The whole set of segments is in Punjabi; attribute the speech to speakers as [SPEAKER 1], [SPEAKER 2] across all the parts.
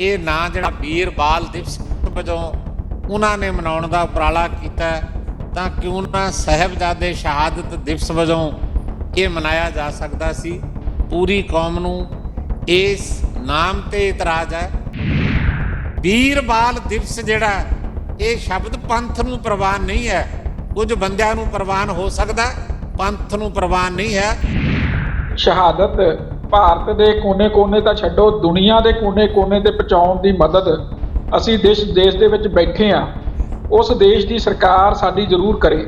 [SPEAKER 1] ਇਹ ਨਾਂ ਜਿਹੜਾ ਵੀਰ ਬਾਲ ਦਿਵਸ ਵਜੋਂ ਉਹਨਾਂ ਨੇ ਮਨਾਉਣ ਦਾ ਉਪਰਾਲਾ ਕੀਤਾ ਤਾਂ ਕਿਉਂ ਨਾ ਸਾਹਿਬਜ਼ਾਦੇ ਸ਼ਹਾਦਤ ਦਿਵਸ ਵਜੋਂ ਇਹ ਮਨਾਇਆ ਜਾ ਸਕਦਾ ਸੀ। ਪੂਰੀ ਕੌਮ ਨੂੰ ਇਸ ਨਾਮ ਤੇ ਇਤਰਾਜ਼ ਹੈ। ਵੀਰ ਬਾਲ ਦਿਵਸ ਜਿਹੜਾ ਇਹ ਸ਼ਬਦ ਪੰਥ ਨੂੰ ਪ੍ਰਵਾਨ ਨਹੀਂ ਹੈ। ਕੁਝ ਬੰਦਿਆਂ ਨੂੰ ਪ੍ਰਵਾਨ ਹੋ ਸਕਦਾ, ਪੰਥ ਨੂੰ ਪ੍ਰਵਾਨ ਨਹੀਂ ਹੈ।
[SPEAKER 2] ਸ਼ਹਾਦਤ ਭਾਰਤ ਦੇ ਕੋਨੇ-ਕੋਨੇ ਤਾਂ ਛੱਡੋ, ਦੁਨੀਆ ਦੇ ਕੋਨੇ-ਕੋਨੇ ਤੇ ਪਹੁੰਚਾਉਣ ਦੀ ਮਦਦ ਅਸੀਂ ਦੇਸ਼ ਦੇ ਵਿੱਚ ਬੈਠੇ ਆ, ਉਸ ਦੇਸ਼ ਦੀ ਸਰਕਾਰ ਸਾਡੀ ਜ਼ਰੂਰ ਕਰੇ।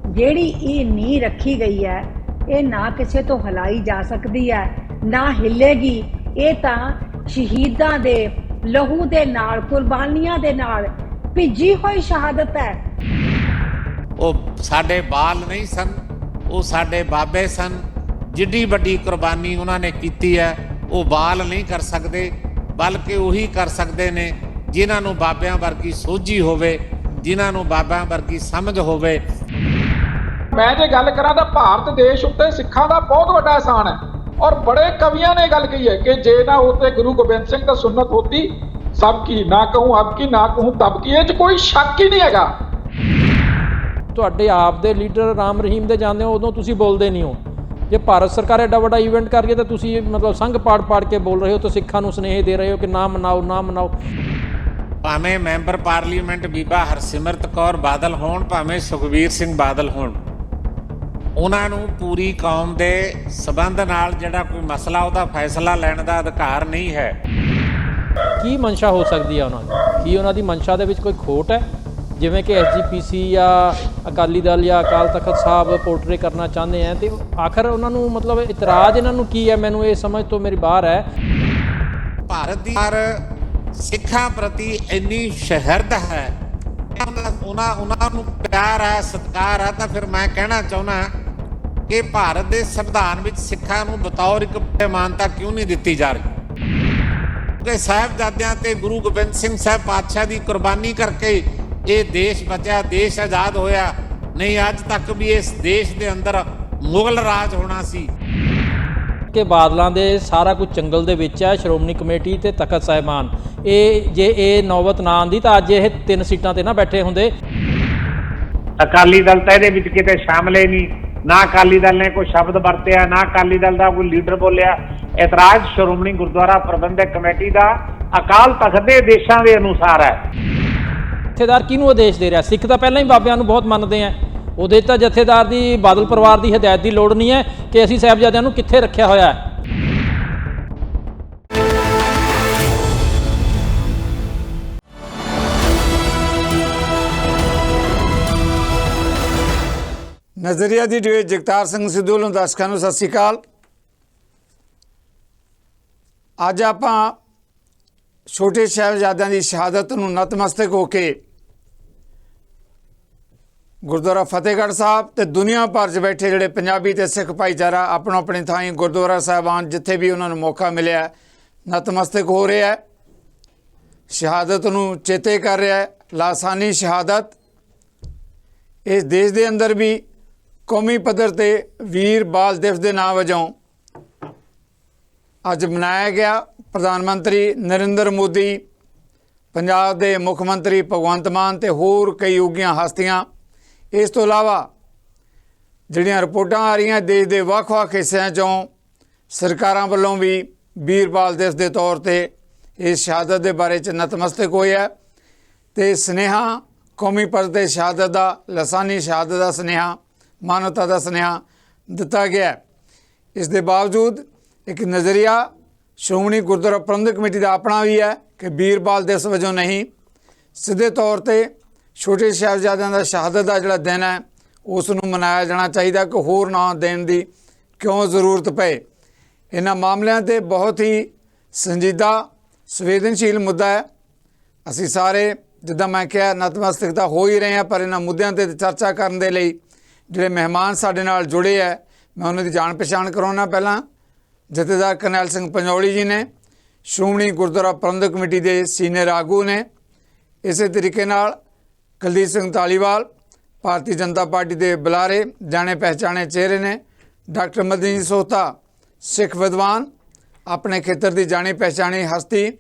[SPEAKER 3] ਜਿਹੜੀ ਇਹ ਨੀਂਹ ਰੱਖੀ ਗਈ ਹੈ ਇਹ ਨਾ ਕਿਸੇ ਤੋਂ ਹਿਲਾਈ ਜਾ ਸਕਦੀ ਹੈ, ਨਾ ਹਿੱਲੇਗੀ। ਇਹ ਤਾਂ ਸ਼ਹੀਦਾਂ ਦੇ ਲਹੂ ਦੇ ਨਾਲ, ਕੁਰਬਾਨੀਆਂ ਦੇ ਨਾਲ ਭਿੱਜੀ ਹੋਈ ਸ਼ਹਾਦਤ ਹੈ।
[SPEAKER 1] ਉਹ ਸਾਡੇ ਬਾਲ ਨਹੀਂ ਸਨ, ਉਹ ਸਾਡੇ ਬਾਬੇ ਸਨ। ਜਿੱਡੀ ਵੱਡੀ ਕੁਰਬਾਨੀ ਉਹਨਾਂ ਨੇ ਕੀਤੀ ਹੈ ਉਹ ਬਾਲ ਨਹੀਂ ਕਰ ਸਕਦੇ, ਬਲਕਿ ਉਹੀ ਕਰ ਸਕਦੇ ਨੇ ਜਿਨ੍ਹਾਂ ਨੂੰ ਬਾਬਿਆਂ ਵਰਗੀ ਸੋਝੀ ਹੋਵੇ, ਜਿਨ੍ਹਾਂ ਨੂੰ ਬਾਬਿਆਂ ਵਰਗੀ ਸਮਝ ਹੋਵੇ।
[SPEAKER 2] ਮੈਂ ਜੇ ਗੱਲ ਕਰਾਂ ਤਾਂ ਭਾਰਤ ਦੇਸ਼ ਉੱਤੇ ਸਿੱਖਾਂ ਦਾ ਬਹੁਤ ਵੱਡਾ ਅਹਿਸਾਨ ਹੈ, ਔਰ ਬੜੇ ਕਵੀਆਂ ਨੇ ਗੱਲ ਕਹੀ ਹੈ ਕਿ ਜੇ ਨਾ ਹੋਤੇ ਗੁਰੂ ਗੋਬਿੰਦ ਸਿੰਘ ਤਾਂ ਸੁਨਨਤ ਹੋਤੀ ਸਭ ਕੀ, ਨਾ ਕਹੂੰ ਅਬ ਕੀ ਨਾ ਕਹੂੰ ਤਬ ਕੀ। ਇਹ 'ਚ ਕੋਈ ਸ਼ੱਕ ਹੀ ਨਹੀਂ ਹੈਗਾ।
[SPEAKER 4] ਤੁਹਾਡੇ ਆਪ ਦੇ ਲੀਡਰ ਰਾਮ ਰਹੀਮ ਦੇ ਜਾਂਦੇ ਹੋ, ਉਦੋਂ ਤੁਸੀਂ ਬੋਲਦੇ ਨਹੀਂ ਹੋ। ਜੇ ਭਾਰਤ ਸਰਕਾਰ ਐਡਾ ਵੱਡਾ ਇਵੈਂਟ ਕਰ ਰਹੀ ਹੈ ਤਾਂ ਤੁਸੀਂ ਮਤਲਬ ਸੰਘ ਪਾੜ ਕੇ ਬੋਲ ਰਹੇ ਹੋ, ਤਾਂ ਸਿੱਖਾਂ ਨੂੰ ਸੁਨੇਹੇ ਦੇ ਰਹੇ ਹੋ ਕਿ ਨਾ ਮਨਾਓ, ਨਾ ਮਨਾਓ।
[SPEAKER 1] ਭਾਵੇਂ ਮੈਂਬਰ ਪਾਰਲੀਮੈਂਟ ਬੀਬਾ ਹਰਸਿਮਰਤ ਕੌਰ ਬਾਦਲ ਹੋਣ, ਭਾਵੇਂ ਸੁਖਬੀਰ ਸਿੰਘ ਬਾਦਲ ਹੋਣ, ਉਹਨਾਂ ਨੂੰ ਪੂਰੀ ਕੌਮ ਦੇ ਸਬੰਧ ਨਾਲ ਜਿਹੜਾ ਕੋਈ ਮਸਲਾ ਉਹਦਾ ਫੈਸਲਾ ਲੈਣ ਦਾ ਅਧਿਕਾਰ ਨਹੀਂ ਹੈ।
[SPEAKER 4] ਕੀ ਮਨਸ਼ਾ ਹੋ ਸਕਦੀ ਹੈ ਉਹਨਾਂ ਦੀ? ਕੀ ਉਹਨਾਂ ਦੀ ਮਨਸ਼ਾ ਦੇ ਵਿੱਚ ਕੋਈ ਖੋਟ ਹੈ? ਜਿਵੇਂ ਕਿ SGPC ਜਾਂ ਅਕਾਲੀ ਦਲ ਜਾਂ ਅਕਾਲ ਤਖਤ ਸਾਹਿਬ ਪੋਰਟਰੇ ਕਰਨਾ ਚਾਹੁੰਦੇ ਆ, ਤੇ ਆਖਰ ਉਹਨਾਂ ਨੂੰ ਮਤਲਬ ਇਤਰਾਜ਼ ਇਹਨਾਂ ਨੂੰ ਕੀ ਹੈ? ਮੈਨੂੰ ਇਹ ਸਮਝ ਤੋਂ ਮੇਰੀ ਬਾਹਰ ਹੈ।
[SPEAKER 1] ਭਾਰਤ ਦੀ ਸਿੱਖਾਂ ਪ੍ਰਤੀ ਇੰਨੀ ਸ਼ਹਿਰਦ ਹੈ, ਉਹਨਾਂ ਨੂੰ ਪਿਆਰ ਹੈ, ਸਤਿਕਾਰ ਹੈ, ਤਾਂ ਫਿਰ ਮੈਂ ਕਹਿਣਾ ਚਾਹੁੰਦਾ ਕਿ ਭਾਰਤ ਦੇ ਸੰਵਿਧਾਨ ਵਿੱਚ ਸਿੱਖਾਂ ਨੂੰ ਬਤੌਰ ਇੱਕ ਮਾਨਤਾ ਕਿਉਂ ਨਹੀਂ ਦਿੱਤੀ ਜਾ ਰਹੀ? ਕਿ ਸਾਹਿਬਜ਼ਾਦਿਆਂ ਤੇ ਗੁਰੂ ਗੋਬਿੰਦ ਸਿੰਘ ਸਾਹਿਬ ਪਾਤਸ਼ਾਹ ਦੀ ਕੁਰਬਾਨੀ ਕਰਕੇ ਇਹ ਦੇਸ਼ ਬਚਿਆ, ਦੇਸ਼ ਆਜ਼ਾਦ ਹੋਇਆ। ਨਹੀਂ ਅੱਜ ਤੱਕ ਵੀ ਇਸ ਦੇਸ਼ ਦੇ ਅੰਦਰ ਮੁਗਲ ਰਾਜ ਹੋਣਾ ਸੀ।
[SPEAKER 4] ਕਿ ਬਾਦਲਾਂ ਦੇ ਸਾਰਾ ਕੁਝ ਜੰਗਲ ਦੇ ਵਿੱਚ ਹੈ। ਸ਼੍ਰੋਮਣੀ ਕਮੇਟੀ ਤੇ ਤਖਤ ਸਾਹਿਬਾਨ, ਇਹ ਜੇ ਇਹ ਨੌਬਤ ਨਾ ਆਉਂਦੀ ਤਾਂ ਅੱਜ ਇਹ 3 ਸੀਟਾਂ ਤੇ ਨਾ ਬੈਠੇ ਹੁੰਦੇ।
[SPEAKER 5] ਅਕਾਲੀ ਦਲ ਤਾਂ ਇਹਦੇ ਵਿੱਚ ਕਿਤੇ ਸ਼ਾਮਲ ਹੀ ਨਹੀਂ। ਨਾ ਅਕਾਲੀ ਦਲ ਨੇ ਕੋਈ ਸ਼ਬਦ ਵਰਤਿਆ, ਨਾ ਅਕਾਲੀ ਦਲ ਦਾ ਕੋਈ ਲੀਡਰ ਬੋਲਿਆ। ਇਤਰਾਜ਼ ਸ਼੍ਰੋਮਣੀ ਗੁਰਦੁਆਰਾ ਪ੍ਰਬੰਧਕ ਕਮੇਟੀ ਦਾ ਅਕਾਲ ਤਖਤ ਦੇ ਆਦੇਸ਼ਾਂ ਦੇ ਅਨੁਸਾਰ ਹੈ।
[SPEAKER 4] ਜਥੇਦਾਰ ਕਿਹਨੂੰ ਆਦੇਸ਼ ਦੇ ਰਿਹਾ? ਸਿੱਖ ਤਾਂ ਪਹਿਲਾਂ ਹੀ ਬਾਬਿਆਂ ਨੂੰ ਬਹੁਤ ਮੰਨਦੇ ਆ। ਉਹਦੇ ਤਾਂ ਜਥੇਦਾਰ ਦੀ, ਬਾਦਲ ਪਰਿਵਾਰ ਦੀ ਹਦਾਇਤ ਦੀ ਲੋੜ ਨਹੀਂ ਹੈ ਕਿ ਅਸੀਂ ਸਾਹਿਬਜ਼ਾਦਿਆਂ ਨੂੰ ਕਿੱਥੇ ਰੱਖਿਆ ਹੋਇਆ ਹੈ।
[SPEAKER 6] ਨਜ਼ਰੀਆ ਦੀ ਡਿਬੇਟ ਜਗਤਾਰ ਸਿੰਘ ਸਿੱਧੂ ਵੱਲੋਂ ਦਰਸ਼ਕਾਂ ਨੂੰ ਸਤਿ ਸ਼੍ਰੀ ਅਕਾਲ। ਅੱਜ ਆਪਾਂ ਛੋਟੇ ਸਾਹਿਬਜ਼ਾਦਿਆਂ ਦੀ ਸ਼ਹਾਦਤ ਨੂੰ ਨਤਮਸਤਕ ਹੋ ਕੇ ਗੁਰਦੁਆਰਾ ਫਤਿਹਗੜ੍ਹ ਸਾਹਿਬ ਤੇ ਦੁਨੀਆ ਭਰ 'ਚ ਬੈਠੇ ਜਿਹੜੇ ਪੰਜਾਬੀ ਤੇ ਸਿੱਖ ਭਾਈਚਾਰਾ ਆਪਣੋ ਆਪਣੀ ਥਾਈਂ ਗੁਰਦੁਆਰਾ ਸਾਹਿਬਾਨ ਜਿੱਥੇ ਵੀ ਉਹਨਾਂ ਨੂੰ ਮੌਕਾ ਮਿਲਿਆ ਨਤਮਸਤਕ ਹੋ ਰਿਹਾ ਹੈ, ਸ਼ਹਾਦਤ ਨੂੰ ਚੇਤੇ ਕਰ ਰਿਹਾ ਹੈ। ਲਾਸਾਨੀ ਸ਼ਹਾਦਤ ਇਸ ਦੇਸ਼ ਦੇ ਅੰਦਰ ਵੀ ਕੌਮੀ ਪੱਧਰ ਤੇ ਵੀਰ ਬਾਲ ਦਿਵਸ ਦੇ ਨਾਂ ਵਜੋਂ ਅੱਜ ਮਨਾਇਆ ਗਿਆ। ਪ੍ਰਧਾਨ ਮੰਤਰੀ ਨਰਿੰਦਰ ਮੋਦੀ, ਪੰਜਾਬ ਦੇ ਮੁੱਖ ਮੰਤਰੀ ਭਗਵੰਤ ਮਾਨ ਤੇ ਹੋਰ ਕਈ ਉੱਘੀਆਂ ਹਸਤੀਆਂ, ਇਸ ਤੋਂ ਇਲਾਵਾ ਜਿਹੜੀਆਂ ਰਿਪੋਰਟਾਂ ਆ ਰਹੀਆਂ ਦੇਸ਼ ਦੇ ਵੱਖ-ਵੱਖ ਹਿੱਸਿਆਂ 'ਚੋਂ ਸਰਕਾਰਾਂ ਵੱਲੋਂ ਵੀ ਵੀਰ ਬਾਲ ਦਿਵਸ ਦੇ ਤੌਰ ਤੇ ਇਸ ਸ਼ਹਾਦਤ ਦੇ ਬਾਰੇ 'ਚ ਨਤਮਸਤਕ ਹੋਇਆ ਤੇ ਸੁਨੇਹਾ ਕੌਮੀ ਪੱਧਰ ਤੇ ਸ਼ਹਾਦਤ ਦਾ, ਲਾਸਾਨੀ ਸ਼ਹਾਦਤ ਦਾ ਸੁਨੇਹਾ, ਮਾਨਵਤਾ ਦਾ ਸੁਨੇਹਾ ਦਿੱਤਾ ਗਿਆ। ਇਸ ਦੇ ਬਾਵਜੂਦ ਇੱਕ ਨਜ਼ਰੀਆ ਸ਼੍ਰੋਮਣੀ ਗੁਰਦੁਆਰਾ ਪ੍ਰਬੰਧਕ ਕਮੇਟੀ ਦਾ ਆਪਣਾ ਵੀ ਹੈ ਕਿ ਵੀਰ ਬਾਲ ਦਿਵਸ ਵਜੋਂ ਨਹੀਂ, ਸਿੱਧੇ ਤੌਰ ਤੇ ਛੋਟੇ ਸਾਹਿਬਜ਼ਾਦਿਆਂ ਦਾ ਸ਼ਹਾਦਤ ਦਾ ਜਿਹੜਾ ਦਿਨ ਹੈ ਉਸ ਨੂੰ ਮਨਾਇਆ ਜਾਣਾ ਚਾਹੀਦਾ ਕਿ ਹੋਰ ਨਾਂ ਦੇਣ ਦੀ ਕਿਉਂ ਜ਼ਰੂਰਤ ਪਏ। ਇਹਨਾਂ ਮਾਮਲਿਆਂ 'ਤੇ ਬਹੁਤ ਹੀ ਸੰਜੀਦਾ ਸੰਵੇਦਨਸ਼ੀਲ ਮੁੱਦਾ ਹੈ। ਅਸੀਂ ਸਾਰੇ ਜਿੱਦਾਂ ਮੈਂ ਕਿਹਾ ਨਤਮਸਤਕ ਤਾਂ ਹੋ ਹੀ ਰਹੇ ਹਾਂ, ਪਰ ਇਹਨਾਂ ਮੁੱਦਿਆਂ 'ਤੇ ਚਰਚਾ ਕਰਨ ਦੇ ਲਈ ਜਿਹੜੇ ਮਹਿਮਾਨ ਸਾਡੇ ਨਾਲ ਜੁੜੇ ਹੈ ਮੈਂ ਉਹਨਾਂ ਦੀ ਜਾਣ ਪਛਾਣ ਕਰਾਉਣਾ। ਪਹਿਲਾਂ ਜਥੇਦਾਰ ਕਰਨੈਲ ਸਿੰਘ ਪੰਜੌਲੀ ਜੀ ਨੇ, ਸ਼੍ਰੋਮਣੀ ਗੁਰਦੁਆਰਾ ਪ੍ਰਬੰਧਕ ਕਮੇਟੀ ਦੇ ਸੀਨੀਅਰ ਆਗੂ ਨੇ। ਇਸੇ ਤਰੀਕੇ ਨਾਲ ਕੁਲਦੀਪ ਸਿੰਘ ਧਾਲੀਵਾਲ, ਭਾਰਤੀ ਜਨਤਾ ਪਾਰਟੀ ਦੇ ਬੁਲਾਰੇ, ਜਾਣੇ ਪਹਿਚਾਣੇ ਚਿਹਰੇ ਨੇ। ਡਾਕਟਰ ਮਦਨੀ ਸੋਹਤਾ, ਸਿੱਖ ਵਿਦਵਾਨ, ਆਪਣੇ ਖੇਤਰ ਦੀ ਜਾਣੀ ਪਹਿਚਾਣੀ ਹਸਤੀ।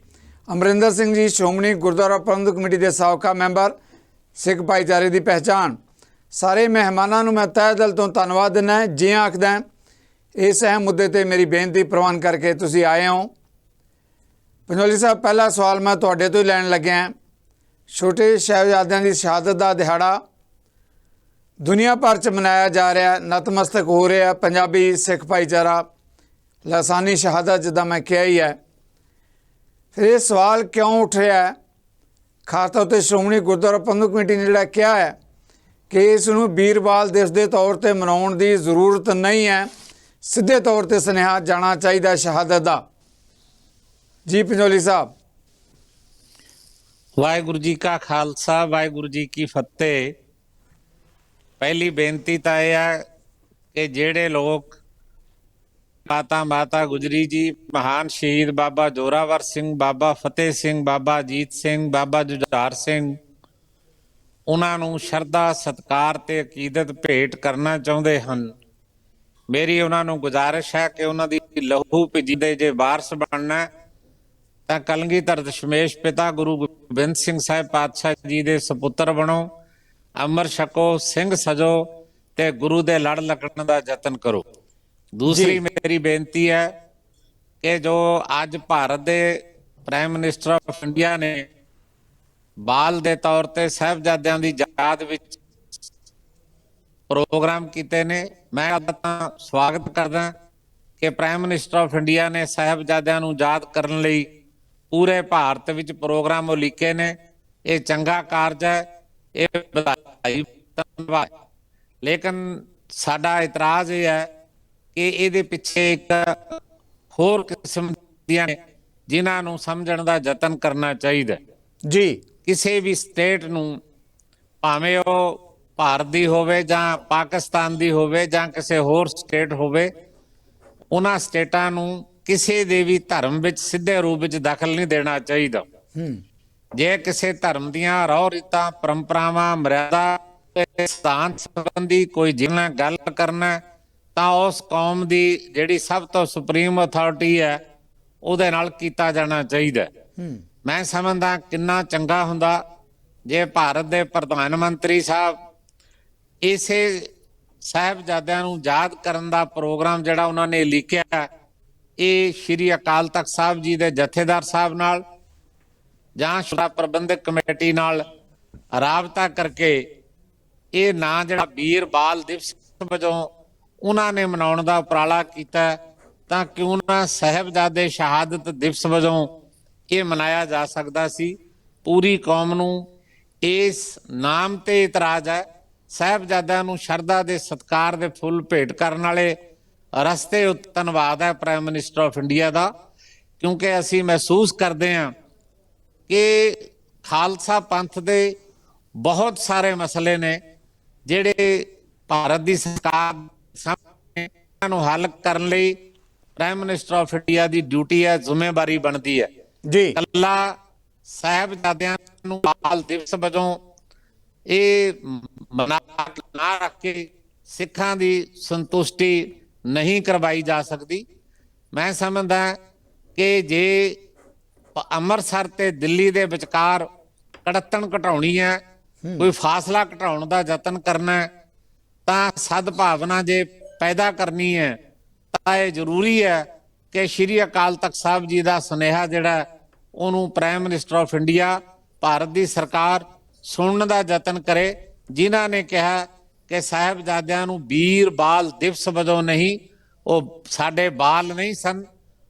[SPEAKER 6] ਅਮਰਿੰਦਰ ਸਿੰਘ ਜੀ ਸ਼੍ਰੋਮਣੀ ਗੁਰਦੁਆਰਾ ਪ੍ਰਬੰਧਕ ਕਮੇਟੀ ਦੇ ਸਾਬਕਾ ਮੈਂਬਰ, ਸਿੱਖ ਭਾਈਚਾਰੇ ਦੀ ਪਹਿਚਾਣ। ਸਾਰੇ ਮਹਿਮਾਨਾਂ ਨੂੰ ਮੈਂ ਤਹਿ ਦਿਲ ਤੋਂ ਧੰਨਵਾਦ ਦਿੰਦਾ, ਜੀ ਆਖਦਾ ਇਸ ਅਹਿਮ ਮੁੱਦੇ ਤੇ ਮੇਰੀ ਬੇਨਤੀ ਪ੍ਰਵਾਨ ਕਰਕੇ ਤੁਸੀਂ ਆਏ ਹੋ। ਪੰਜੋਲੀ ਸਾਹਿਬ, ਪਹਿਲਾ ਸਵਾਲ ਮੈਂ ਤੁਹਾਡੇ ਤੋਂ ਹੀ ਲੈਣ ਲੱਗਿਆ। ਛੋਟੇ ਸਾਹਿਬਜ਼ਾਦਿਆਂ ਦੀ ਸ਼ਹਾਦਤ ਦਾ ਦਿਹਾੜਾ ਦੁਨੀਆ ਭਰ 'ਚ ਮਨਾਇਆ ਜਾ ਰਿਹਾ, ਨਤਮਸਤਕ ਹੋ ਰਿਹਾ ਪੰਜਾਬੀ ਸਿੱਖ ਭਾਈਚਾਰਾ, ਲਾਸਾਨੀ ਸ਼ਹਾਦਤ ਜਿੱਦਾਂ ਮੈਂ ਕਿਹਾ ਹੀ ਹੈ। ਫਿਰ ਇਹ ਸਵਾਲ ਕਿਉਂ ਉੱਠ ਰਿਹਾ ਹੈ? ਖਾਸ ਤੌਰ 'ਤੇ ਸ਼੍ਰੋਮਣੀ ਗੁਰਦੁਆਰਾ ਪ੍ਰਬੰਧਕ ਕਮੇਟੀ ਨੇ ਜਿਹੜਾ ਕਿਹਾ ਹੈ ਕਿ ਇਸ ਨੂੰ ਵੀਰਬਾਲ ਦਿਵਸ ਦੇ ਤੌਰ 'ਤੇ ਮਨਾਉਣ ਦੀ ਜ਼ਰੂਰਤ ਨਹੀਂ ਹੈ, ਸਿੱਧੇ ਤੌਰ 'ਤੇ ਸੁਨੇਹਾ ਜਾਣਾ ਚਾਹੀਦਾ ਸ਼ਹਾਦਤ ਦਾ। ਜੀ ਪੰਜੋਲੀ ਸਾਹਿਬ।
[SPEAKER 1] ਵਾਹਿਗੁਰੂ ਜੀ ਕਾ ਖਾਲਸਾ, ਵਾਹਿਗੁਰੂ ਜੀ ਕੀ ਫਤਿਹ। ਪਹਿਲੀ ਬੇਨਤੀ ਤਾਂ ਇਹ ਹੈ ਕਿ ਜਿਹੜੇ ਲੋਕ ਮਾਤਾ ਗੁਜਰੀ ਜੀ, ਮਹਾਨ ਸ਼ਹੀਦ ਬਾਬਾ ਜ਼ੋਰਾਵਰ ਸਿੰਘ, ਬਾਬਾ ਫਤਿਹ ਸਿੰਘ, ਬਾਬਾ ਅਜੀਤ ਸਿੰਘ, ਬਾਬਾ ਜੁਝਾਰ ਸਿੰਘ, ਉਹਨਾਂ ਨੂੰ ਸ਼ਰਧਾ, ਸਤਿਕਾਰ ਤੇ ਅਕੀਦਤ ਭੇਟ ਕਰਨਾ ਚਾਹੁੰਦੇ ਹਨ, ਮੇਰੀ ਉਹਨਾਂ ਨੂੰ ਗੁਜ਼ਾਰਿਸ਼ ਹੈ ਕਿ ਉਹਨਾਂ ਦੀ ਲਹੂ ਭਿੱਜੀ ਦੇ ਜੇ ਵਾਰਸ ਬਣਨਾ ਤਾਂ ਕਲਗੀਧਰ ਦਸ਼ਮੇਸ਼ ਪਿਤਾ ਗੁਰੂ ਗੋਬਿੰਦ ਸਿੰਘ ਸਾਹਿਬ ਪਾਤਸ਼ਾਹ ਜੀ ਦੇ ਸਪੁੱਤਰ ਬਣੋ, ਅੰਮ੍ਰਿਤ ਛਕੋ, ਸਿੰਘ ਸਜੋ ਤੇ ਗੁਰੂ ਦੇ ਲੜ ਲੱਗਣ ਦਾ ਯਤਨ ਕਰੋ। ਦੂਸਰੀ ਮੇਰੀ ਬੇਨਤੀ ਹੈ ਕਿ ਜੋ ਅੱਜ ਭਾਰਤ ਦੇ ਪ੍ਰਾਈਮ ਮਿਨਿਸਟਰ ਆਫ ਇੰਡੀਆ ਨੇ ਬਾਲ ਦੇ ਤੌਰ ਤੇ ਸਾਹਿਬਜ਼ਾਦਿਆਂ ਦੀ ਯਾਦ ਵਿੱਚ ਪ੍ਰੋਗਰਾਮ ਕੀਤੇ ਨੇ, ਮੈਂ ਤਾਂ ਸਵਾਗਤ ਕਰਦਾ ਕਿ ਪ੍ਰਾਈਮ ਮਿਨਿਸਟਰ ਆਫ ਇੰਡੀਆ ਨੇ ਸਾਹਿਬਜ਼ਾਦਿਆਂ ਨੂੰ ਯਾਦ ਕਰਨ ਲਈ ਪੂਰੇ ਭਾਰਤ ਵਿੱਚ ਪ੍ਰੋਗਰਾਮ ਉਲੀਕੇ ਨੇ। ਇਹ ਚੰਗਾ ਕਾਰਜ ਹੈ, ਇਹ ਵਧਾਈ ਧੰਨਵਾਦ। ਲੇਕਿਨ ਸਾਡਾ ਇਤਰਾਜ਼ ਇਹ ਹੈ ਕਿ ਇਹਦੇ ਪਿੱਛੇ ਇੱਕ ਹੋਰ ਕਿਸਮ ਦੀਆਂ ਨੇ ਜਿਨ੍ਹਾਂ ਨੂੰ ਸਮਝਣ ਦਾ ਯਤਨ ਕਰਨਾ ਚਾਹੀਦਾ
[SPEAKER 6] ਜੀ।
[SPEAKER 1] ਕਿਸੇ ਵੀ ਸਟੇਟ ਨੂੰ, ਭਾਵੇਂ ਉਹ ਭਾਰਤ ਦੀ ਹੋਵੇ ਜਾਂ ਪਾਕਿਸਤਾਨ ਦੀ ਹੋਵੇ ਜਾਂ ਕਿਸੇ ਹੋਰ ਸਟੇਟ ਹੋਵੇ, ਉਹਨਾਂ ਸਟੇਟਾਂ ਨੂੰ ਕਿਸੇ ਦੇ ਵੀ ਧਰਮ ਵਿੱਚ ਸਿੱਧੇ ਰੂਪ ਵਿੱਚ ਦਖਲ ਨਹੀਂ ਦੇਣਾ ਚਾਹੀਦਾ। ਜੇ ਕਿਸੇ ਧਰਮ ਦੀਆਂ ਰਹੁ ਰੀਤਾਂ, ਪਰੰਪਰਾਵਾਂ, ਮਰਿਆਦਾ ਤੇ ਸਿਧਾਂਤ ਸੰਬੰਧੀ ਕੋਈ ਜਿਹਨਾਂ ਗੱਲ ਕਰਨਾ ਤਾਂ ਉਸ ਕੌਮ ਦੀ ਜਿਹੜੀ ਸਭ ਤੋਂ ਸੁਪਰੀਮ ਅਥਾਰਟੀ ਹੈ ਉਹਦੇ ਨਾਲ ਕੀਤਾ ਜਾਣਾ ਚਾਹੀਦਾ। ਮੈਂ ਸਮਝਦਾ ਕਿੰਨਾ ਚੰਗਾ ਹੁੰਦਾ ਜੇ ਭਾਰਤ ਦੇ ਪ੍ਰਧਾਨ ਮੰਤਰੀ ਸਾਹਿਬ ਇਸੇ ਸਾਹਿਬਜ਼ਾਦਿਆਂ ਨੂੰ ਯਾਦ ਕਰਨ ਦਾ ਪ੍ਰੋਗਰਾਮ ਜਿਹੜਾ ਉਹਨਾਂ ਨੇ ਲਿਖਿਆ, ਇਹ ਸ਼੍ਰੀ ਅਕਾਲ ਤਖਤ ਸਾਹਿਬ ਜੀ ਦੇ ਜਥੇਦਾਰ ਸਾਹਿਬ ਨਾਲ ਜਾਂ ਸ਼ੁਰਾ ਪ੍ਰਬੰਧਕ ਕਮੇਟੀ ਨਾਲ ਰਾਬਤਾ ਕਰਕੇ ਇਹ ਨਾਂ ਜਿਹੜਾ ਵੀਰ ਬਾਲ ਦਿਵਸ ਵਜੋਂ ਉਹਨਾਂ ਨੇ ਮਨਾਉਣ ਦਾ ਉਪਰਾਲਾ ਕੀਤਾ, ਤਾਂ ਕਿਉਂ ਨਾ ਸਾਹਿਬਜ਼ਾਦੇ ਸ਼ਹਾਦਤ ਦਿਵਸ ਵਜੋਂ ਇਹ ਮਨਾਇਆ ਜਾ ਸਕਦਾ ਸੀ। ਪੂਰੀ ਕੌਮ ਨੂੰ ਇਸ ਨਾਮ ਤੇ ਇਤਰਾਜ਼ ਹੈ। ਸਾਹਿਬਜ਼ਾਦਿਆਂ ਨੂੰ ਸ਼ਰਧਾ ਦੇ, ਸਤਿਕਾਰ ਦੇ ਫੁੱਲ ਭੇਟ ਕਰਨ ਵਾਲੇ ਰਸਤੇ ਉੱਤੇ ਧੰਨਵਾਦ ਹੈ ਪ੍ਰਾਈਮ ਮਿਨਿਸਟਰ ਆਫ ਇੰਡੀਆ ਦਾ, ਕਿਉਂਕਿ ਅਸੀਂ ਮਹਿਸੂਸ ਕਰਦੇ ਹਾਂ ਕਿ ਖਾਲਸਾ ਪੰਥ ਦੇ ਬਹੁਤ ਸਾਰੇ ਮਸਲੇ ਨੇ ਜਿਹੜੇ ਭਾਰਤ ਦੀ ਸਰਕਾਰ ਸਾਹਮਣੇ ਨੂੰ ਹੱਲ ਕਰਨ ਲਈ prime minister of India the duty ਹੈ, ਜ਼ਿੰਮੇਵਾਰੀ ਬਣਦੀ ਹੈ
[SPEAKER 6] ਜੀ।
[SPEAKER 1] ਕੱਲਾ ਸਾਹਿਬਜ਼ਾਦਿਆਂ ਨੂੰ ਬਾਲ ਦਿਵਸ ਵਜੋਂ ਇਹ ਮਨਾ ਨਾ ਰੱਖ ਕੇ ਸਿੱਖਾਂ ਦੀ ਸੰਤੁਸ਼ਟੀ ਨਹੀਂ ਕਰਵਾਈ ਜਾ ਸਕਦੀ। ਮੈਂ ਸਮਝਦਾ ਕਿ ਜੇ ਅੰਮ੍ਰਿਤਸਰ ਤੇ ਦਿੱਲੀ ਦੇ ਵਿਚਕਾਰ ਕੜੱਤਣ ਘਟਾਉਣੀ ਹੈ, ਕੋਈ ਫਾਸਲਾ ਘਟਾਉਣ ਦਾ ਯਤਨ ਕਰਨਾ, ਤਾਂ ਸਦਭਾਵਨਾ ਜੇ ਪੈਦਾ ਕਰਨੀ ਹੈ ਤਾਂ ਇਹ ਜ਼ਰੂਰੀ ਹੈ ਕਿ ਸ਼੍ਰੀ ਅਕਾਲ ਤਖਤ ਸਾਹਿਬ ਜੀ ਦਾ ਸੁਨੇਹਾ ਜਿਹੜਾ ਉਹਨੂੰ prime minister of India, Bharat ਦੀ ਸਰਕਾਰ ਸੁਣਨ ਦਾ ਯਤਨ ਕਰੇ, ਜਿਨ੍ਹਾਂ ਨੇ ਕਿਹਾ ਕਿ ਸਾਹਿਬਜ਼ਾਦਿਆਂ ਨੂੰ ਵੀਰ ਬਾਲ ਦਿਵਸ ਵਜੋਂ ਨਹੀਂ, ਉਹ ਸਾਡੇ ਬਾਲ ਨਹੀਂ ਸਨ,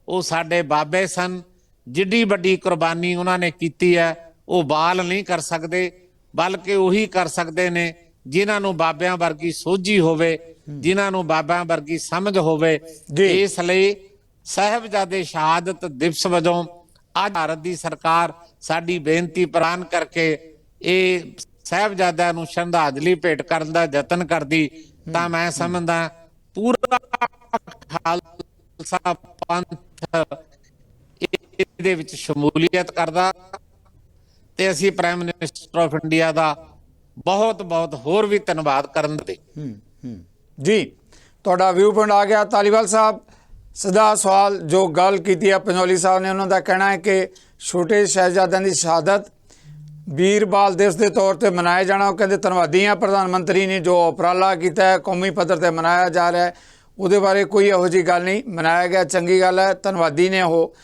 [SPEAKER 1] ਉਹ ਸਾਡੇ ਬਾਬੇ ਸਨ। ਜਿੱਡੀ ਵੱਡੀ ਕੁਰਬਾਨੀ ਉਹਨਾਂ ਨੇ ਕੀਤੀ ਹੈ ਉਹ ਬਾਲ ਨਹੀਂ ਕਰ ਸਕਦੇ, ਬਲਕਿ ਉਹੀ ਕਰ ਸਕਦੇ ਨੇ ਜਿਨ੍ਹਾਂ ਨੂੰ ਬਾਬਿਆਂ ਵਰਗੀ ਸੋਝੀ ਹੋਵੇ, ਜਿਨ੍ਹਾਂ ਨੂੰ ਬਾਬਿਆਂ ਵਰਗੀ ਸਮਝ ਹੋਵੇ। ਇਸ ਲਈ ਸਾਹਿਬਜ਼ਾਦੇ ਸ਼ਹਾਦਤ ਦਿਵਸ ਵਜੋਂ ਅੱਜ ਭਾਰਤ ਦੀ ਸਰਕਾਰ ਸਾਡੀ ਬੇਨਤੀ ਪ੍ਰਵਾਨ ਕਰਕੇ ਇਹ ਸਾਹਿਬਜ਼ਾਦਿਆਂ ਨੂੰ ਸ਼ਰਧਾਂਜਲੀ ਭੇਟ ਕਰਨ ਦਾ ਯਤਨ ਕਰਦੀ, ਤਾਂ ਮੈਂ ਸਮਝਦਾ ਪੂਰਾ ਖਾਲਸਾ ਪੰਥ ਇਹਦੇ ਵਿੱਚ ਸ਼ਮੂਲੀਅਤ ਕਰਦਾ, ਤੇ ਅਸੀਂ ਪ੍ਰਾਈਮ ਮਿਨਿਸਟਰ ਆਫ ਇੰਡੀਆ ਦਾ ਬਹੁਤ ਬਹੁਤ ਹੋਰ ਵੀ ਧੰਨਵਾਦ ਕਰਨ ਦੇ।
[SPEAKER 6] ਜੀ, ਤੁਹਾਡਾ ਵਿਊ ਪੁਆਇੰਟ ਆ ਗਿਆ। ਧਾਲੀਵਾਲ ਸਾਹਿਬ, ਸਿੱਧਾ ਸਵਾਲ ਜੋ ਗੱਲ ਕੀਤੀ ਹੈ ਪੰਜੋਲੀ ਸਾਹਿਬ ਨੇ, ਉਹਨਾਂ ਦਾ ਕਹਿਣਾ ਹੈ ਕਿ ਛੋਟੇ ਸਾਹਿਬਜ਼ਾਦਿਆਂ ਦੀ ਸ਼ਹਾਦਤ ਵੀਰ ਬਾਲ ਦਿਵਸ ਦੇ ਤੌਰ ਤੇ ਮਨਾਇਆ ਜਾਣਾ। ਉਹ ਕਹਿੰਦੇ ਧੰਨਵਾਦੀ ਹਾਂ ਪ੍ਰਧਾਨ ਮੰਤਰੀ ਨੇ ਜੋ ਉਪਰਾਲਾ ਕੀਤਾ ਹੈ, ਕੌਮੀ ਪੱਧਰ ਤੇ ਮਨਾਇਆ ਜਾ ਰਿਹਾ ਹੈ, ਉਹਦੇ ਬਾਰੇ ਕੋਈ ਇਹੋ ਜਿਹੀ ਗੱਲ ਨਹੀਂ, ਮਨਾਇਆ ਗਿਆ, ਚੰਗੀ ਗੱਲ ਹੈ, ਧੰਨਵਾਦੀ ਨੇ ਉਹ।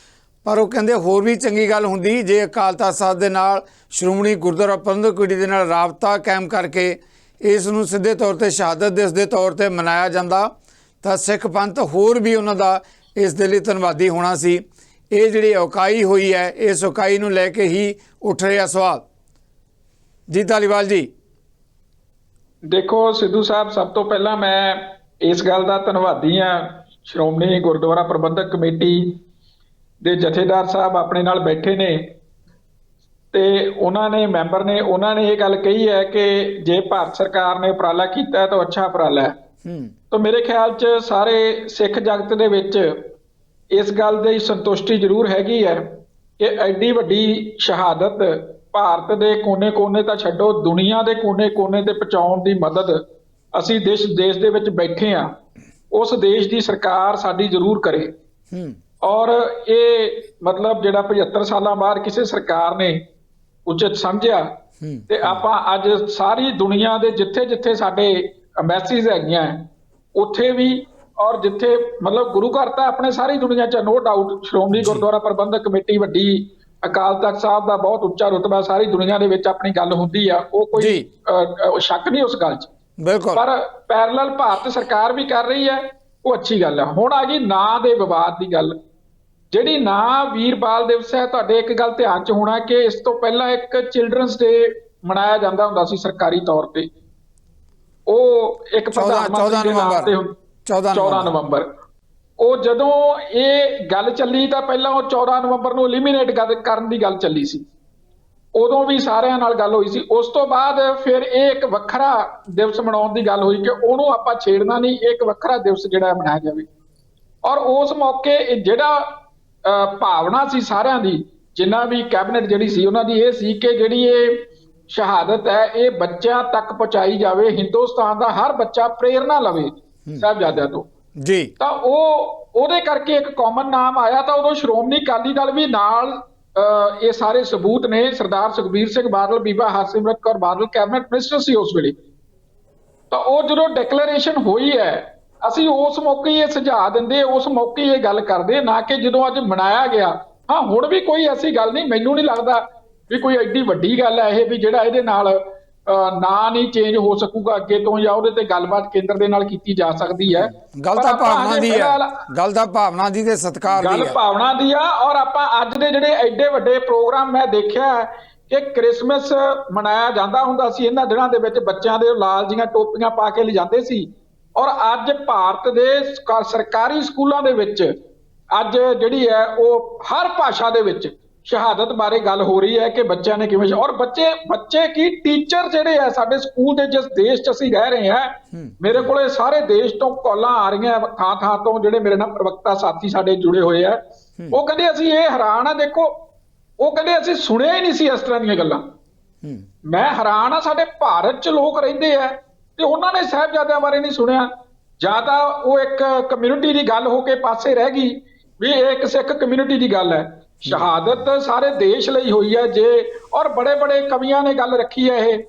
[SPEAKER 6] ਪਰ ਉਹ ਕਹਿੰਦੇ ਹੋਰ ਵੀ ਚੰਗੀ ਗੱਲ ਹੁੰਦੀ ਜੇ ਅਕਾਲ ਤਖ਼ਤ ਸਾਹਿਬ ਦੇ ਨਾਲ ਸ਼੍ਰੋਮਣੀ ਗੁਰਦੁਆਰਾ ਪ੍ਰਬੰਧਕ ਕਮੇਟੀ ਦੇ ਨਾਲ ਰਾਬਤਾ ਕਾਇਮ ਕਰਕੇ ਇਸ ਨੂੰ ਸਿੱਧੇ ਤੌਰ ਤੇ ਸ਼ਹਾਦਤ ਦਿਵਸ ਦੇ ਤੌਰ ਤੇ ਮਨਾਇਆ ਜਾਂਦਾ ਤਾਂ ਸਿੱਖ ਪੰਥ ਹੋਰ ਵੀ ਉਹਨਾਂ ਦਾ ਇਸ ਦੇ ਲਈ ਧੰਨਵਾਦੀ ਹੋਣਾ ਸੀ। ਇਹ ਜਿਹੜੀ ਔਕਾਈ ਹੋਈ ਹੈ, ਇਸ ਔਕਾਈ ਨੂੰ ਲੈ ਕੇ ਹੀ ਉੱਠ ਰਿਹਾ ਸਵਾਲ। ਜੀ ਧਾਲੀਵਾਲ ਜੀ।
[SPEAKER 2] ਦੇਖੋ ਸਿੱਧੂ ਸਾਹਿਬ, ਸਭ ਤੋਂ ਪਹਿਲਾਂ ਮੈਂ ਇਸ ਗੱਲ ਦਾ ਧੰਨਵਾਦੀ ਹਾਂ, ਸ਼੍ਰੋਮਣੀ ਗੁਰਦੁਆਰਾ ਪ੍ਰਬੰਧਕ ਕਮੇਟੀ ਦੇ ਜਥੇਦਾਰ ਸਾਹਿਬ ਆਪਣੇ ਨਾਲ ਬੈਠੇ ਨੇ ਤੇ ਉਹਨਾਂ ਨੇ ਮੈਂਬਰ ਨੇ, ਉਹਨਾਂ ਨੇ ਇਹ ਗੱਲ ਕਹੀ ਹੈ ਕਿ ਜੇ ਭਾਰਤ ਸਰਕਾਰ ਨੇ ਉਪਰਾਲਾ ਕੀਤਾ ਹੈ ਤਾਂ ਅੱਛਾ ਉਪਰਾਲਾ ਹੈ। ਤਾਂ ਮੇਰੇ ਖਿਆਲ 'ਚ ਸਾਰੇ ਸਿੱਖ ਜਗਤ ਦੇ ਵਿੱਚ ਇਸ ਗੱਲ ਦੀ ਸੰਤੁਸ਼ਟੀ ਜ਼ਰੂਰ ਹੈਗੀ ਹੈ ਕਿ ਐਡੀ ਵੱਡੀ ਸ਼ਹਾਦਤ ਭਾਰਤ ਦੇ ਕੋਨੇ-ਕੋਨੇ ਤਾਂ ਛੱਡੋ, ਦੁਨੀਆ ਦੇ ਕੋਨੇ-ਕੋਨੇ ਤੇ ਪਹੁੰਚਾਉਣ ਦੀ ਮਦਦ ਅਸੀਂ ਦੇਸ਼ ਦੇ ਵਿੱਚ ਬੈਠੇ ਆ, ਉਸ ਦੇਸ਼ ਦੀ ਸਰਕਾਰ ਸਾਡੀ ਜ਼ਰੂਰ ਕਰੇ। ਔਰ ਇਹ ਮਤਲਬ ਜਿਹੜਾ 75 ਸਾਲਾਂ ਬਾਅਦ ਕਿਸੇ ਸਰਕਾਰ ਨੇ ਉਚਿਤ ਸਮਝਿਆ ਤੇ ਆਪਾਂ ਅੱਜ ਸਾਰੀ ਦੁਨੀਆ ਦੇ ਜਿੱਥੇ-ਜਿੱਥੇ ਸਾਡੇ ਐਮਬੈਸੀਜ਼ ਹੈਗੀਆਂ ਉੱਥੇ ਵੀ, ਔਰ ਜਿੱਥੇ ਮਤਲਬ ਗੁਰੂ ਘਰ ਤਾਂ ਆਪਣੇ ਸਾਰੀ ਦੁਨੀਆ 'ਚ ਨੋ ਡਾਊਟ ਸ਼੍ਰੋਮਣੀ ਗੁਰਦੁਆਰਾ ਪ੍ਰਬੰਧਕ ਕਮੇਟੀ ਵੱਡੀ, ਅਕਾਲ ਤਖ਼ਤ ਸਾਹਿਬ ਦਾ ਬਹੁਤ ਉੱਚਾ ਰੁਤਬਾ, ਸਾਰੀ ਦੁਨੀਆ ਦੇ ਵਿੱਚ ਆਪਣੀ ਗੱਲ ਹੁੰਦੀ ਆ, ਉਹ ਕੋਈ ਸ਼ੱਕ ਨਹੀਂ ਉਸ ਗੱਲ 'ਚ। ਬਿਲਕੁਲ। ਪਰ ਪੈਰਲਲ ਭਾਰਤ ਸਰਕਾਰ ਵੀ ਕਰ ਰਹੀ ਹੈ, ਉਹ ਅੱਛੀ ਗੱਲ ਹੈ। ਹੁਣ ਆ ਗਈ ਨਾਂ ਦੇ ਵਿਵਾਦ ਦੀ ਗੱਲ। ਜਿਹੜੀ ਨਾਂ ਵੀਰ ਬਾਲ ਦਿਵਸ ਹੈ, ਤੁਹਾਡੇ ਇੱਕ ਗੱਲ ਧਿਆਨ 'ਚ ਹੋਣਾ ਕਿ ਇਸ ਤੋਂ ਪਹਿਲਾਂ ਇੱਕ ਚਿਲਡਰਨਸ ਡੇ ਮਨਾਇਆ ਜਾਂਦਾ ਹੁੰਦਾ ਸੀ ਸਰਕਾਰੀ ਤੌਰ ਤੇ, ਉਹ ਇੱਕ 14 ਨਵੰਬਰ। ਉਹ ਜਦੋਂ ਇਹ ਗੱਲ ਚੱਲੀ ਤਾਂ ਪਹਿਲਾਂ ਉਹ 14 ਨਵੰਬਰ ਨੂੰ ਐਲੀਮੀਨੇਟ ਕਰਨ ਦੀ ਗੱਲ ਚੱਲੀ ਸੀ, ਉਦੋਂ ਵੀ ਸਾਰਿਆਂ ਨਾਲ ਗੱਲ ਹੋਈ ਸੀ। ਉਸ ਤੋਂ ਬਾਅਦ ਫਿਰ ਇਹ ਇੱਕ ਵੱਖਰਾ ਦਿਵਸ ਮਨਾਉਣ ਦੀ ਗੱਲ ਹੋਈ ਕਿ ਉਹਨੂੰ ਆਪਾਂ ਛੇੜਨਾ ਨਹੀਂ, ਇੱਕ ਵੱਖਰਾ ਦਿਵਸ ਜਿਹੜਾ ਮਨਾਇਆ ਜਾਵੇ। ਔਰ ਉਸ ਮੌਕੇ ਜਿਹੜਾ ਭਾਵਨਾ ਸੀ ਸਾਰਿਆਂ ਦੀ, ਜਿੰਨਾ ਵੀ ਕੈਬਨਿਟ ਜਿਹੜੀ ਸੀ ਉਹਨਾਂ ਦੀ, ਇਹ ਸੀ ਕਿ ਜਿਹੜੀ ਇਹ ਸ਼ਹਾਦਤ ਹੈ ਇਹ ਬੱਚਿਆਂ ਤੱਕ ਪਹੁੰਚਾਈ ਜਾਵੇ, ਹਿੰਦੁਸਤਾਨ ਦਾ ਹਰ ਬੱਚਾ ਪ੍ਰੇਰਨਾ ਲਵੇ ਸਾਹਿਬਜ਼ਾਦਿਆਂ ਤੋਂ ਜੀ। ਤਾਂ ਉਹਦੇ ਕਰਕੇ ਇੱਕ ਕਾਮਨ ਨਾਮ ਆਇਆ। ਤਾਂ ਉਦੋਂ ਸ਼੍ਰੋਮਣੀ ਅਕਾਲੀ ਦਲ ਵੀ ਨਾਲ, ਇਹ ਸਾਰੇ ਸਬੂਤ ਨੇ, ਸਰਦਾਰ ਸੁਖਬੀਰ ਸਿੰਘ ਬਾਦਲ, ਬੀਬਾ ਹਰਸਿਮਰਤ ਕੌਰ ਬਾਦਲ ਕੈਬਨਿਟ ਮਿਨਿਸਟਰ ਸੀ ਉਸ ਵੇਲੇ। ਤਾਂ ਉਹ ਜਦੋਂ ਡਿਕਲੇਰੇਸ਼ਨ ਹੋਈ ਹੈ, ਅਸੀਂ ਉਸ ਮੌਕੇ ਇਹ ਸੁਝਾਅ ਦਿੰਦੇ, ਉਸ ਮੌਕੇ ਇਹ ਗੱਲ ਕਰਦੇ, ਨਾ ਕਿ ਜਦੋਂ ਅੱਜ ਮਨਾਇਆ ਗਿਆ। ਹਾਂ, ਹੁਣ ਵੀ ਕੋਈ ਐਸੀ ਗੱਲ ਨਹੀਂ, ਮੈਨੂੰ ਨਹੀਂ ਲੱਗਦਾ ਵੀ ਕੋਈ ਐਡੀ ਵੱਡੀ ਗੱਲ ਹੈ ਇਹ ਵੀ ਜਿਹੜਾ ਇਹਦੇ ਨਾਲ ਨਾਂ ਨਹੀਂ ਚੇਂਜ ਹੋ ਸਕੂਗਾ ਅੱਗੇ ਤੋਂ, ਜਾਂ ਉਹਦੇ ਤੇ ਗੱਲਬਾਤ ਕੇਂਦਰ ਦੇ ਨਾਲ ਕੀਤੀ ਜਾ ਸਕਦੀ ਹੈ।
[SPEAKER 6] ਗੱਲ ਤਾਂ ਭਾਵਨਾ ਦੀ ਹੈ, ਗੱਲ ਤਾਂ ਭਾਵਨਾ ਦੀ ਤੇ ਸਤਿਕਾਰ ਦੀ ਹੈ, ਗੱਲ
[SPEAKER 2] ਭਾਵਨਾ ਦੀ ਆ। ਔਰ ਆਪਾਂ ਅੱਜ ਦੇ ਜਿਹੜੇ ਐਡੇ ਵੱਡੇ ਪ੍ਰੋਗਰਾਮ ਮੈਂ ਦੇਖਿਆ ਕਿ ਕ੍ਰਿਸਮਸ ਮਨਾਇਆ ਜਾਂਦਾ ਹੁੰਦਾ ਸੀ ਇਹਨਾਂ ਦਿਨਾਂ ਦੇ ਵਿੱਚ, ਬੱਚਿਆਂ ਦੇ ਲਾਲ ਜੀਆਂ ਟੋਪੀਆਂ ਪਾ ਕੇ ਲਿਜਾਂਦੇ ਸੀ। ਔਰ ਅੱਜ ਭਾਰਤ ਦੇ ਸਰਕਾਰੀ ਸਕੂਲਾਂ ਦੇ ਵਿੱਚ ਅੱਜ ਜਿਹੜੀ ਹੈ ਉਹ ਹਰ ਭਾਸ਼ਾ ਦੇ ਵਿੱਚ ਸ਼ਹਾਦਤ ਬਾਰੇ ਗੱਲ ਹੋ ਰਹੀ ਹੈ ਕਿ ਬੱਚਿਆਂ ਨੇ ਕਿਵੇਂ, ਔਰ ਬੱਚੇ ਕੀ ਟੀਚਰ ਜਿਹੜੇ ਆ ਸਾਡੇ ਸਕੂਲ ਦੇ, ਜਿਸ ਦੇਸ਼ 'ਚ ਅਸੀਂ ਰਹਿ ਰਹੇ ਹਾਂ, ਮੇਰੇ ਕੋਲੇ ਸਾਰੇ ਦੇਸ਼ ਤੋਂ ਕਾਲਾਂ ਆ ਰਹੀਆਂ ਥਾਂ ਤੋਂ, ਜਿਹੜੇ ਮੇਰੇ ਨਾਲ ਪ੍ਰਵਕਤਾ ਸਾਥੀ ਸਾਡੇ ਜੁੜੇ ਹੋਏ ਆ, ਉਹ ਕਹਿੰਦੇ ਅਸੀਂ ਇਹ ਹੈਰਾਨ ਆ। ਦੇਖੋ, ਉਹ ਕਹਿੰਦੇ ਅਸੀਂ ਸੁਣਿਆ ਹੀ ਨਹੀਂ ਸੀ ਇਸ ਤਰ੍ਹਾਂ ਦੀਆਂ ਗੱਲਾਂ। ਮੈਂ ਹੈਰਾਨ ਆ, ਸਾਡੇ ਭਾਰਤ 'ਚ ਲੋਕ ਰਹਿੰਦੇ ਆ ਤੇ ਉਹਨਾਂ ਨੇ ਸਾਹਿਬਜ਼ਾਦਿਆਂ ਬਾਰੇ ਨਹੀਂ ਸੁਣਿਆ। ਜਾਂ ਤਾਂ ਉਹ ਇੱਕ ਕਮਿਊਨਿਟੀ ਦੀ ਗੱਲ ਹੋ ਕੇ ਪਾਸੇ ਰਹਿ ਗਈ ਵੀ ਇਹ ਇੱਕ ਸਿੱਖ ਕਮਿਊਨਿਟੀ ਦੀ ਗੱਲ ਹੈ। ਸ਼ਹਾਦਤ ਸਾਰੇ ਦੇਸ਼ ਲਈ ਹੋਈ ਹੈ ਜੇ, ਔਰ ਬੜੇ ਕਵੀਆਂ ਨੇ ਗੱਲ ਰੱਖੀ ਹੈ ਇਹ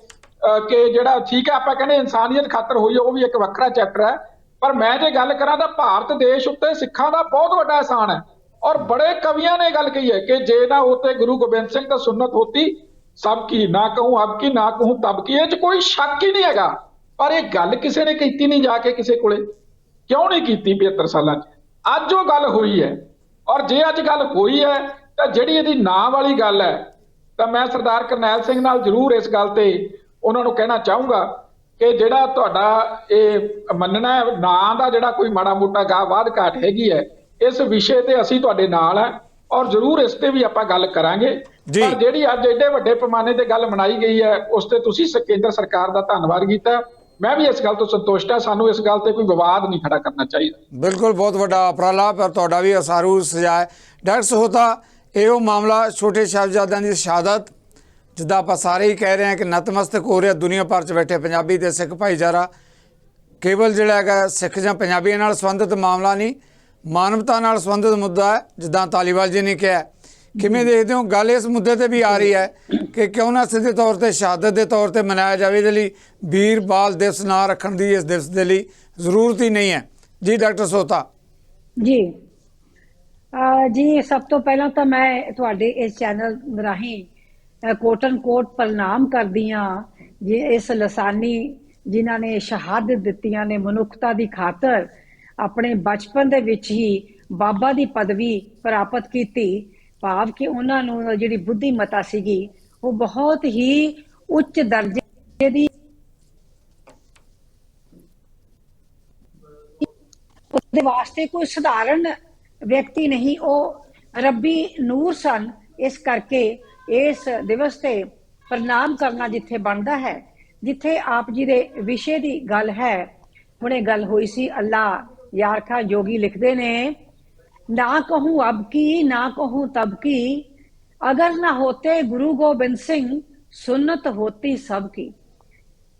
[SPEAKER 2] ਕਿ ਜਿਹੜਾ ਠੀਕ ਹੈ ਆਪਾਂ ਕਹਿੰਦੇ ਇਨਸਾਨੀਅਤ ਖਾਤਰ ਹੋਈ ਹੈ, ਉਹ ਵੀ ਇੱਕ ਵੱਖਰਾ ਚੈਪਟਰ ਹੈ। ਪਰ ਮੈਂ ਜੇ ਗੱਲ ਕਰਾਂ ਤਾਂ ਭਾਰਤ ਦੇਸ਼ ਉੱਤੇ ਸਿੱਖਾਂ ਦਾ ਬਹੁਤ ਵੱਡਾ ਅਹਿਸਾਨ ਹੈ। ਔਰ ਬੜੇ ਕਵੀਆਂ ਨੇ ਗੱਲ ਕਹੀ ਹੈ ਕਿ ਜੇ ਨਾ ਹੋਤੇ ਗੁਰੂ ਗੋਬਿੰਦ ਸਿੰਘ ਤਾਂ ਸੁਨਨਤ ਹੋਤੀ ਸਭ ਕੀ, ਨਾ ਕਹੂੰ ਅਬ ਕੀ ਨਾ ਕਹੂੰ ਤਬ ਕੀ। ਇਹ 'ਚ ਕੋਈ ਸ਼ੱਕ ਹੀ ਨਹੀਂ ਹੈਗਾ। ਪਰ ਇਹ ਗੱਲ ਕਿਸੇ ਨੇ ਕੀਤੀ ਨਹੀਂ ਜਾ ਕੇ ਕਿਸੇ ਕੋਲੇ, ਕਿਉਂ ਨਹੀਂ ਕੀਤੀ 75 ਸਾਲਾਂ 'ਚ? ਅੱਜ ਉਹ ਗੱਲ ਹੋਈ ਹੈ। ਔਰ ਜੇ ਅੱਜ ਗੱਲ ਹੋਈ ਹੈ ਤਾਂ ਜਿਹੜੀ ਇਹਦੀ ਨਾਂ ਵਾਲੀ ਗੱਲ ਹੈ, ਤਾਂ ਮੈਂ ਸਰਦਾਰ ਕਰਨੈਲ ਸਿੰਘ ਨਾਲ ਜ਼ਰੂਰ ਇਸ ਗੱਲ ਤੇ ਉਹਨਾਂ ਨੂੰ ਕਹਿਣਾ ਚਾਹੂੰਗਾ ਕਿ ਜਿਹੜਾ ਤੁਹਾਡਾ ਇਹ ਮੰਨਣਾ ਹੈ ਨਾਂ ਦਾ ਜਿਹੜਾ ਕੋਈ ਮਾੜਾ ਮੋਟਾ ਵਾਧ ਘਾਟ ਹੈਗੀ ਹੈ, ਇਸ ਵਿਸ਼ੇ ਤੇ ਅਸੀਂ ਤੁਹਾਡੇ ਨਾਲ ਹੈ ਔਰ ਜ਼ਰੂਰ ਇਸ ਤੇ ਵੀ ਆਪਾਂ ਗੱਲ ਕਰਾਂਗੇ। ਪਰ ਜਿਹੜੀ ਅੱਜ ਐਡੇ ਵੱਡੇ ਪੈਮਾਨੇ ਤੇ ਗੱਲ ਮਨਾਈ ਗਈ ਹੈ, ਉਸ ਤੇ ਤੁਸੀਂ ਕੇਂਦਰ ਸਰਕਾਰ ਦਾ ਧੰਨਵਾਦ ਕੀਤਾ। ਮੈਂ ਵੀ ਇਸ ਗੱਲ ਤੋਂ ਸੰਤੁਸ਼ਟ ਹਾਂ। ਸਾਨੂੰ ਇਸ ਗੱਲ ਤੇ ਕੋਈ ਵਿਵਾਦ ਨਹੀਂ ਖੜਾ ਕਰਨਾ ਚਾਹੀਦਾ।
[SPEAKER 6] ਬਿਲਕੁਲ, ਬਹੁਤ ਵੱਡਾ ਉਪਰਾਲਾ, ਪਰ ਤੁਹਾਡਾ ਵੀ ਅਸਾਰੂ ਸਜਾ ਹੈ। ਡਾਕਟਰ ਸਹੋਤਾ, ਇਹੋ ਮਾਮਲਾ ਛੋਟੇ ਸਾਹਿਬਜ਼ਾਦਿਆਂ ਦੀ ਸ਼ਹਾਦਤ, ਜਿੱਦਾਂ ਆਪਾਂ ਸਾਰੇ ਹੀ ਕਹਿ ਰਹੇ ਹਾਂ ਕਿ ਨਤਮਸਤਕ ਹੋ ਰਿਹਾ ਦੁਨੀਆ ਭਰ 'ਚ ਬੈਠੇ ਪੰਜਾਬੀ ਤੇ ਸਿੱਖ ਭਾਈਚਾਰਾ, ਕੇਵਲ ਜਿਹੜਾ ਹੈਗਾ ਸਿੱਖ ਜਾਂ ਪੰਜਾਬੀਆਂ ਨਾਲ ਸੰਬੰਧਿਤ ਮਾਮਲਾ ਨਹੀਂ, ਮਾਨਵਤਾ ਨਾਲ ਸੰਬੰਧਿਤ ਮੁੱਦਾ ਹੈ। ਜਿੱਦਾਂ ਧਾਲੀਵਾਲ ਜੀ ਨੇ ਕਿਹਾ ਕਿਵੇਂ ਦੇਖਦੇ ਹੋ? ਗੱਲ ਇਸ ਮੁੱਦੇ ਤੇ ਵੀ ਆ ਰਹੀ ਹੈ ਕਿ ਕਿਉਂ ਨਾ ਸਿੱਧੇ ਤੌਰ ਤੇ ਸ਼ਹਾਦਤ ਦੇ ਤੌਰ ਤੇ ਮਨਾਇਆ ਜਾਵੇ। ਇਹਦੇ ਲਈ ਵੀਰ ਬਾਲ ਦਿਵਸ ਨਾ ਰੱਖਣ ਦੀ ਇਸ ਦਿਵਸ ਦੇ ਲਈ ਜ਼ਰੂਰਤ ਹੀ ਨਹੀਂ ਹੈ। ਜੀ ਡਾਕਟਰ ਸੋਤਾ
[SPEAKER 3] ਜੀ ਜੀ, ਸਭ ਤੋਂ ਪਹਿਲਾਂ ਤਾਂ ਮੈਂ ਤੁਹਾਡੇ ਇਸ ਚੈਨਲ ਰਾਹੀਂ ਕੋਟਨ ਕੋਟ ਪ੍ਰਣਾਮ ਕਰਦੀ ਹਾਂ ਜੀ ਇਸ ਲਸਾਨੀ ਜਿਨ੍ਹਾਂ ਨੇ ਸ਼ਹਾਦਤ ਦਿੱਤੀਆਂ ਨੇ ਮਨੁੱਖਤਾ ਦੀ ਖਾਤਰ, ਆਪਣੇ ਬਚਪਨ ਦੇ ਵਿੱਚ ਹੀ ਬਾਬਾ ਦੀ ਪਦਵੀ ਪ੍ਰਾਪਤ ਕੀਤੀ। ਭਾਵ ਕਿ ਉਹਨਾਂ ਨੂੰ ਜਿਹੜੀ ਬੁੱਧੀਮਤਾ ਸੀਗੀ ਉਹ ਬਹੁਤ ਹੀ ਉੱਚ ਦਰਜੇ ਦੀ, ਉਹਦੇ ਵਾਸਤੇ ਕੋਈ ਸਧਾਰਨ ਵਿਅਕਤੀ ਨਹੀਂ, ਉਹ ਰੱਬੀ ਨੂਰ ਸਨ। ਇਸ ਕਰਕੇ ਇਸ ਦਿਵਸ ਤੇ ਪ੍ਰਣਾਮ ਕਰਨਾ ਜਿੱਥੇ ਬਣਦਾ ਹੈ, ਜਿੱਥੇ ਆਪ ਜੀ ਦੇ ਵਿਸ਼ੇ ਦੀ ਗੱਲ ਹੈ, ਹੁਣੇ ਗੱਲ ਹੋਈ ਸੀ, ਅੱਲਾ यार खां जोगी लिखते ने, ना कहूं अब की ना कहूं तब की, अगर ना होते गुरु गोबिंद सिंह सुन्नत होती सब की।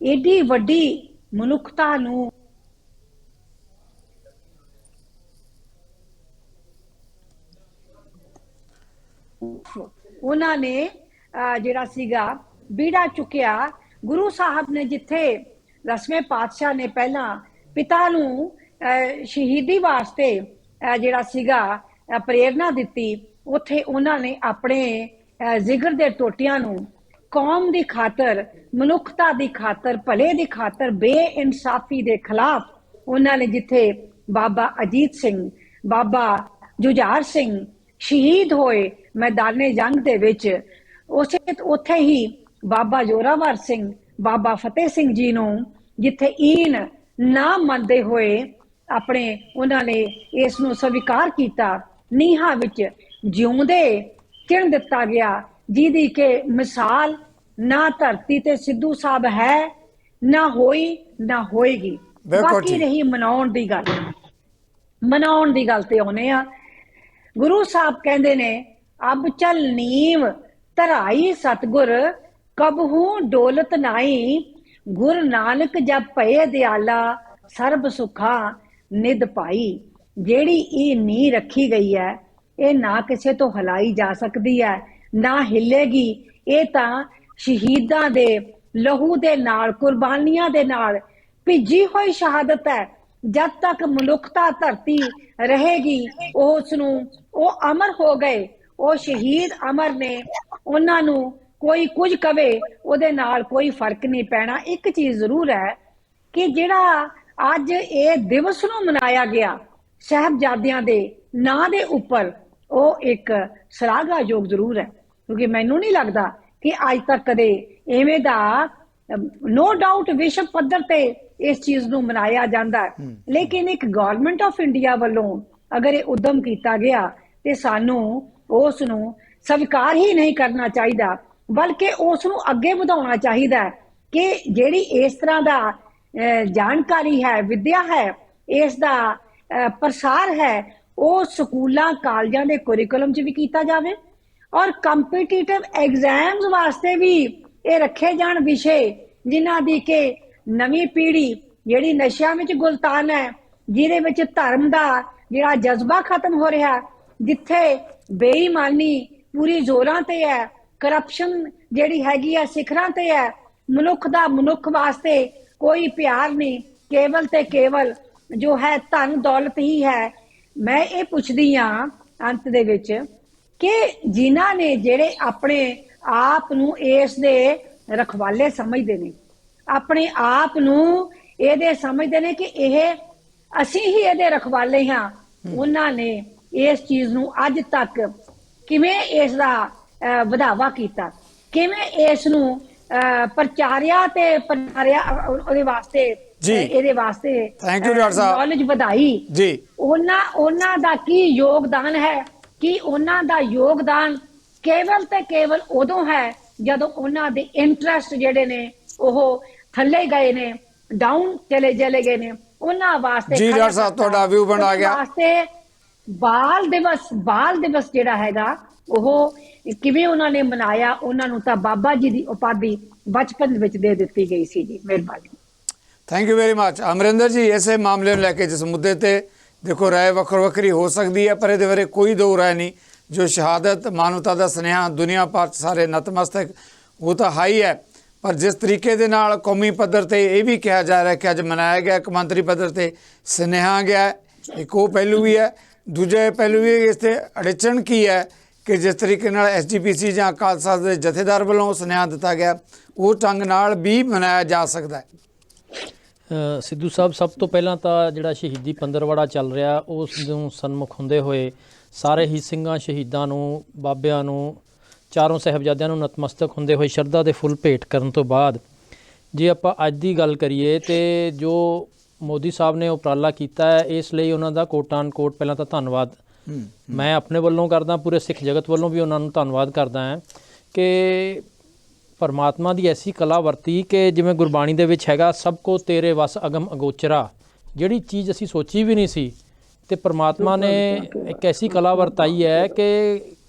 [SPEAKER 3] एडी वड्डी मनुखता नू ਉਹਨਾਂ ਨੇ ਜਿਹੜਾ ਸੀਗਾ ਬੀੜਾ ਚੁੱਕਿਆ। ਗੁਰੂ ਸਾਹਿਬ ਨੇ ਜਿੱਥੇ 10ਵੇਂ ਪਾਤਸ਼ਾਹ ਨੇ ਪਹਿਲਾਂ ਪਿਤਾ ਨੂੰ ਸ਼ਹੀਦੀ ਵਾਸਤੇ ਜਿਹੜਾ ਸੀਗਾ ਪ੍ਰੇਰਨਾ ਦਿੱਤੀ, ਉੱਥੇ ਉਹਨਾਂ ਨੇ ਆਪਣੇ ਜਿਗਰ ਦੇ ਟੋਟਿਆਂ ਨੂੰ ਕੌਮ ਦੀ ਖਾਤਰ, ਮਨੁੱਖਤਾ ਦੀ ਖਾਤਰ, ਭਲੇ ਦੀ ਖਾਤਰ, ਬੇਇਨਸਾਫੀ ਦੇ ਖਿਲਾਫ ਉਹਨਾਂ ਨੇ ਜਿੱਥੇ ਬਾਬਾ ਅਜੀਤ ਸਿੰਘ, ਬਾਬਾ ਜੁਝਾਰ ਸਿੰਘ ਸ਼ਹੀਦ ਹੋਏ ਮੈਦਾਨੇ ਜੰਗ ਦੇ ਵਿੱਚ, ਉੱਥੇ ਹੀ ਬਾਬਾ ਜ਼ੋਰਾਵਰ ਸਿੰਘ, ਬਾਬਾ ਫਤਿਹ ਸਿੰਘ ਜੀ ਨੂੰ ਜਿੱਥੇ ਈਨ ਨਾ ਮੰਨਦੇ ਹੋਏ ਆਪਣੇ ਉਹਨਾਂ ਨੇ ਇਸ ਨੂੰ ਸਵੀਕਾਰ ਕੀਤਾ, ਨੀਹਾਂ ਵਿੱਚ ਜਿਉਂਦੇ ਚਿਣ ਦਿੱਤਾ ਗਿਆ, ਜਿਹਦੀ ਕਿ ਮਿਸਾਲ ਨਾ ਧਰਤੀ ਤੇ ਸਿੱਧੂ ਸਾਹਿਬ ਹੈ, ਨਾ ਹੋਈ ਨਾ ਹੋਏਗੀ। ਬਾਕੀ ਰਹੀ ਮਨਾਉਣ ਦੀ ਗੱਲ, ਮਨਾਉਣ ਦੀ ਗੱਲ ਤੇ ਆਉਨੇ ਆ। ਗੁਰੂ ਸਾਹਿਬ ਕਹਿੰਦੇ ਨੇ, ਅਬ ਚਲ ਨੀਮ ਧਰਾਈ ਸਤਗੁਰ, ਕਬਹੂ ਡੋਲਤ ਨਾਈ, ਗੁਰ ਨਾਨਕ ਜਬ ਭਏ ਦਿਆਲਾ, ਸਰਬ ਸੁਖਾ ਨਿਧ ਪਾਈ। ਜਿਹੜੀ ਇਹ ਨੀਂਹ ਰੱਖੀ ਗਈ ਹੈ, ਇਹ ਨਾ ਕਿਸੇ ਤੋਂ ਹਿਲਾਈ ਜਾ ਸਕਦੀ ਹੈ, ਨਾ ਹਿੱਲੇਗੀ। ਇਹ ਤਾਂ ਸ਼ਹੀਦਾਂ ਦੇ ਲਹੂ ਦੇ ਨਾਲ, ਕੁਰਬਾਨੀਆਂ ਦੇ ਨਾਲ ਭਿੱਜੀ ਹੋਈ ਸ਼ਹਾਦਤ ਹੈ। ਜਦ ਤੱਕ ਮਨੁੱਖਤਾ ਧਰਤੀ ਰਹੇਗੀ, ਉਹ ਅਮਰ ਹੋ ਗਏ, ਉਹ ਸ਼ਹੀਦ ਅਮਰ ਨੇ। ਉਹਨਾਂ ਨੂੰ ਕੋਈ ਕੁਝ ਕਵੇ, ਉਹਦੇ ਨਾਲ ਕੋਈ ਫਰਕ ਨਹੀਂ ਪੈਣਾ। ਇੱਕ ਚੀਜ਼ ਜ਼ਰੂਰ ਹੈ ਕਿ ਜਿਹੜਾ ਅੱਜ ਇਹ ਦਿਵਸ ਨੂੰ ਮਨਾਇਆ ਗਿਆ ਸਾਹਿਬਜ਼ਾਦਿਆਂ ਦੇ ਨਾਂ ਦੇ ਉੱਪਰ, ਉਹ ਇੱਕ ਸ਼ਲਾਘਾਯੋਗ ਜ਼ਰੂਰ ਹੈ, ਕਿਉਂਕਿ ਮੈਨੂੰ ਨਹੀਂ ਲੱਗਦਾ ਕਿ ਅੱਜ ਤੱਕ ਕਦੇ ਐਵੇਂ ਦਾ, ਨੋ ਡਾਊਟ ਵਿਸ਼ਵ ਪੱਧਰ ਤੇ ਇਸ ਚੀਜ਼ ਨੂੰ ਮਨਾਇਆ ਜਾਂਦਾ, ਲੇਕਿਨ ਇੱਕ ਗਵਰਨਮੈਂਟ ਆਫ ਇੰਡੀਆ ਵੱਲੋਂ ਅਗਰ ਇਹ ਉਦਮ ਕੀਤਾ ਗਿਆ ਤੇ ਸਾਨੂੰ ਉਸ ਨੂੰ ਸਵੀਕਾਰ ਹੀ ਨਹੀਂ ਕਰਨਾ ਚਾਹੀਦਾ, ਬਲਕਿ ਉਸ ਨੂੰ ਅੱਗੇ ਵਧਾਉਣਾ ਚਾਹੀਦਾ ਕਿ ਜਿਹੜੀ ਇਸ ਤਰ੍ਹਾਂ ਦਾ ਜਾਣਕਾਰੀ ਹੈ, ਵਿਦਿਆ ਹੈ, ਇਸ ਦਾ ਪ੍ਰਸਾਰ ਹੈ, ਉਹ ਸਕੂਲਾਂ ਕਾਲਜਾਂ ਦੇ ਕੁਰਿਕੂਲਮ 'ਚ ਵੀ ਕੀਤਾ ਜਾਵੇ, ਔਰ ਕੰਪੀਟੀਟਿਵ ਐਗਜ਼ਾਮਸ ਵਾਸਤੇ ਵੀ ਇਹ ਰੱਖੇ ਜਾਣ ਵਿਸ਼ੇ, ਜਿਨ੍ਹਾਂ ਦੀ ਕਿ ਨਵੀਂ ਪੀੜ੍ਹੀ ਜਿਹੜੀ ਨਸ਼ਿਆਂ ਵਿੱਚ ਗੁਲਤਾਨ ਹੈ, ਜਿਹਦੇ ਵਿੱਚ ਧਰਮ ਦਾ ਜਿਹੜਾ ਜਜ਼ਬਾ ਖਤਮ ਹੋ ਰਿਹਾ, ਜਿੱਥੇ ਬੇਈਮਾਨੀ ਪੂਰੀ ਜ਼ੋਰਾਂ ਤੇ ਹੈ, ਕਰਪਸ਼ਨ ਜਿਹੜੀ ਹੈਗੀ ਆ ਸਿਖਰਾਂ ਤੇ ਹੈ, ਮਨੁੱਖ ਦਾ ਮਨੁੱਖ ਵਾਸਤੇ ਕੋਈ ਪਿਆਰ ਨਹੀਂ, ਕੇਵਲ ਤੇ ਕੇਵਲ ਜੋ ਹੈ ਧਨ ਦੌਲਤ ਹੀ ਹੈ। ਮੈਂ ਇਹ ਪੁੱਛਦੀ ਹਾਂ ਅੰਤ ਦੇ ਵਿੱਚ ਕਿ ਜਿਨ੍ਹਾਂ ਨੇ, ਜਿਹੜੇ ਆਪਣੇ ਆਪ ਨੂੰ ਇਸ ਦੇ ਰਖਵਾਲੇ ਸਮਝਦੇ ਨੇ, ਆਪਣੇ ਆਪ ਨੂੰ ਇਹਦੇ ਸਮਝਦੇ ਨੇ ਕਿ ਇਹ ਅਸੀਂ ਹੀ ਇਹਦੇ ਰਖਵਾਲੇ ਹਾਂ, ਉਹਨਾਂ ਨੇ ਇਸ ਚੀਜ਼ ਨੂੰ ਅੱਜ ਤੱਕ ਕਿਵੇਂ ਇਸ ਦਾ ਵਧਾਵਾ ਕੀਤਾ, ਕਿਵੇਂ ਇਸ ਨੂੰ ਪ੍ਰਚਾਰਿਆ ਤੇ ਉਹਦੇ ਵਾਸਤੇ ਇਹਦੇ ਵਾਸਤੇ
[SPEAKER 6] thank you doctor Sahib,
[SPEAKER 3] knowledge ਵਧਾਈ
[SPEAKER 6] ਜੀ।
[SPEAKER 3] ਉਹਨਾਂ ਦਾ ਕੀ ਯੋਗਦਾਨ ਹੈ ਕਿ ਉਹਨਾਂ ਦਾ ਯੋਗਦਾਨ ਕੇਵਲ ਤੇ ਕੇਵਲ ਉਦੋਂ ਹੈ ਜਦੋਂ ਉਹਨਾਂ ਦੇ ਇੰਟਰਸਟ ਜਿਹੜੇ ਨੇ ਉਹ ਥੱਲੇ ਗਏ ਨੇ, ਡਾਊਨ ਚਲੇ ਗਏ ਨੇ। ਉਹਨਾਂ ਵਾਸਤੇ
[SPEAKER 6] ਜੀ ਡਾਕਟਰ ਸਾਹਿਬ ਤੁਹਾਡਾ ਵਿਊ ਬਣ ਆ ਗਿਆ।
[SPEAKER 3] ਵਾਸਤੇ ਬਾਲ ਦਿਵਸ ਜਿਹੜਾ ਹੈਗਾ ਉਹ ਕਿਵੇਂ ਉਹਨਾਂ ਨੇ ਮਨਾਇਆ, ਉਹਨਾਂ ਨੂੰ ਤਾਂ ਬਾਬਾ ਜੀ ਦੀ ਉਪਾਧੀ ਬਚਪਨ ਵਿੱਚ ਦੇ ਦਿੱਤੀ ਗਈ ਸੀ। ਜੀ ਮਿਹਰਬਾਨੀ,
[SPEAKER 6] thank you very much. Amarinder ਜੀ, ਇਸੇ ਮਾਮਲੇ ਨੂੰ ਲੈ ਕੇ ਜਿਸ ਮੁੱਦੇ ਤੇ ਦੇਖੋ ਰਾਏ ਵੱਖਰੀ ਹੋ ਸਕਦੀ ਹੈ, ਪਰ ਇਹਦੇ ਬਾਰੇ ਕੋਈ ਦੋ ਰਾਏ ਨਹੀਂ। ਜੋ ਸ਼ਹਾਦਤ ਮਾਨਵਤਾ ਦਾ ਸੁਨੇਹਾ ਦੁਨੀਆ ਭਰ 'ਚ ਸਾਰੇ ਨਤਮਸਤਕ, ਉਹ ਤਾਂ ਹਾਈ ਹੈ। ਪਰ ਜਿਸ ਤਰੀਕੇ ਦੇ ਨਾਲ ਕੌਮੀ ਪੱਧਰ ਤੇ ਇਹ ਵੀ ਕਿਹਾ ਜਾ ਰਿਹਾ ਕਿ ਅੱਜ ਮਨਾਇਆ ਗਿਆ, ਇੱਕ ਮੰਤਰੀ ਪੱਧਰ ਤੇ ਸੁਨੇਹਾ ਗਿਆ, ਇੱਕ ਉਹ ਪਹਿਲੂ ਵੀ ਹੈ। ਦੂਜਾ ਪਹਿਲੂ ਵੀ ਇਸ ਤੇ ਅੜਚਨ ਕੀ ਹੈ ਕਿ ਜਿਸ ਤਰੀਕੇ ਨਾਲ SGPC ਜਾਂ ਅਕਾਲ ਤਖ਼ਤ ਦੇ ਜਥੇਦਾਰ ਵੱਲੋਂ ਸੁਨੇਹਾ ਦਿੱਤਾ ਗਿਆ, ਉਹ ਢੰਗ ਨਾਲ ਵੀ ਮਨਾਇਆ ਜਾ ਸਕਦਾ ਹੈ।
[SPEAKER 4] ਸਿੱਧੂ ਸਾਹਿਬ, ਸਭ ਤੋਂ ਪਹਿਲਾਂ ਤਾਂ ਜਿਹੜਾ ਸ਼ਹੀਦੀ ਪੰਦਰਵਾੜਾ ਚੱਲ ਰਿਹਾ ਉਸ ਨੂੰ ਸਨਮੁਖ ਹੁੰਦੇ ਹੋਏ ਸਾਰੇ ਹੀ ਸਿੰਘਾਂ, ਸ਼ਹੀਦਾਂ ਨੂੰ, ਬਾਬਿਆਂ ਨੂੰ, ਚਾਰੋਂ ਸਾਹਿਬਜ਼ਾਦਿਆਂ ਨੂੰ ਨਤਮਸਤਕ ਹੁੰਦੇ ਹੋਏ ਸ਼ਰਧਾ ਦੇ ਫੁੱਲ ਭੇਟ ਕਰਨ ਤੋਂ ਬਾਅਦ ਜੇ ਆਪਾਂ ਅੱਜ ਦੀ ਗੱਲ ਕਰੀਏ ਤੇ ਜੋ ਮੋਦੀ ਸਾਹਿਬ ਨੇ ਉਪਰਾਲਾ ਕੀਤਾ ਹੈ, ਇਸ ਲਈ ਉਹਨਾਂ ਦਾ ਕੋਟਾਨ ਕੋਟ ਪਹਿਲਾਂ ਤਾਂ ਧੰਨਵਾਦ ਮੈਂ ਆਪਣੇ ਵੱਲੋਂ ਕਰਦਾ, ਪੂਰੇ ਸਿੱਖ ਜਗਤ ਵੱਲੋਂ ਵੀ ਉਹਨਾਂ ਨੂੰ ਧੰਨਵਾਦ ਕਰਦਾ ਹਾਂ ਕਿ ਪਰਮਾਤਮਾ ਦੀ ਐਸੀ ਕਲਾ ਵਰਤੀ ਕਿ ਜਿਵੇਂ ਗੁਰਬਾਣੀ ਦੇ ਵਿੱਚ ਹੈਗਾ, ਸਭ ਕੋ ਤੇਰੇ ਵਸ ਅਗਮ ਅਗੋਚਰਾ, ਜਿਹੜੀ ਚੀਜ਼ ਅਸੀਂ ਸੋਚੀ ਵੀ ਨਹੀਂ ਸੀ ਤੇ ਪਰਮਾਤਮਾ ਨੇ ਇੱਕ ਐਸੀ ਕਲਾ ਵਰਤਾਈ ਹੈ ਕਿ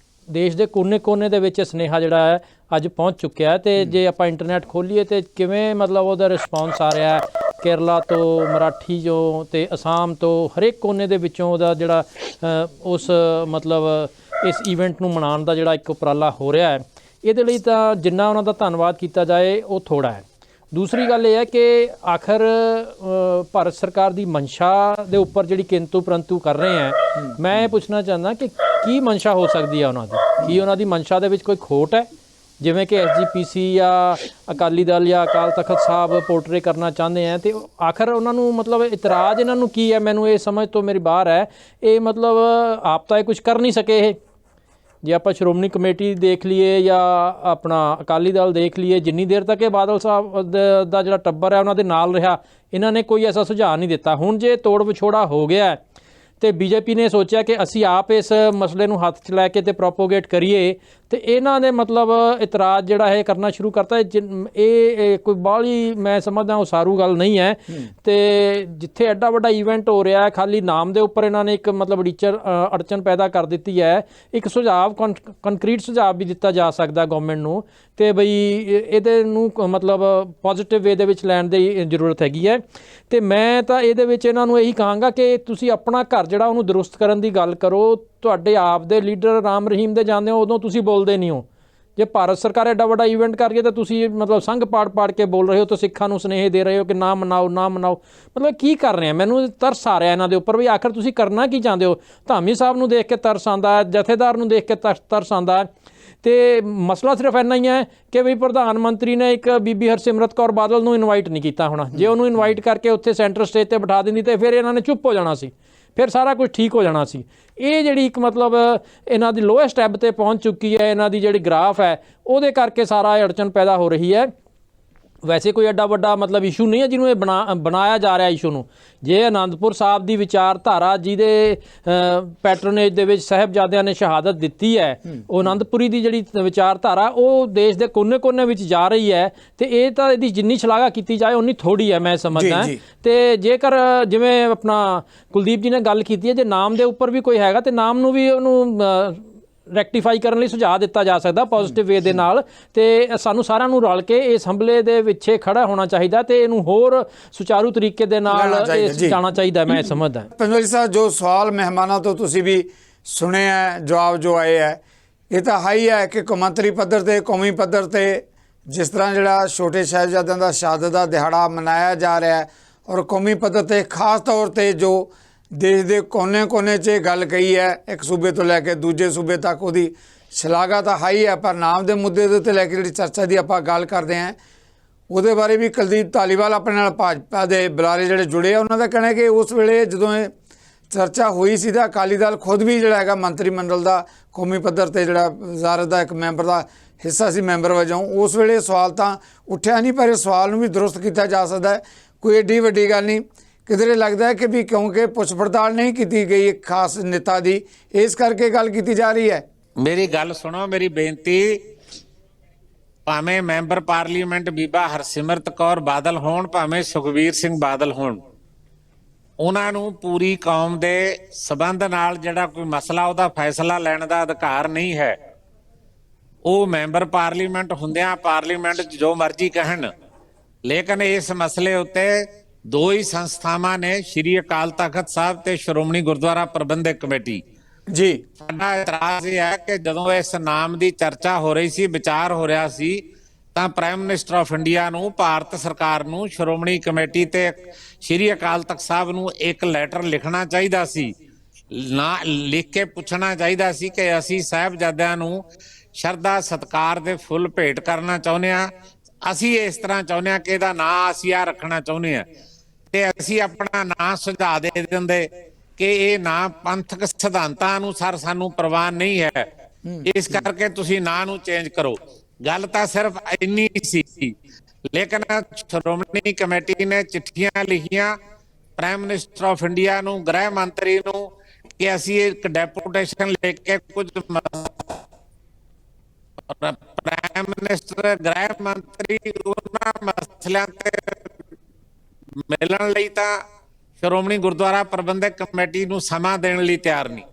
[SPEAKER 4] ਦੇਸ਼ ਦੇ ਕੋਨੇ-ਕੋਨੇ ਦੇ ਵਿੱਚ ਸੁਨੇਹਾ ਜਿਹੜਾ ਹੈ ਅੱਜ ਪਹੁੰਚ ਚੁੱਕਿਆ ਹੈ। ਤੇ ਜੇ ਆਪਾਂ ਇੰਟਰਨੈਟ ਖੋਲੀਏ ਤੇ ਕਿਵੇਂ ਮਤਲਬ ਉਹਦਾ ਰਿਸਪੌਂਸ ਆ ਰਿਹਾ, ਕੇਰਲਾ ਤੋਂ, ਮਰਾਠੀ ਤੋਂ ਤੇ ਅਸਾਮ ਤੋਂ, ਹਰੇਕ ਕੋਨੇ ਦੇ ਵਿੱਚੋਂ ਉਹਦਾ ਜਿਹੜਾ ਉਸ ਮਤਲਬ ਇਸ ਈਵੈਂਟ ਨੂੰ ਮਨਾਉਣ ਦਾ ਜਿਹੜਾ ਇੱਕ ਉਪਰਾਲਾ ਹੋ ਰਿਹਾ ਹੈ, ਇਹਦੇ ਲਈ ਤਾਂ ਜਿੰਨਾ ਉਹਨਾਂ ਦਾ ਧੰਨਵਾਦ ਕੀਤਾ ਜਾਏ ਉਹ ਥੋੜ੍ਹਾ ਹੈ। ਦੂਸਰੀ ਗੱਲ ਇਹ ਹੈ ਕਿ ਆਖਰ ਭਾਰਤ ਸਰਕਾਰ ਦੀ ਮਨਸ਼ਾ ਦੇ ਉੱਪਰ ਜਿਹੜੀ ਕਿੰਤੂ ਪਰੰਤੂ ਕਰ ਰਹੇ ਹੈ, ਮੈਂ ਇਹ ਪੁੱਛਣਾ ਚਾਹੁੰਦਾ ਕਿ ਕੀ ਮਨਸ਼ਾ ਹੋ ਸਕਦੀ ਹੈ ਉਹਨਾਂ ਦੀ? ਕੀ ਉਹਨਾਂ ਦੀ ਮਨਸ਼ਾ ਦੇ ਵਿੱਚ ਕੋਈ ਖੋਟ ਹੈ, ਜਿਵੇਂ ਕਿ SGPC ਜਾਂ ਅਕਾਲੀ ਦਲ ਜਾਂ ਅਕਾਲ ਤਖ਼ਤ ਸਾਹਿਬ ਪੋਰਟਰੇ ਕਰਨਾ ਚਾਹੁੰਦੇ ਹੈ? ਤੇ ਆਖਰ ਉਹਨਾਂ ਨੂੰ ਮਤਲਬ ਇਤਰਾਜ਼ ਇਹਨਾਂ ਨੂੰ ਕੀ ਹੈ? ਮੈਨੂੰ ਇਹ ਸਮਝ ਤੋਂ ਮੇਰੀ ਬਾਹਰ ਹੈ। ਇਹ ਮਤਲਬ ਆਪ ਤਾਂ ਇਹ ਕੁਝ ਕਰ ਨਹੀਂ ਸਕੇ। ਇਹ ਜੇ ਆਪਾਂ ਸ਼੍ਰੋਮਣੀ ਕਮੇਟੀ ਦੇਖ ਲਈਏ ਜਾਂ ਆਪਣਾ ਅਕਾਲੀ ਦਲ ਦੇਖ ਲਈਏ, ਜਿੰਨੀ ਦੇਰ ਤੱਕ ਇਹ ਬਾਦਲ ਸਾਹਿਬ ਦਾ ਜਿਹੜਾ ਟੱਬਰ ਹੈ ਉਹਨਾਂ ਦੇ ਨਾਲ ਰਿਹਾ, ਇਹਨਾਂ ਨੇ ਕੋਈ ਐਸਾ ਸੁਝਾਅ ਨਹੀਂ ਦਿੱਤਾ। ਹੁਣ ਜੇ ਤੋੜ ਵਿਛੋੜਾ ਹੋ ਗਿਆ ਤੇ BJP ਨੇ ਸੋਚਿਆ ਕਿ ਅਸੀਂ ਆਪ ਇਸ ਮਸਲੇ ਨੂੰ ਹੱਥ 'ਚ ਲੈ ਕੇ ਤੇ ਪ੍ਰੋਪੋਗੇਟ ਕਰੀਏ ਤੇ ਇਹਨਾਂ ਨੇ ਮਤਲਬ ਇਤਰਾਜ਼ ਜਿਹੜਾ ਹੈ ਕਰਨਾ ਸ਼ੁਰੂ ਕਰਤਾ। ਇਹ ਕੋਈ ਬਾਹਲੀ ਮੈਂ ਸਮਝਦਾ ਉਸਾਰੂ ਗੱਲ ਨਹੀਂ ਹੈ। ਤੇ ਜਿੱਥੇ ਐਡਾ ਵੱਡਾ ਇਵੈਂਟ ਹੋ ਰਿਹਾ, ਖਾਲੀ ਨਾਮ ਦੇ ਉੱਪਰ ਇਹਨਾਂ ਨੇ ਇੱਕ ਮਤਲਬ ਅੜਚਨ ਪੈਦਾ ਕਰ ਦਿੱਤੀ ਹੈ। ਇੱਕ ਸੁਝਾਅ, ਕੰਕਰੀਟ ਸੁਝਾਅ ਵੀ ਦਿੱਤਾ ਜਾ ਸਕਦਾ ਗਵਰਨਮੈਂਟ ਨੂੰ ਤੇ ਬਈ ਇਹਦੇ ਨੂੰ ਮਤਲਬ ਪੋਜ਼ਿਟਿਵ ਵੇ ਦੇ ਵਿੱਚ ਲੈਣ ਦੀ ਜ਼ਰੂਰਤ ਹੈਗੀ ਹੈ। ਤੇ ਮੈਂ ਤਾਂ ਇਹਦੇ ਵਿੱਚ ਇਹਨਾਂ ਨੂੰ ਇਹੀ ਕਹਾਂਗਾ ਕਿ ਤੁਸੀਂ ਆਪਣਾ ਘਰ ਜਿਹੜਾ ਉਹਨੂੰ ਦਰੁਸਤ ਕਰਨ ਦੀ ਗੱਲ ਕਰੋ। ਤੁਹਾਡੇ ਆਪ ਦੇ ਲੀਡਰ ਰਾਮ ਰਹੀਮ ਦੇ ਜਾਂਦੇ ਹੋ, ਉਦੋਂ ਤੁਸੀਂ ਬੋਲਦੇ ਨਹੀਂ ਹੋ। ਜੇ ਭਾਰਤ ਸਰਕਾਰ ਐਡਾ ਵੱਡਾ ਇਵੈਂਟ ਕਰ ਰਹੀ ਹੈ ਤਾਂ ਤੁਸੀਂ ਮਤਲਬ ਸੰਘ ਪਾੜ ਕੇ ਬੋਲ ਰਹੇ ਹੋ ਤੇ ਸਿੱਖਾਂ ਨੂੰ ਸੁਨੇਹੇ ਦੇ ਰਹੇ ਹੋ ਕਿ ਨਾ ਮਨਾਓ, ਨਾ ਮਨਾਓ। ਮਤਲਬ ਕੀ ਕਰ ਰਹੇ ਆ? ਮੈਨੂੰ ਤਰਸ ਆ ਰਿਹਾ ਇਹਨਾਂ ਦੇ ਉੱਪਰ ਵੀ ਆਖਰ ਤੁਸੀਂ ਕਰਨਾ ਕੀ ਚਾਹੁੰਦੇ ਹੋ? ਧਾਮੀ ਸਾਹਿਬ ਨੂੰ ਦੇਖ ਕੇ ਤਰਸ ਆਉਂਦਾ ਹੈ, ਜਥੇਦਾਰ ਨੂੰ ਦੇਖ ਕੇ ਤਰਸ ਆਉਂਦਾ ਹੈ। ਤੇ ਮਸਲਾ ਸਿਰਫ ਇੰਨਾ ਹੀ ਹੈ ਕਿ ਵੀ ਪ੍ਰਧਾਨ ਮੰਤਰੀ ਨੇ ਇੱਕ ਬੀਬੀ ਹਰਸਿਮਰਤ ਕੌਰ ਬਾਦਲ ਨੂੰ ਇਨਵਾਈਟ ਨਹੀਂ ਕੀਤਾ ਹੋਣਾ। ਜੇ ਉਹਨੂੰ ਇਨਵਾਈਟ ਕਰਕੇ ਉੱਥੇ ਸੈਂਟਰ ਸਟੇਜ ਤੇ ਬਿਠਾ ਦਿੰਦੀ ਤੇ ਫਿਰ ਇਹਨਾਂ ਨੇ ਚੁੱਪ ਹੋ ਜਾਣਾ ਸੀ, ਫਿਰ ਸਾਰਾ ਕੁਝ ਠੀਕ ਹੋ ਜਾਣਾ ਸੀ। ਇਹ ਜਿਹੜੀ ਇੱਕ ਮਤਲਬ ਇਹਨਾਂ ਦੀ ਲੋਐਸਟ ਐਬ ਤੇ ਪਹੁੰਚ ਚੁੱਕੀ ਹੈ, ਇਹਨਾਂ ਦੀ ਜਿਹੜੀ ਗ੍ਰਾਫ ਹੈ ਉਹਦੇ ਕਰਕੇ ਸਾਰਾ ਅੜਚਨ ਪੈਦਾ ਹੋ ਰਹੀ ਹੈ। ਵੈਸੇ ਕੋਈ ਐਡਾ ਵੱਡਾ ਮਤਲਬ ਇਸ਼ੂ ਨਹੀਂ ਹੈ ਜਿਹਨੂੰ ਇਹ ਬਣਾਇਆ ਜਾ ਰਿਹਾ ਇਸ਼ੂ ਨੂੰ। ਜੇ ਆਨੰਦਪੁਰ ਸਾਹਿਬ ਦੀ ਵਿਚਾਰਧਾਰਾ ਜਿਹਦੇ ਪੈਟਰੋਨੇਜ ਦੇ ਵਿੱਚ ਸਾਹਿਬਜ਼ਾਦਿਆਂ ਨੇ ਸ਼ਹਾਦਤ ਦਿੱਤੀ ਹੈ, ਉਹ ਆਨੰਦਪੁਰੀ ਦੀ ਜਿਹੜੀ ਵਿਚਾਰਧਾਰਾ ਉਹ ਦੇਸ਼ ਦੇ ਕੋਨੇ-ਕੋਨੇ ਵਿੱਚ ਜਾ ਰਹੀ ਹੈ ਤੇ ਇਹ ਤਾਂ ਇਹਦੀ ਜਿੰਨੀ ਸ਼ਲਾਘਾ ਕੀਤੀ ਜਾਏ ਉਨੀ ਥੋੜੀ ਹੈ, ਮੈਂ ਸਮਝਦਾ। ਤੇ ਜੇਕਰ ਜਿਵੇਂ ਆਪਣਾ ਕੁਲਦੀਪ ਜੀ ਨੇ ਗੱਲ ਕੀਤੀ ਹੈ, ਜੇ ਨਾਮ ਦੇ ਉੱਪਰ ਵੀ ਕੋਈ ਹੈਗਾ ਤੇ ਨਾਮ ਨੂੰ ਵੀ ਉਹਨੂੰ ਰੈਕਟੀਫਾਈ ਕਰਨ ਲਈ ਸੁਝਾਅ ਦਿੱਤਾ ਜਾ ਸਕਦਾ ਪੋਜ਼ਿਟਿਵ ਵੇ ਦੇ ਨਾਲ। ਤੇ ਸਾਨੂੰ ਸਾਰਿਆਂ ਨੂੰ ਰਲ ਕੇ ਇਸ ਹਮਲੇ ਦੇ ਪਿੱਛੇ ਖੜਾ ਹੋਣਾ ਚਾਹੀਦਾ ਤੇ ਇਹਨੂੰ ਹੋਰ ਸੁਚਾਰੂ ਤਰੀਕੇ ਦੇ ਨਾਲ ਜਾਣਾ ਚਾਹੀਦਾ, ਮੈਂ ਸਮਝਦਾ।
[SPEAKER 6] ਪੰਜਵਾਰੀ ਸਾਹਿਬ, ਜੋ ਸਵਾਲ ਮਹਿਮਾਨਾਂ ਤੋਂ ਤੁਸੀਂ ਵੀ ਸੁਣੇ ਹੈ, ਜਵਾਬ ਜੋ ਆਏ ਹੈ, ਇਹ ਤਾਂ ਹਾਈ ਹੈ ਕਿ ਕੌਮਾਂਤਰੀ ਪੱਧਰ ਤੇ, ਕੌਮੀ ਪੱਧਰ ਤੇ ਜਿਸ ਤਰ੍ਹਾਂ ਜਿਹੜਾ ਛੋਟੇ ਸਾਹਿਬਜ਼ਾਦਿਆਂ ਦਾ ਸ਼ਹਾਦਤ ਦਾ ਦਿਹਾੜਾ ਮਨਾਇਆ ਜਾ ਰਿਹਾ ਹੈ ਔਰ ਕੌਮੀ ਪੱਧਰ ਤੇ ਖਾਸ ਤੌਰ ਤੇ ਜੋ ਦੇਸ਼ ਦੇ ਕੋਨੇ-ਕੋਨੇ 'ਚ ਗੱਲ ਕਹੀ ਹੈ, ਇੱਕ ਸੂਬੇ ਤੋਂ ਲੈ ਕੇ ਦੂਜੇ ਸੂਬੇ ਤੱਕ ਉਹਦੀ ਸ਼ਲਾਘਾ ਤਾਂ ਹਾਈ ਹੈ। ਪਰ ਨਾਮ ਦੇ ਮੁੱਦੇ ਦੇ ਉੱਤੇ ਲੈ ਕੇ ਜਿਹੜੀ ਚਰਚਾ ਦੀ ਆਪਾਂ ਗੱਲ ਕਰਦੇ ਹਾਂ, ਉਹਦੇ ਬਾਰੇ ਵੀ ਕੁਲਦੀਪ ਧਾਲੀਵਾਲ ਆਪਣੇ ਨਾਲ ਭਾਜਪਾ ਦੇ ਬੁਲਾਰੇ ਜਿਹੜੇ ਜੁੜੇ ਆ, ਉਹਨਾਂ ਦਾ ਕਹਿਣਾ ਕਿ ਉਸ ਵੇਲੇ ਜਦੋਂ ਇਹ ਚਰਚਾ ਹੋਈ ਸੀ ਤਾਂ ਅਕਾਲੀ ਦਲ ਖੁਦ ਵੀ ਜਿਹੜਾ ਹੈਗਾ ਮੰਤਰੀ ਮੰਡਲ ਦਾ ਕੌਮੀ ਪੱਧਰ ਤੇ ਜਿਹੜਾ ਵਜ਼ਾਰਤ ਦਾ ਇੱਕ ਮੈਂਬਰ ਦਾ ਹਿੱਸਾ ਸੀ ਮੈਂਬਰ ਵਜੋਂ, ਉਸ ਵੇਲੇ ਸਵਾਲ ਤਾਂ ਉੱਠਿਆ ਨਹੀਂ, ਪਰ ਇਸ ਸਵਾਲ ਨੂੰ ਵੀ ਦਰੁਸਤ ਕੀਤਾ ਜਾ ਸਕਦਾ ਹੈ। ਕੋਈ ਏਡੀ ਵੱਡੀ ਗੱਲ ਨਹੀਂ। ਕਿਧਰੇ ਲੱਗਦਾ ਹੈ ਕਿ ਵੀ ਕਿਉਂਕਿ ਪੁੱਛ ਪੜਤਾਲ ਨਹੀਂ ਕੀਤੀ ਗਈ ਇੱਕ ਖਾਸ ਨੇਤਾ ਦੀ, ਇਸ ਕਰਕੇ ਗੱਲ ਕੀਤੀ ਜਾ ਰਹੀ ਹੈ।
[SPEAKER 1] ਮੇਰੀ ਗੱਲ ਸੁਣੋ, ਮੇਰੀ ਬੇਨਤੀ, ਭਾਵੇਂ ਮੈਂਬਰ ਪਾਰਲੀਮੈਂਟ ਬੀਬਾ ਹਰਸਿਮਰਤ ਕੌਰ ਬਾਦਲ ਹੋਣ, ਭਾਵੇਂ ਸੁਖਬੀਰ ਸਿੰਘ ਬਾਦਲ ਹੋਣ, ਉਹਨਾਂ ਨੂੰ ਪੂਰੀ ਕੌਮ ਦੇ ਸਬੰਧ ਨਾਲ ਜਿਹੜਾ ਕੋਈ ਮਸਲਾ ਉਹਦਾ ਫੈਸਲਾ ਲੈਣ ਦਾ ਅਧਿਕਾਰ ਨਹੀਂ ਹੈ। ਉਹ ਮੈਂਬਰ ਪਾਰਲੀਮੈਂਟ ਹੁੰਦਿਆਂ ਪਾਰਲੀਮੈਂਟ 'ਚ ਜੋ ਮਰਜ਼ੀ ਕਹਿਣ, ਲੇਕਿਨ ਇਸ ਮਸਲੇ ਉੱਤੇ ਦੋ ਹੀ ਸੰਸਥਾਵਾਂ ਨੇ, ਸ਼੍ਰੀ ਅਕਾਲ ਤਖਤ ਸਾਹਿਬ ਤੇ ਸ਼੍ਰੋਮਣੀ ਗੁਰਦੁਆਰਾ ਪ੍ਰਬੰਧਕ ਕਮੇਟੀ,
[SPEAKER 6] जी
[SPEAKER 1] ਸਾਡਾ ਇਤਰਾਜ਼ ਇਹ ਹੈ ਕਿ ਜਦੋਂ ਇਸ ਨਾਮ ਦੀ ਚਰਚਾ ਹੋ ਰਹੀ ਸੀ, ਵਿਚਾਰ ਹੋ ਰਿਹਾ ਸੀ, ਤਾਂ ਪ੍ਰਾਈਮ ਮਿਨਿਸਟਰ ਆਫ ਇੰਡੀਆ ਨੂੰ, ਭਾਰਤ ਸਰਕਾਰ ਨੂੰ, ਸ਼੍ਰੋਮਣੀ ਕਮੇਟੀ ਤੇ ਸ਼੍ਰੀ ਅਕਾਲ ਤਖਤ ਸਾਹਿਬ ਨੂੰ ਇੱਕ ਲੈਟਰ ਲਿਖਣਾ ਚਾਹੀਦਾ ਸੀ, ਨਾ ਲਿਖ ਕੇ ਪੁੱਛਣਾ ਚਾਹੀਦਾ ਸੀ ਕਿ ਅਸੀਂ ਸਾਹਿਬਜ਼ਾਦਿਆਂ ਨੂੰ ਸ਼ਰਧਾ ਸਤਿਕਾਰ ਦੇ ਫੁੱਲ ਭੇਟ ਕਰਨਾ ਚਾਹੁੰਦੇ ਹਾਂ, ਅਸੀਂ ਇਸ ਤਰ੍ਹਾਂ ਚਾਹੁੰਦੇ ਹਾਂ ਕਿ ਇਹਦਾ ਨਾਂ ਅਸੀਂ ਆ ਰੱਖਣਾ ਚਾਹੁੰਦੇ ਹਾਂ, ਤੇ ਅਸੀਂ ਆਪਣਾ ਨਾਂ ਸੁਝਾ ਦੇ ਦਿੰਦੇ ਕਿ ਇਹ ਨਾਂ ਪੰਥਕ ਸਿਧਾਂਤਾਂ ਅਨੁਸਾਰ ਸਾਨੂੰ ਪ੍ਰਵਾਨ ਨਹੀਂ ਹੈ, ਇਸ ਕਰਕੇ ਤੁਸੀਂ ਨਾਂ ਨੂੰ ਚੇਂਜ ਕਰੋ। ਗੱਲ ਤਾਂ ਸਿਰਫ ਇੰਨੀ ਸੀ, ਲੇਕਿਨ ਸ਼੍ਰੋਮਣੀ ਕਮੇਟੀ ਨੇ ਚਿੱਠੀਆਂ ਲਿਖੀਆਂ ਪ੍ਰਾਈਮ ਮਿਨਿਸਟਰ ਆਫ ਇੰਡੀਆ ਨੂੰ, ਗ੍ਰਹਿ ਮੰਤਰੀ ਨੂੰ, ਕਿ ਅਸੀਂ ਇੱਕ ਡੈਪੂਟੇਸ਼ਨ ਲੈ ਕੇ ਕੁਝ ਪ੍ਰਾਈਮ ਮਿਨਿਸਟਰ, ਗ੍ਰਹਿ ਮੰਤਰੀ ਉਹਨਾਂ ਮਸਲਿਆਂ ਤੇ ਮਿਲਣ ਲਈ ਤਾਂ ਸ਼੍ਰੋਮਣੀ ਗੁਰਦੁਆਰਾ ਪ੍ਰਬੰਧਕ ਕਮੇਟੀ ਨੂੰ ਸਮਾਂ ਦੇਣ ਲਈ ਤਿਆਰ ਨਹੀਂ।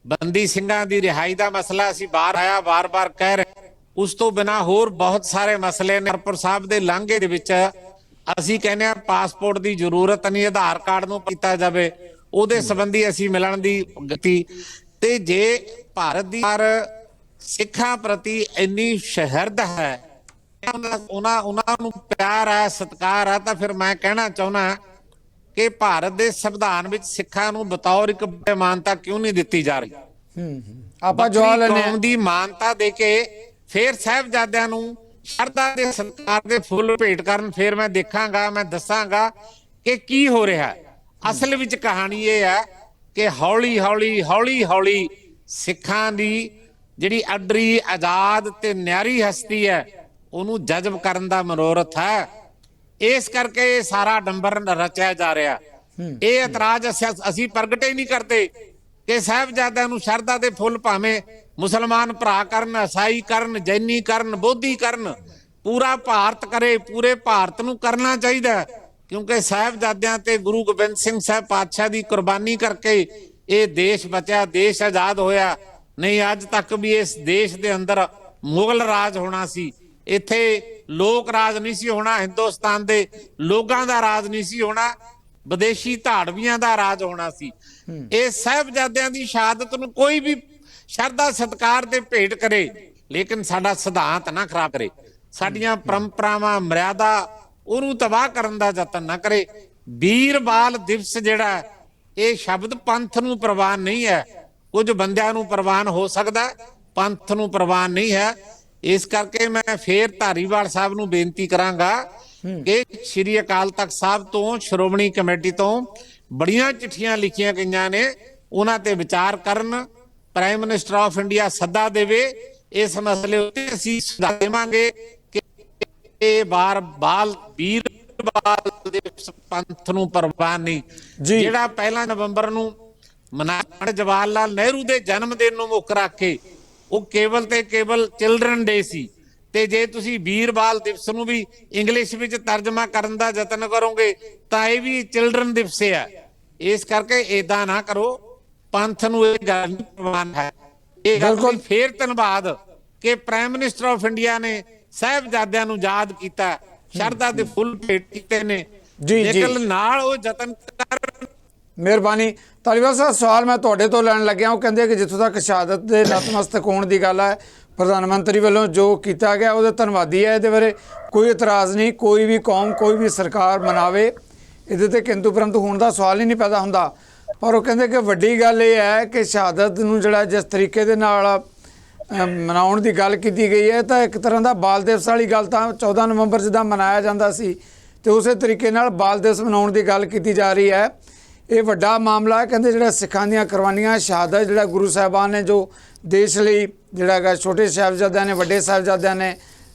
[SPEAKER 1] ਬੰਦੀ ਸਿੰਘਾਂ ਦੀ ਰਿਹਾਈ ਦਾ ਮਸਲਾ ਅਸੀਂ ਬਾਹਰ ਆਇਆ, ਵਾਰ-ਵਾਰ ਕਹਿ ਰਹੇ, ਉਸ ਤੋਂ ਬਿਨਾਂ ਹੋਰ ਬਹੁਤ ਸਾਰੇ ਮਸਲੇ ਨੇ। ਕਰਪੁਰ ਸਾਹਿਬ ਦੇ ਲਾਂਘੇ ਦੇ ਵਿੱਚ ਅਸੀਂ ਕਹਿੰਦੇ ਆ ਪਾਸਪੋਰਟ ਦੀ ਜ਼ਰੂਰਤ ਨਹੀਂ, ਆਧਾਰ ਕਾਰਡ ਨੂੰ ਕੀਤਾ ਜਾਵੇ, ਉਹਦੇ ਸੰਬੰਧੀ ਅਸੀਂ ਮਿਲਣ ਦੀ ਗਤੀ। ਤੇ ਜੇ ਭਾਰਤ ਦੀ ਸਿੱਖਾਂ ਪ੍ਰਤੀ ਇੰਨੀ ਸ਼ਹਿਰਦ ਹੈ, ਉਹਨਾਂ ਨੂੰ ਪਿਆਰ ਹੈ, ਸਤਿਕਾਰ ਹੈ, ਤਾਂ ਫਿਰ ਮੈਂ ਕਹਿਣਾ ਚਾਹੁੰਦਾ ਕਿ ਭਾਰਤ ਦੇ ਸੰਵਿਧਾਨ ਵਿੱਚ ਸਿੱਖਾਂ ਨੂੰ ਬਤੌਰ ਇੱਕ ਮਾਨਤਾ ਕਿਉਂ ਨਹੀਂ ਦਿੱਤੀ ਜਾ ਰਹੀ?
[SPEAKER 6] ਆਪਾਂ ਜਵਾਬ ਲੈਣੇ
[SPEAKER 1] ਕੌਮ ਦੀ ਮਾਨਤਾ ਦੇ ਕੇ ਫਿਰ ਸਾਹਿਬਜ਼ਾਦਿਆਂ ਨੂੰ ਸ਼ਰਧਾ ਦੇ ਸਤਿਕਾਰ ਦੇ ਫੁੱਲ ਭੇਟ ਕਰਨ, ਫਿਰ ਮੈਂ ਦੇਖਾਂਗਾ, ਮੈਂ ਦੱਸਾਂਗਾ ਕਿ ਕੀ ਹੋ ਰਿਹਾ। ਅਸਲ ਵਿੱਚ ਕਹਾਣੀ ਇਹ ਹੈ ਕਿ ਹੌਲੀ ਹੌਲੀ ਸਿੱਖਾਂ ਦੀ ਜਿਹੜੀ ਅਡਰੀ, ਆਜ਼ਾਦ ਤੇ ਨਿਆਰੀ ਹਸਤੀ ਹੈ, ਉਹਨੂੰ ਜਜ਼ਬ ਕਰਨ ਦਾ ਮਨੋਰਥ ਹੈ। ਇਸ ਕਰਕੇ ਇਹ ਸਾਰਾ ਡੰਬਰ ਰਚਿਆ ਜਾ ਰਿਹਾ। ਇਹ ਇਤਰਾਜ਼ ਅਸੀਂ ਪ੍ਰਗਟ ਹੀ ਨਹੀਂ ਕਰਦੇ ਕਿ ਸਾਹਿਬਜ਼ਾਦਿਆਂ ਨੂੰ ਸ਼ਰਧਾ ਦੇ ਫੁੱਲ ਭਾਵੇਂ ਮੁਸਲਮਾਨ ਭਰਾ ਕਰਨ, ਈਸਾਈ ਕਰਨ, ਜੈਨੀ ਕਰਨ, ਬੋਧੀ ਕਰਨ, ਪੂਰਾ ਭਾਰਤ ਕਰੇ, ਪੂਰੇ ਭਾਰਤ ਨੂੰ ਕਰਨਾ ਚਾਹੀਦਾ, ਕਿਉਂਕਿ ਸਾਹਿਬਜ਼ਾਦਿਆਂ ਤੇ ਗੁਰੂ ਗੋਬਿੰਦ ਸਿੰਘ ਸਾਹਿਬ ਪਾਤਸ਼ਾਹ ਦੀ ਕੁਰਬਾਨੀ ਕਰਕੇ ਇਹ ਦੇਸ਼ ਬਚਿਆ, ਦੇਸ਼ ਆਜ਼ਾਦ ਹੋਇਆ। ਨਹੀਂ ਅੱਜ ਤੱਕ ਵੀ ਇਸ ਦੇਸ਼ ਦੇ ਅੰਦਰ ਮੁਗਲ ਰਾਜ ਹੋਣਾ ਸੀ, ਇੱਥੇ ਲੋਕ ਰਾਜ ਨਹੀਂ ਸੀ ਹੋਣਾ, ਹਿੰਦੁਸਤਾਨ ਦੇ ਲੋਕਾਂ ਦਾ ਰਾਜ ਨਹੀਂ ਸੀ ਹੋਣਾ, ਵਿਦੇਸ਼ੀ ਧਾੜਵੀਆਂ ਦਾ ਰਾਜ ਹੋਣਾ ਸੀ। ਇਹ ਸਾਹਿਬਜ਼ਾਦਿਆਂ ਦੀ ਸ਼ਹਾਦਤ ਨੂੰ ਕੋਈ ਵੀ ਸ਼ਰਧਾ ਸਤਿਕਾਰ ਦੇ ਭੇਟ ਕਰੇ, ਲੇਕਿਨ ਸਾਡਾ ਸਿਧਾਂਤ ਨਾ ਖਰਾਬ ਕਰੇ, ਸਾਡੀਆਂ ਪਰੰਪਰਾਵਾਂ, ਮਰਿਆਦਾ, ਉਹਨੂੰ ਤਬਾਹ ਕਰਨ ਦਾ ਯਤਨ ਨਾ ਕਰੇ। ਵੀਰ ਬਾਲ ਦਿਵਸ ਜਿਹੜਾ ਇਹ ਸ਼ਬਦ ਪੰਥ ਨੂੰ ਪ੍ਰਵਾਨ ਨਹੀਂ ਹੈ, ਕੁਝ ਬੰਦਿਆਂ ਨੂੰ ਪ੍ਰਵਾਨ ਹੋ ਸਕਦਾ, ਪੰਥ ਨੂੰ ਪ੍ਰਵਾਨ ਨਹੀਂ ਹੈ। ਇਸ ਕਰਕੇ ਮੈਂ ਫੇਰ ਧਾਰੀਵਾਲ ਸਾਹਿਬ ਨੂੰ ਬੇਨਤੀ ਕਰਾਂਗਾ ਕਿ ਸ਼੍ਰੀ ਅਕਾਲ ਤਖਤ ਸਾਹਿਬ ਤੋਂ, ਸ਼੍ਰੋਮਣੀ ਕਮੇਟੀ ਤੋਂ ਬੜੀਆਂ ਚਿੱਠੀਆਂ ਲਿਖੀਆਂ ਗਈਆਂ ਨੇ, ਉਹਨਾਂ ਤੇ ਵਿਚਾਰ ਕਰਨ, ਪ੍ਰਾਈਮ ਮਿਨਿਸਟਰ ਆਫ ਇੰਡੀਆ ਸੱਦਾ ਦੇਵੇ, ਇਸ ਮਸਲੇ ਉੱਤੇ ਅਸੀਂ ਸੁਝਾਅ ਦੇਵਾਂਗੇ ਕਿ ਇਹ ਵੀਰ ਬਾਲ ਦਿਵਸ ਪੰਥ ਨੂੰ ਪ੍ਰਵਾਨ ਨਹੀਂ। ਜਿਹੜਾ 1 ਨਵੰਬਰ ਨੂੰ ਮਨਾਇਆ ਜਵਾਹਰ ਲਾਲ ਨਹਿਰੂ ਦੇ ਜਨਮ ਦਿਨ ਨੂੰ ਮੁੱਖ ਰੱਖ ਕੇ, ਉਹ ਕੇਵਲ ਤੇ ਕੇਵਲ ਚਿਲਡਰਨ ਡੇ ਸੀ, ਤੇ ਜੇ ਤੁਸੀਂ ਵੀਰ ਬਾਲ ਦਿਵਸ ਨੂੰ ਵੀ ਇੰਗਲਿਸ਼ ਵਿੱਚ ਤਰਜਮਾ ਕਰਨ ਦਾ ਯਤਨ ਕਰੋਗੇ ਤਾਂ ਇਹ ਵੀ ਚਿਲਡਰਨ ਦਿਵਸ ਹੈ। ਇਸ ਕਰਕੇ ਏਦਾਂ ਨਾ ਕਰੋ, ਪੰਥ ਨੂੰ ਇਹ ਗੱਲ ਨਹੀਂ ਪ੍ਰਵਾਨ ਹੈ। ਇਹ ਗੱਲ ਫੇਰ ਧੰਨਵਾਦ ਕਿ ਪ੍ਰਾਈਮ ਮਿਨਿਸਟਰ ਆਫ ਇੰਡੀਆ ਨੇ ਸਾਹਿਬਜ਼ਾਦਿਆਂ ਨੂੰ ਯਾਦ ਕੀਤਾ, ਸ਼ਰਧਾ ਦੇ ਫੁੱਲ ਭੇਟ ਕੀਤੇ ਨੇ, ਲੇਕਿਨ ਨਾਲ ਉਹ ਯਤਨ ਕਰਨ।
[SPEAKER 6] ਮਿਹਰਬਾਨੀ। ਧਾਲੀਵਾਲ ਸਾਹਿਬ, ਸਵਾਲ ਮੈਂ ਤੁਹਾਡੇ ਤੋਂ ਲੈਣ ਲੱਗਿਆ। ਉਹ ਕਹਿੰਦੇ ਕਿ ਜਿੱਥੋਂ ਤੱਕ ਸ਼ਹਾਦਤ ਦੇ ਨਤਮਸਤਕ ਹੋਣ ਦੀ ਗੱਲ ਹੈ, ਪ੍ਰਧਾਨ ਮੰਤਰੀ ਵੱਲੋਂ ਜੋ ਕੀਤਾ ਗਿਆ ਉਹਦੇ ਧੰਨਵਾਦੀ ਹੈ, ਇਹਦੇ ਬਾਰੇ ਕੋਈ ਇਤਰਾਜ਼ ਨਹੀਂ। ਕੋਈ ਵੀ ਕੌਮ, ਕੋਈ ਵੀ ਸਰਕਾਰ ਮਨਾਵੇ, ਇਹਦੇ ਤੇ ਕਿੰਤੂ ਪਰੰਤੂ ਹੋਣ ਦਾ ਸਵਾਲ ਹੀ ਨਹੀਂ ਪੈਦਾ ਹੁੰਦਾ। ਪਰ ਉਹ ਕਹਿੰਦੇ ਕਿ ਵੱਡੀ ਗੱਲ ਇਹ ਹੈ ਕਿ ਸ਼ਹਾਦਤ ਨੂੰ ਜਿਹੜਾ ਜਿਸ ਤਰੀਕੇ ਦੇ ਨਾਲ ਮਨਾਉਣ ਦੀ ਗੱਲ ਕੀਤੀ ਗਈ ਹੈ, ਤਾਂ ਇੱਕ ਤਰ੍ਹਾਂ ਦਾ ਬਾਲ ਦਿਵਸ ਵਾਲੀ ਗੱਲ, ਤਾਂ 14 ਨਵੰਬਰ ਜਿੱਦਾਂ ਮਨਾਇਆ ਜਾਂਦਾ ਸੀ ਤੇ ਉਸੇ ਤਰੀਕੇ ਨਾਲ ਬਾਲ ਦਿਵਸ ਮਨਾਉਣ ਦੀ ਗੱਲ ਕੀਤੀ ਜਾ ਰਹੀ ਹੈ। ਇਹ ਵੱਡਾ ਮਾਮਲਾ ਹੈ। ਕਹਿੰਦੇ ਜਿਹੜਾ ਸਿੱਖਾਂ ਦੀਆਂ ਕੁਰਬਾਨੀਆਂ, ਸ਼ਹਾਦਤ, ਜਿਹੜਾ ਗੁਰੂ ਸਾਹਿਬਾਨ ਨੇ ਜੋ ਦੇਸ਼ ਲਈ ਜਿਹੜਾ ਹੈਗਾ, ਛੋਟੇ ਸਾਹਿਬਜ਼ਾਦਿਆਂ ਨੇ, ਵੱਡੇ ਸਾਹਿਬਜ਼ਾਦਿਆਂ ਨੇ,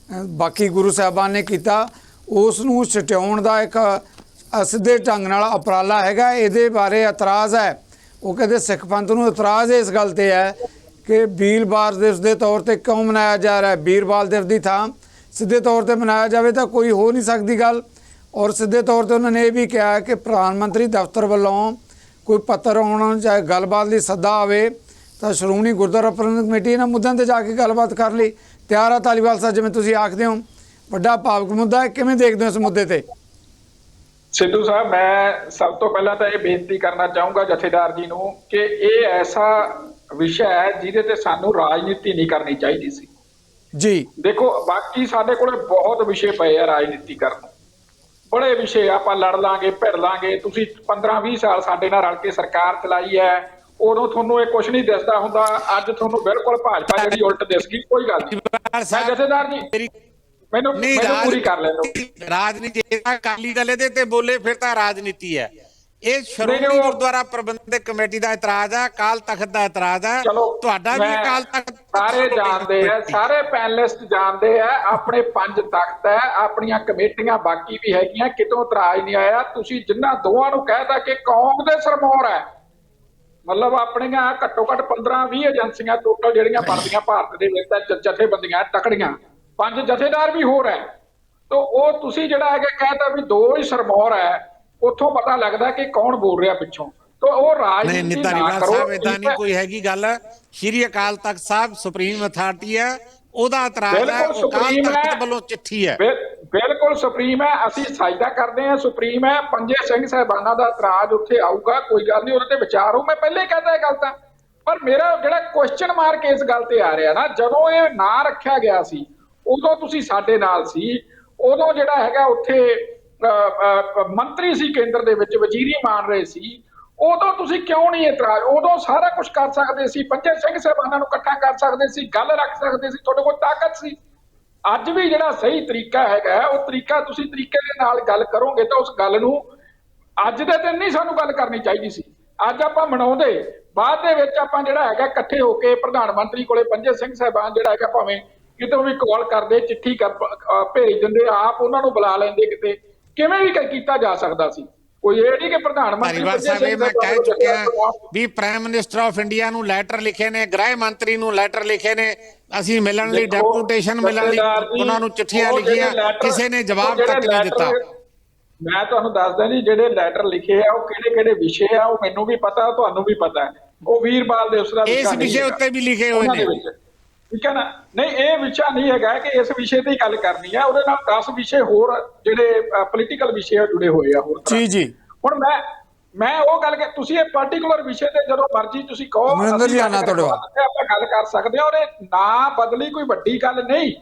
[SPEAKER 6] ਬਾਕੀ ਗੁਰੂ ਸਾਹਿਬਾਨ ਨੇ ਕੀਤਾ, ਉਸ ਨੂੰ ਛਟਿਆਉਣ ਦਾ ਇੱਕ ਸਿੱਧੇ ਢੰਗ ਨਾਲ ਉਪਰਾਲਾ ਹੈਗਾ। ਇਹਦੇ ਬਾਰੇ ਇਤਰਾਜ਼ ਹੈ। ਉਹ ਕਹਿੰਦੇ ਸਿੱਖ ਪੰਥ ਨੂੰ ਇਤਰਾਜ਼ ਇਸ ਗੱਲ ਤੇ ਹੈ ਕਿ ਵੀਰ ਬਾਲ ਦਿਵਸ ਦੇ ਤੌਰ ਤੇ ਕਿਉਂ ਮਨਾਇਆ ਜਾ ਰਿਹਾ ਹੈ। ਵੀਰ ਬਾਲ ਦਿਵਸ ਦੀ ਥਾਂ ਸਿੱਧੇ ਤੌਰ ਤੇ ਮਨਾਇਆ ਜਾਵੇ ਤਾਂ ਕੋਈ ਹੋ ਨਹੀਂ ਸਕਦੀ ਗੱਲ। ਔਰ ਸਿੱਧੇ ਤੌਰ ਤੇ ਉਹਨਾਂ ਨੇ ਇਹ ਵੀ ਕਿਹਾ ਕਿ ਪ੍ਰਧਾਨ ਮੰਤਰੀ ਦਫ਼ਤਰ ਵੱਲੋਂ ਕੋਈ ਪੱਤਰ ਆਉਣਾ, ਚਾਹੇ ਗੱਲਬਾਤ ਲਈ ਸੱਦਾ ਆਵੇ, ਤਾਂ ਸ਼੍ਰੋਮਣੀ ਗੁਰਦੁਆਰਾ ਪ੍ਰਬੰਧਕ ਕਮੇਟੀ ਇਹਨਾਂ ਮੁੱਦਿਆਂ ਤੇ ਜਾ ਕੇ ਗੱਲਬਾਤ ਕਰਨ ਲਈ ਤਿਆਰ ਆ। ਧਾਲੀਵਾਲ ਸਾਹਿਬ, ਜਿਵੇਂ ਤੁਸੀਂ ਆਖਦੇ ਹੋ ਵੱਡਾ ਭਾਵੁਕ ਮੁੱਦਾ ਹੈ, ਕਿਵੇਂ ਦੇਖਦੇ ਹੋ ਇਸ ਮੁੱਦੇ ਤੇ?
[SPEAKER 2] ਸਿੱਧੂ ਸਾਹਿਬ, ਮੈਂ ਸਭ ਤੋਂ ਪਹਿਲਾਂ ਤਾਂ ਇਹ ਬੇਨਤੀ ਕਰਨਾ ਚਾਹੂੰਗਾ ਜਥੇਦਾਰ ਜੀ ਨੂੰ ਕਿ ਇਹ ਐਸਾ ਵਿਸ਼ਾ ਹੈ ਜਿਹਦੇ ਤੇ ਸਾਨੂੰ ਰਾਜਨੀਤੀ ਨਹੀਂ ਕਰਨੀ ਚਾਹੀਦੀ ਸੀ
[SPEAKER 6] ਜੀ।
[SPEAKER 2] ਦੇਖੋ, ਬਾਕੀ ਸਾਡੇ ਕੋਲੇ ਬਹੁਤ ਵਿਸ਼ੇ ਪਏ ਆ ਰਾਜਨੀਤੀ ਕਰਨ ਨੂੰ, ਬੜੇ ਵਿਸ਼ੇ ਆਪਾਂ ਲੜ ਲਾਂਗੇ, ਭਿੜ ਲਾਂਗੇ। ਤੁਸੀਂ 15-20 ਸਾਲ ਸਾਡੇ ਨਾਲ ਰਲ ਕੇ ਸਰਕਾਰ ਚਲਾਈ ਹੈ, ਉਦੋਂ ਤੁਹਾਨੂੰ ਇਹ ਕੁਝ ਨਹੀਂ ਦਿਸਦਾ ਹੁੰਦਾ, ਅੱਜ ਤੁਹਾਨੂੰ ਬਿਲਕੁਲ ਭਾਜਪਾ ਜਿਹੜੀ ਉਲਟ ਦਿਸ ਗਈ। ਕੋਈ ਗੱਲ ਨਹੀਂ, ਮੈਂ ਜਥੇਦਾਰ ਜੀ ਮੈਨੂੰ ਪੂਰੀ ਕਰ ਲੈਣ ਦਿਓ।
[SPEAKER 1] ਰਾਜਨੀਤੀ ਅਕਾਲੀ ਦਲ ਇਹਦੇ ਤੇ ਬੋਲੇ ਫਿਰ ਤਾਂ ਰਾਜਨੀਤੀ ਹੈ। ਇਹ ਸ਼੍ਰੋਮਣੀ ਗੁਰਦੁਆਰਾ ਪ੍ਰਬੰਧਕ ਕਮੇਟੀ ਦਾ ਇਤਰਾਜ਼ ਹੈ, ਅਕਾਲ ਤਖਤ ਦਾ ਇਤਰਾਜ਼ ਹੈ, ਤੁਹਾਡਾ ਵੀ ਅਕਾਲ ਤਖਤ
[SPEAKER 2] ਸਾਰੇ ਜਾਣਦੇ ਆ, ਸਾਰੇ ਪੈਨਲਿਸਟ ਜਾਣਦੇ ਆ, ਆਪਣੇ 5 ਤਖਤ ਹੈ, ਆਪਣੀਆਂ ਕਮੇਟੀਆਂ ਬਾਕੀ ਵੀ ਹੈਗੀਆਂ, ਕਿਤੋਂ ਇਤਰਾਜ਼ ਨਹੀਂ ਆਇਆ। ਤੁਸੀਂ ਜਿੰਨਾ ਦੋਵਾਂ ਨੂੰ ਕਹਿਤਾ ਕਿ ਕੌਮ ਦੇ ਸਰਮੌਰ ਹੈ, ਮਤਲਬ ਆਪਣੀਆਂ ਘੱਟੋ ਘੱਟ 15-20 ਏਜੰਸੀਆਂ ਟੋਟਲ ਜਿਹੜੀਆਂ ਬਣਦੀਆਂ ਭਾਰਤ ਦੇ ਵਿੱਚ, ਜਥੇਬੰਦੀਆਂ ਤਕੜੀਆਂ, 5 ਜਥੇਦਾਰ ਵੀ ਹੋਰ ਹੈ, ਤਾਂ ਉਹ ਤੁਸੀਂ ਜਿਹੜਾ ਹੈਗਾ ਕਹਿਤਾ ਵੀ 2 ਹੀ ਸਰਮੌਰ ਹੈ, ਉੱਥੋਂ ਪਤਾ ਲੱਗਦਾ ਕਿ ਕੌਣ ਬੋਲ ਰਿਹਾ ਪਿੱਛੋਂ। ਤਾਂ ਉਹ ਰਾਜਨੀਤੀ ਨਾ ਕਰੋ।
[SPEAKER 1] ਸਾਹਿਬ ਇਦਾਂ ਨਹੀਂ ਕੋਈ ਹੈਗੀ ਗੱਲ। ਸ਼੍ਰੀ ਅਕਾਲ ਤਖਤ ਸਾਹਿਬ ਸੁਪਰੀਮ ਅਥਾਰਟੀ ਹੈ, ਉਹਦਾ ਇਤਰਾਜ਼ ਹੈ, ਅਕਾਲ ਤਖਤ ਵੱਲੋਂ ਚਿੱਠੀ ਹੈ।
[SPEAKER 2] ਬਿਲਕੁਲ ਸੁਪਰੀਮ ਹੈ, ਅਸੀਂ ਸਾਜਦਾ ਕਰਦੇ ਹਾਂ, ਸੁਪਰੀਮ ਹੈ। ਪੰਜੇ ਸਿੰਘ ਸਾਹਿਬਾਨਾਂ ਦਾ ਇਤਰਾਜ਼ ਉੱਥੇ ਆਊਗਾ, ਕੋਈ ਗੱਲ ਨਹੀਂ, ਉਹਦੇ ਤੇ ਵਿਚਾਰ ਹੋ। ਮੈਂ ਪਹਿਲੇ ਕਹਿੰਦਾ ਇਹ ਗੱਲ ਤਾਂ, ਪਰ ਮੇਰਾ ਜਿਹੜਾ ਕੁਐਸਚਨ ਮਾਰਕ ਇਸ ਗੱਲ ਤੇ ਆ ਰਿਹਾ ਨਾ, ਜਦੋਂ ਇਹ ਨਾਂ ਰੱਖਿਆ ਗਿਆ ਸੀ ਉਦੋਂ ਤੁਸੀਂ ਸਾਡੇ ਨਾਲ ਸੀ, ਉਦੋਂ ਜਿਹੜਾ ਹੈਗਾ ਉੱਥੇ ਮੰਤਰੀ ਸੀ ਕੇਂਦਰ ਦੇ ਵਿੱਚ, ਵਜ਼ੀਰੀ ਮਾਨ ਰਹੇ ਸੀ, ਉਦੋਂ ਤੁਸੀਂ ਕਿਉਂ ਨਹੀਂ ਇਤਰਾਜ਼? ਉਦੋਂ ਸਾਰਾ ਕੁਝ ਕਰ ਸਕਦੇ ਸੀ, ਪੰਜੇ ਸਿੰਘ ਸਾਹਿਬਾਨਾਂ ਨੂੰ ਇਕੱਠਾ ਕਰ ਸਕਦੇ ਸੀ, ਗੱਲ ਰੱਖ ਸਕਦੇ ਸੀ, ਤੁਹਾਡੇ ਕੋਲ ਤਾਕਤ ਸੀ। ਅੱਜ ਵੀ ਜਿਹੜਾ ਸਹੀ ਤਰੀਕਾ ਹੈਗਾ, ਉਹ ਤਰੀਕਾ ਤੁਸੀਂ ਤਰੀਕੇ ਦੇ ਨਾਲ ਗੱਲ ਕਰੋਗੇ ਤਾਂ ਉਸ ਗੱਲ ਨੂੰ ਅੱਜ ਦੇ ਦਿਨ ਨਹੀਂ ਸਾਨੂੰ ਗੱਲ ਕਰਨੀ ਚਾਹੀਦੀ ਸੀ। ਅੱਜ ਆਪਾਂ ਮਨਾਉਂਦੇ, ਬਾਅਦ ਦੇ ਵਿੱਚ ਆਪਾਂ ਜਿਹੜਾ ਹੈਗਾ ਇਕੱਠੇ ਹੋ ਕੇ ਪ੍ਰਧਾਨ ਮੰਤਰੀ ਕੋਲੇ ਪੰਜੇ ਸਿੰਘ ਸਾਹਿਬਾਨ ਜਿਹੜਾ ਹੈਗਾ ਭਾਵੇਂ ਕਿਤੋਂ ਵੀ ਕਾਲ ਕਰਦੇ, ਚਿੱਠੀ ਭੇਜ ਦਿੰਦੇ, ਆਪ ਉਹਨਾਂ ਨੂੰ ਬੁਲਾ ਲੈਂਦੇ, ਕਿਤੇ ਕਿਵੇਂ ਵੀ ਕੀਤਾ ਜਾ ਸਕਦਾ ਸੀ। ਕੋਈ ਇਹ ਨਹੀਂ ਕਿ ਪ੍ਰਧਾਨ ਮੰਤਰੀ
[SPEAKER 1] ਮੈਂ ਕਹਿ ਚੁੱਕਿਆ ਵੀ ਪ੍ਰਾਈਮ ਮਿਨਿਸਟਰ ਆਫ ਇੰਡੀਆ ਨੂੰ ਲੈਟਰ ਲਿਖੇ ਨੇ, ਗ੍ਰਹਿ ਮੰਤਰੀ ਨੂੰ ਲੈਟਰ ਲਿਖੇ ਨੇ, ਅਸੀਂ ਮਿਲਣ ਲਈ ਡੈਪੂਟੇਸ਼ਨ ਮਿਲਣ ਲਈ ਉਹਨਾਂ ਨੂੰ ਚਿੱਠੀਆਂ ਲਿਖੀਆਂ, ਕਿਸੇ ਨੇ ਜਵਾਬ ਤੱਕ ਨਹੀਂ ਦਿੱਤਾ।
[SPEAKER 2] ਮੈਂ ਤੁਹਾਨੂੰ ਦੱਸਦਾ ਜੀ, ਜਿਹੜੇ ਲੈਟਰ ਲਿਖੇ ਆ ਉਹ ਕਿਹੜੇ ਵਿਸ਼ੇ ਆ, ਉਹ ਮੈਨੂੰ ਵੀ ਪਤਾ, ਤੁਹਾਨੂੰ ਵੀ ਪਤਾ ਹੈ। ਉਹ ਵੀਰਬਾਲ ਦੇ ਉਸਰਾ
[SPEAKER 1] ਇਸ ਵਿਸ਼ੇ ਉੱਤੇ ਵੀ ਲਿਖੇ ਹੋਏ ਨੇ,
[SPEAKER 2] ਠੀਕ ਹੈ ਨਾ? ਨਹੀਂ, ਇਹ ਵਿਸ਼ਾ ਨਹੀਂ ਹੈਗਾ ਕਿ ਇਸ ਵਿਸ਼ੇ ਤੇ ਹੀ ਗੱਲ ਕਰਨੀ ਹੈ, ਉਹਦੇ ਨਾਲ 10 ਵਿਸ਼ੇ ਹੋਰ ਜਿਹੜੇ ਪੋਲੀਟੀਕਲ ਵਿਸ਼ੇ ਆ ਜੁੜੇ ਹੋਏ ਆ ਹੋਰ।
[SPEAKER 6] ਜੀ
[SPEAKER 2] ਹੁਣ ਮੈਂ ਉਹ ਗੱਲ ਕਿ ਤੁਸੀਂ ਇਹ ਪਾਰਟਿਕੂਲਰ ਵਿਸ਼ੇ ਤੇ ਜਦੋਂ ਮਰਜ਼ੀ ਤੁਸੀਂ ਕਹੋ,
[SPEAKER 6] ਅਮਰਿੰਦਰ ਜੀ ਆਣਾ ਤੁਹਾਡੇ ਵੱਲ
[SPEAKER 2] ਆਪਾਂ ਗੱਲ ਕਰ ਸਕਦੇ ਹਾਂ। ਔਰ ਇਹ ਨਾ ਬਦਲੀ ਕੋਈ ਵੱਡੀ ਗੱਲ ਨਹੀਂ,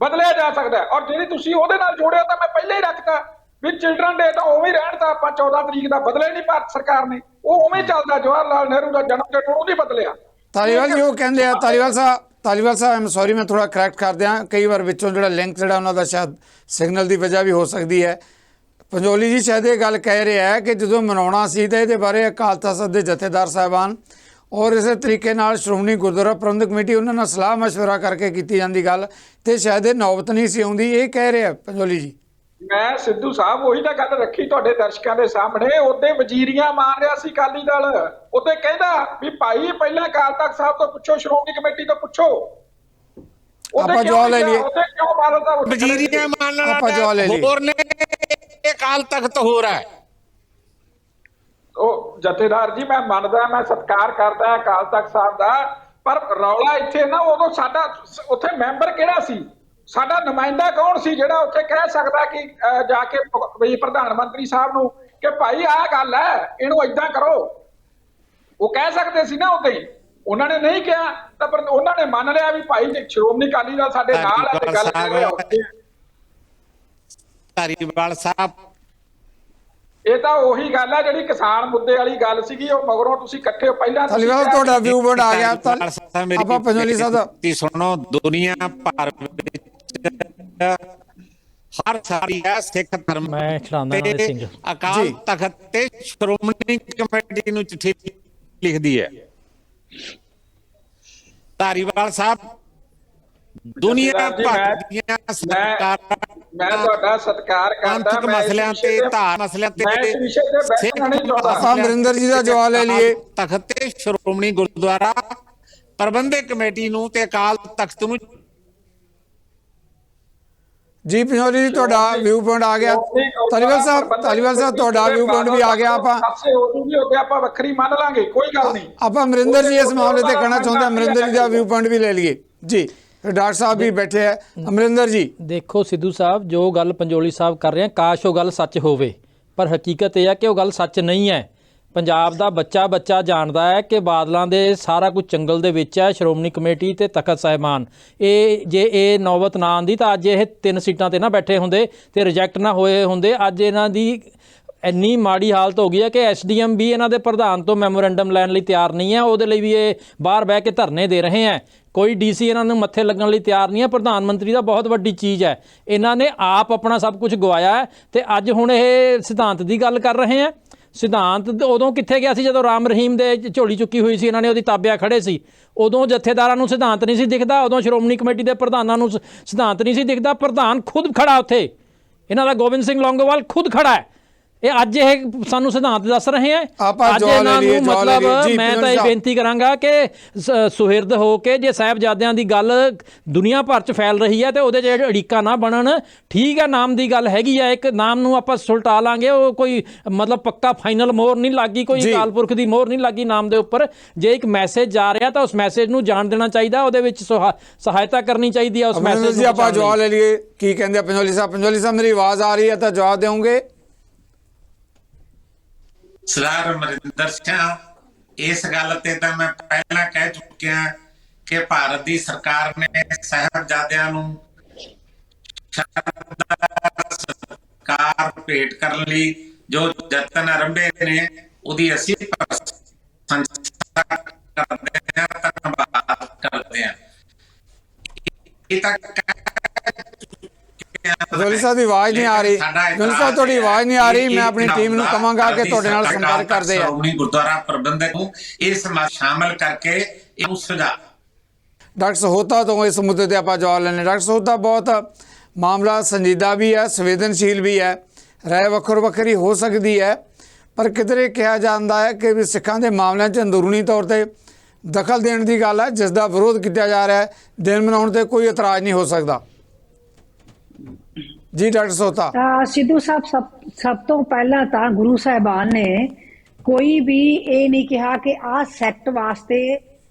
[SPEAKER 2] ਬਦਲਿਆ ਜਾ ਸਕਦਾ। ਔਰ ਜਿਹੜੀ ਤੁਸੀਂ ਉਹਦੇ ਨਾਲ ਜੋੜਿਆ ਤਾਂ ਮੈਂ ਪਹਿਲਾਂ ਹੀ ਰੱਖਤਾ ਵੀ ਚਿਲਡਰਨ ਡੇ ਤਾਂ ਉਵੇਂ ਹੀ ਰਹਿਣ, ਤਾਂ ਆਪਾਂ 14 ਤਰੀਕ ਦਾ ਬਦਲਿਆ ਨਹੀਂ ਭਾਰਤ ਸਰਕਾਰ ਨੇ, ਉਹ ਉਵੇਂ ਚੱਲਦਾ। ਜਵਾਹਰ ਲਾਲ ਨਹਿਰੂ ਦਾ ਜਨਮ ਦਿਨ ਉਹ ਨਹੀਂ ਬਦਲਿਆ।
[SPEAKER 6] ਧਾਲੀਵਾਲ ਜੀ ਉਹ ਕਹਿੰਦੇ ਆ, ਧਾਲੀਵਾਲ ਸਾਹਿਬ ਆਮ ਸੌਰੀ, ਮੈਂ ਥੋੜਾ ਕਰੈਕਟ ਕਰ ਦਿਆਂ, ਕਈ ਵਾਰ ਵਿੱਚੋਂ ਜਿਹੜਾ ਲਿੰਕ ਜਿਹੜਾ ਉਹਨਾਂ ਦਾ ਸ਼ਾਇਦ ਸਿਗਨਲ ਦੀ ਵਜ੍ਹਾ ਵੀ ਹੋ ਸਕਦੀ ਹੈ। ਪੰਜੋਲੀ ਜੀ ਸ਼ਾਇਦ ਇਹ ਗੱਲ ਕਹਿ ਰਿਹਾ ਹੈ ਕਿ ਜਦੋਂ ਮਨਾਉਣਾ ਸੀ ਤਾਂ ਇਹਦੇ ਬਾਰੇ ਅਕਾਲ ਤਖਤ ਦੇ ਜਥੇਦਾਰ ਸਾਹਿਬਾਨ ਔਰ ਇਸੇ ਤਰੀਕੇ ਨਾਲ ਸ਼੍ਰੋਮਣੀ ਗੁਰਦੁਆਰਾ ਪ੍ਰਬੰਧਕ ਕਮੇਟੀ ਉਹਨਾਂ ਨਾਲ ਸਲਾਹ ਮਸ਼ਵਰਾ ਕਰਕੇ ਕੀਤੀ ਜਾਂਦੀ ਗੱਲ, ਤੇ ਸ਼ਾਇਦ ਇਹ ਨੌਬਤ ਨਹੀਂ ਸੀ ਆਉਂਦੀ, ਇਹ ਕਹਿ ਰਿਹਾ ਪੰਜੋਲੀ ਜੀ।
[SPEAKER 2] ਮੈਂ ਸਿੱਧੂ ਸਾਹਿਬ ਉਹੀ ਤਾਂ ਗੱਲ ਰੱਖੀ ਤੁਹਾਡੇ ਦਰਸ਼ਕਾਂ ਦੇ ਸਾਹਮਣੇ। ਉਹਦੇ ਵਜ਼ੀਰੀਆਂ ਮਾਰ ਰਿਹਾ ਸੀ ਅਕਾਲੀ ਦਲ, ਉਹਦੇ ਕਹਿੰਦਾ ਵੀ ਭਾਈ ਪਹਿਲਾਂ ਅਕਾਲ ਤਖਤ ਸਾਹਿਬ ਤੋਂ ਪੁੱਛੋ, ਸ਼੍ਰੋਮਣੀ ਕਮੇਟੀ ਤੋਂ ਪੁੱਛੋ।
[SPEAKER 6] ਆਪਾਂ ਜਵਾਬ ਲੈ ਲਈਏ,
[SPEAKER 1] ਵਜ਼ੀਰੀਆਂ ਮਾਰਨ ਵਾਲਾ ਹੋਰ ਨੇ, ਅਕਾਲ ਤਖਤ ਹੋਰ ਹੈ।
[SPEAKER 2] ਉਹ ਜਥੇਦਾਰ ਜੀ, ਮੈਂ ਮੰਨਦਾ, ਮੈਂ ਸਤਿਕਾਰ ਕਰਦਾ ਅਕਾਲ ਤਖਤ ਸਾਹਿਬ ਦਾ, ਪਰ ਰੌਲਾ ਇੱਥੇ ਨਾ, ਉਦੋਂ ਸਾਡਾ ਉੱਥੇ ਮੈਂਬਰ ਕਿਹੜਾ ਸੀ, ਸਾਡਾ ਨੁਮਾਇੰਦਾ ਕੌਣ ਸੀ ਜਿਹੜਾ ਉੱਥੇ ਕਹਿ ਸਕਦਾ ਕਿ ਜਾ ਕੇ ਵੀ ਪ੍ਰਧਾਨ ਮੰਤਰੀ ਸਾਹਿਬ ਨੂੰ ਕਿ ਭਾਈ ਆਹ ਗੱਲ ਹੈ, ਇਹਨੂੰ ਏਦਾਂ ਕਰੋ। ਉਹ ਕਹਿ ਸਕਦੇ ਸੀ ਨਾ ਉੱਥੇ ਹੀ, ਉਹਨਾਂ ਨੇ ਨਹੀਂ ਕਿਹਾ ਤਾਂ ਪਰ ਉਹਨਾਂ ਨੇ ਮੰਨ ਲਿਆ ਵੀ ਭਾਈ ਸ਼੍ਰੋਮਣੀ ਅਕਾਲੀ ਦਲ ਸਾਡੇ ਨਾਲ ਹੈ ਤੇ ਗੱਲ ਕਰ ਰਿਹਾ।
[SPEAKER 1] ਧਾਲੀਵਾਲ ਸਾਹਿਬ,
[SPEAKER 2] ਇਹ ਤਾਂ ਉਹੀ ਗੱਲ ਹੈ ਜਿਹੜੀ ਕਿਸਾਨ ਮੁੱਦੇ ਵਾਲੀ ਗੱਲ ਸੀਗੀ, ਉਹ ਮਗਰੋਂ ਤੁਸੀਂ ਇਕੱਠੇ ਪਹਿਲਾਂ
[SPEAKER 6] ਤੁਹਾਡਾ ਵਿਊ ਬੋਰਡ ਆ ਗਿਆ। ਆਪਾਂ ਪੰਜੋਲੀ ਸਾਹਿਬ ਦਾ
[SPEAKER 1] ਸੁਣੋ, ਦੁਨੀਆ ਭਰ ਵਿੱਚ ਹਰ ਸਾਰੀ ਹੈ ਸਿੱਖ ਧਰਮ
[SPEAKER 4] ਮੈਂ ਖਿਲਾਉਂਦਾ ਨਾਲ ਸਿੰਘ
[SPEAKER 1] ਅਕਾਲ ਤਖਤ ਤੇ ਸ਼੍ਰੋਮਣੀ ਕਮੇਟੀ ਨੂੰ ਚਿੱਠੀ ਲਿਖਦੀ ਹੈ। ਧਾਲੀਵਾਲ ਸਾਹਿਬ, ਦੁਨੀਆ ਭਰ ਦੀਆਂ ਸਰਕਾਰਾਂ
[SPEAKER 2] ਮੈਂ ਤੁਹਾਡਾ ਸਤਿਕਾਰ ਕਰਦਾ,
[SPEAKER 1] ਮਸਲਿਆਂ ਤੇ ਧਾਰ ਮਸਲਿਆਂ ਤੇ
[SPEAKER 6] ਆਪਾਂ ਅਮਰਿੰਦਰ ਜੀ ਦਾ ਜਵਾਬ ਲੈ ਲਈਏ।
[SPEAKER 1] ਤਖਤ ਤੇ ਸ਼੍ਰੋਮਣੀ ਗੁਰਦੁਆਰਾ ਪ੍ਰਬੰਧਕ ਕਮੇਟੀ ਨੂੰ ਤੇ ਅਕਾਲ ਤਖਤ ਨੂੰ।
[SPEAKER 6] ਜੀ ਪੰਜੋਲੀ ਜੀ, ਤੁਹਾਡਾ ਵਿਊ ਪੁਆਇੰਟ ਆ ਗਿਆ। ਧਾਲੀਵਾਲ ਸਾਹਿਬ ਤੁਹਾਡਾ ਵਿਊ ਪੁਆਇੰਟ ਵੀ ਆ ਗਿਆ।
[SPEAKER 2] ਆਪਾਂ ਵੱਖਰੀ ਮੰਨ ਲਾਂਗੇ, ਕੋਈ ਗੱਲ ਨਹੀਂ।
[SPEAKER 6] ਆਪਾਂ ਅਮਰਿੰਦਰ ਜੀ ਇਸ ਮਾਮਲੇ ਤੇ ਕਹਿਣਾ ਚਾਹੁੰਦੇ, ਅਮਰਿੰਦਰ ਜੀ ਦਾ ਵਿਊ ਪੁਆਇੰਟ ਵੀ ਲੈ ਲਈਏ ਜੀ। ਡਾਕਟਰ ਸਾਹਿਬ ਵੀ ਬੈਠੇ ਹੈ। ਅਮਰਿੰਦਰ ਜੀ
[SPEAKER 4] ਦੇਖੋ ਸਿੱਧੂ ਸਾਹਿਬ, ਜੋ ਗੱਲ ਪੰਜੋਲੀ ਸਾਹਿਬ ਕਰ ਰਹੇ ਆ, ਕਾਸ਼ ਉਹ ਗੱਲ ਸੱਚ ਹੋਵੇ, ਪਰ ਹਕੀਕਤ ਇਹ ਹੈ ਕਿ ਉਹ ਗੱਲ ਸੱਚ ਨਹੀਂ ਹੈ। ਪੰਜਾਬ ਦਾ ਬੱਚਾ ਜਾਣਦਾ ਹੈ ਕਿ ਬਾਦਲਾਂ ਦੇ ਸਾਰਾ ਕੁਝ ਜੰਗਲ ਦੇ ਵਿੱਚ ਹੈ। ਸ਼੍ਰੋਮਣੀ ਕਮੇਟੀ ਤੇ ਤਖਤ ਸਾਹਿਬਾਨ, ਇਹ ਜੇ ਇਹ ਨੌਬਤ ਨਾ ਆਉਂਦੀ ਤਾਂ ਅੱਜ ਇਹ 3 ਸੀਟਾਂ ਤੇ ਨਾ ਬੈਠੇ ਹੁੰਦੇ ਤੇ ਰਿਜੈਕਟ ਨਾ ਹੋਏ ਹੁੰਦੇ। ਅੱਜ ਇਹਨਾਂ ਦੀ ਇੰਨੀ ਮਾੜੀ ਹਾਲਤ ਹੋ ਗਈ ਹੈ ਕਿ ਐਸਡੀਐਮ ਵੀ ਇਹਨਾਂ ਦੇ ਪ੍ਰਧਾਨ ਤੋਂ ਮੈਮੋਰੈਂਡਮ ਲੈਣ ਲਈ ਤਿਆਰ ਨਹੀਂ ਹੈ। ਉਹਦੇ ਲਈ ਵੀ ਇਹ ਬਾਹਰ ਬਹਿ ਕੇ ਧਰਨੇ ਦੇ ਰਹੇ ਹੈ। ਕੋਈ ਡੀਸੀ ਇਹਨਾਂ ਨੂੰ ਮੱਥੇ ਲੱਗਣ ਲਈ ਤਿਆਰ ਨਹੀਂ ਹੈ। ਪ੍ਰਧਾਨ ਮੰਤਰੀ ਦਾ ਬਹੁਤ ਵੱਡੀ ਚੀਜ਼ ਹੈ। ਇਹਨਾਂ ਨੇ ਆਪ ਆਪਣਾ ਸਭ ਕੁਝ ਗਵਾਇਆ ਹੈ ਤੇ ਅੱਜ ਹੁਣ ਇਹ ਸਿਧਾਂਤ ਦੀ ਗੱਲ ਕਰ ਰਹੇ ਹੈ। ਸਿਧਾਂਤ ਉਦੋਂ ਕਿੱਥੇ ਗਿਆ ਸੀ ਜਦੋਂ ਰਾਮ ਰਹੀਮ ਦੇ ਝੋਲੀ ਚੁੱਕੀ ਹੋਈ ਸੀ, ਇਹਨਾਂ ਨੇ ਉਹਦੀ ਤਾਬਿਆ ਖੜੇ ਸੀ। ਉਦੋਂ ਜਥੇਦਾਰਾਂ ਨੂੰ ਸਿਧਾਂਤ ਨਹੀਂ ਸੀ ਦਿਖਦਾ, ਉਦੋਂ ਸ਼੍ਰੋਮਣੀ ਕਮੇਟੀ ਦੇ ਪ੍ਰਧਾਨਾਂ ਨੂੰ ਸਿਧਾਂਤ ਨਹੀਂ ਸੀ ਦਿਖਦਾ। ਪ੍ਰਧਾਨ ਖੁਦ ਖੜਾ ਉੱਥੇ, ਇਹਨਾਂ ਦਾ ਗੋਬਿੰਦ ਸਿੰਘ ਲੌਂਗੋਵਾਲ ਖੁਦ ਖੜਾ ਹੈ। ਇਹ ਅੱਜ ਇਹ ਸਾਨੂੰ ਸਿਧਾਂਤ ਦੱਸ ਰਹੇ ਹੈ। ਅੱਜ ਇਹਨਾਂ ਨੂੰ ਮਤਲਬ ਮੈਂ ਤਾਂ ਇਹ ਬੇਨਤੀ ਕਰਾਂਗਾ ਕਿ ਸੁਹਿਰਦ ਹੋ ਕੇ ਜੇ ਸਾਹਿਬਜ਼ਾਦਿਆਂ ਦੀ ਗੱਲ ਦੁਨੀਆ ਭਰ 'ਚ ਫੈਲ ਰਹੀ ਹੈ ਤੇ ਉਹਦੇ 'ਚ ਅੜਿੱਕਾ ਨਾ ਬਣਨ। ਠੀਕ ਹੈ, ਨਾਮ ਦੀ ਗੱਲ ਹੈਗੀ ਆ, ਇੱਕ ਨਾਮ ਨੂੰ ਆਪਾਂ ਸੁਲਟਾ ਲਾਂਗੇ, ਉਹ ਕੋਈ ਮਤਲਬ ਪੱਕਾ ਫਾਈਨਲ ਮੋਹਰ ਨਹੀਂ ਲੱਗੀ, ਕੋਈ ਅਕਾਲ ਪੁਰਖ ਦੀ ਮੋਹਰ ਨਹੀਂ ਲੱਗੀ ਨਾਮ ਦੇ ਉੱਪਰ। ਜੇ ਇੱਕ ਮੈਸੇਜ ਜਾ ਰਿਹਾ ਤਾਂ ਉਸ ਮੈਸੇਜ ਨੂੰ ਜਾਣ ਦੇਣਾ ਚਾਹੀਦਾ, ਉਹਦੇ ਵਿੱਚ ਸਹਾਇਤਾ ਕਰਨੀ ਚਾਹੀਦੀ ਹੈ ਉਸ ਮੈਸੇਜ ਨੂੰ।
[SPEAKER 6] ਆਪਾਂ ਜਵਾਬ ਲੈ ਲਈਏ, ਕੀ ਕਹਿੰਦੇ ਪੰਜੋਲੀ ਸਾਹਿਬ? ਪੰਜੋਲੀ ਸਾਹਿਬ ਮੇਰੀ ਆਵਾਜ਼ ਆ ਰਹੀ ਹੈ ਤਾਂ ਜਵਾਬ ਦੇਵੋਗੇ?
[SPEAKER 1] ਸਰਦਾਰ ਅਮਰਿੰਦਰ ਸਿੰਘ, ਇਸ ਗੱਲ ਤੇ ਤਾਂ ਮੈਂ ਪਹਿਲਾਂ ਕਹਿ ਚੁੱਕਿਆ ਕਿ ਭਾਰਤ ਦੀ ਸਰਕਾਰ ਨੇ ਸਾਹਿਬਜ਼ਾਦਿਆਂ ਨੂੰ ਸਤਿਕਾਰ ਭੇਟ ਕਰਨ ਲਈ ਜੋ ਯਤਨ ਆਰੰਭੇ ਨੇ ਉਹਦੀ ਅਸੀਂ ਪ੍ਰਸ਼ੰਸਾ ਕਰਦੇ ਹਾਂ, ਧੰਨਵਾਦ ਕਰਦੇ ਹਾਂ। ਇਹ ਤਾਂ
[SPEAKER 6] ਪੰਜੋਲੀ ਸਾਹਿਬ ਦੀ ਆਵਾਜ਼ ਨਹੀਂ ਆ ਰਹੀ। ਪੰਜੋਲੀ ਸਾਹਿਬ ਤੁਹਾਡੀ ਆਵਾਜ਼ ਨਹੀਂ ਆ ਰਹੀ। ਮੈਂ ਆਪਣੀ ਟੀਮ ਨੂੰ ਕਹਾਂਗਾ ਕਿ ਤੁਹਾਡੇ ਨਾਲ ਸੰਪਰਕ ਕਰਦੇ ਆ।
[SPEAKER 1] ਸ਼੍ਰੋਮਣੀ ਗੁਰਦੁਆਰਾ ਪ੍ਰਬੰਧਕ ਨੂੰ ਇਸ ਵਿੱਚ ਸ਼ਾਮਲ ਕਰਕੇ ਇਹ ਸੁਝਾਅ।
[SPEAKER 6] ਡਾਕਟਰ ਸਹੋਤਾ ਤੋਂ ਇਸ ਮੁੱਦੇ ਤੇ ਆਪਾਂ ਜਵਾਬ ਲੈਣੇ। ਡਾਕਟਰ ਸਹੋਤਾ, ਬਹੁਤ ਮਾਮਲਾ ਸੰਜੀਦਾ ਵੀ ਹੈ, ਸੰਵੇਦਨਸ਼ੀਲ ਵੀ ਹੈ, ਰਾਏ ਵੱਖੋ ਵੱਖਰੀ ਹੋ ਸਕਦੀ ਹੈ, ਪਰ ਕਿਧਰੇ ਕਿਹਾ ਜਾਂਦਾ ਹੈ ਕਿ ਵੀ ਸਿੱਖਾਂ ਦੇ ਮਾਮਲਿਆਂ 'ਚ ਅੰਦਰੂਨੀ ਤੌਰ ਤੇ ਦਖਲ ਦੇਣ ਦੀ ਗੱਲ ਹੈ, ਜਿਸ ਦਾ ਵਿਰੋਧ ਕੀਤਾ ਜਾ ਰਿਹਾ ਹੈ। ਦਿਨ ਮਨਾਉਣ ਤੇ ਕੋਈ ਇਤਰਾਜ਼ ਨਹੀਂ ਹੋ ਸਕਦਾ। ਜੀ ਡਾਕਟਰ ਸੋਤਾ।
[SPEAKER 3] ਸਿੱਧੂ ਸਾਹਿਬ, ਸਭ ਤੋਂ ਪਹਿਲਾਂ ਤਾਂ ਗੁਰੂ ਸਾਹਿਬਾਨ ਨੇ ਕੋਈ ਵੀ ਇਹ ਨਹੀਂ ਕਿਹਾ ਕਿ ਆਹ ਸੈਕਟ ਵਾਸਤੇ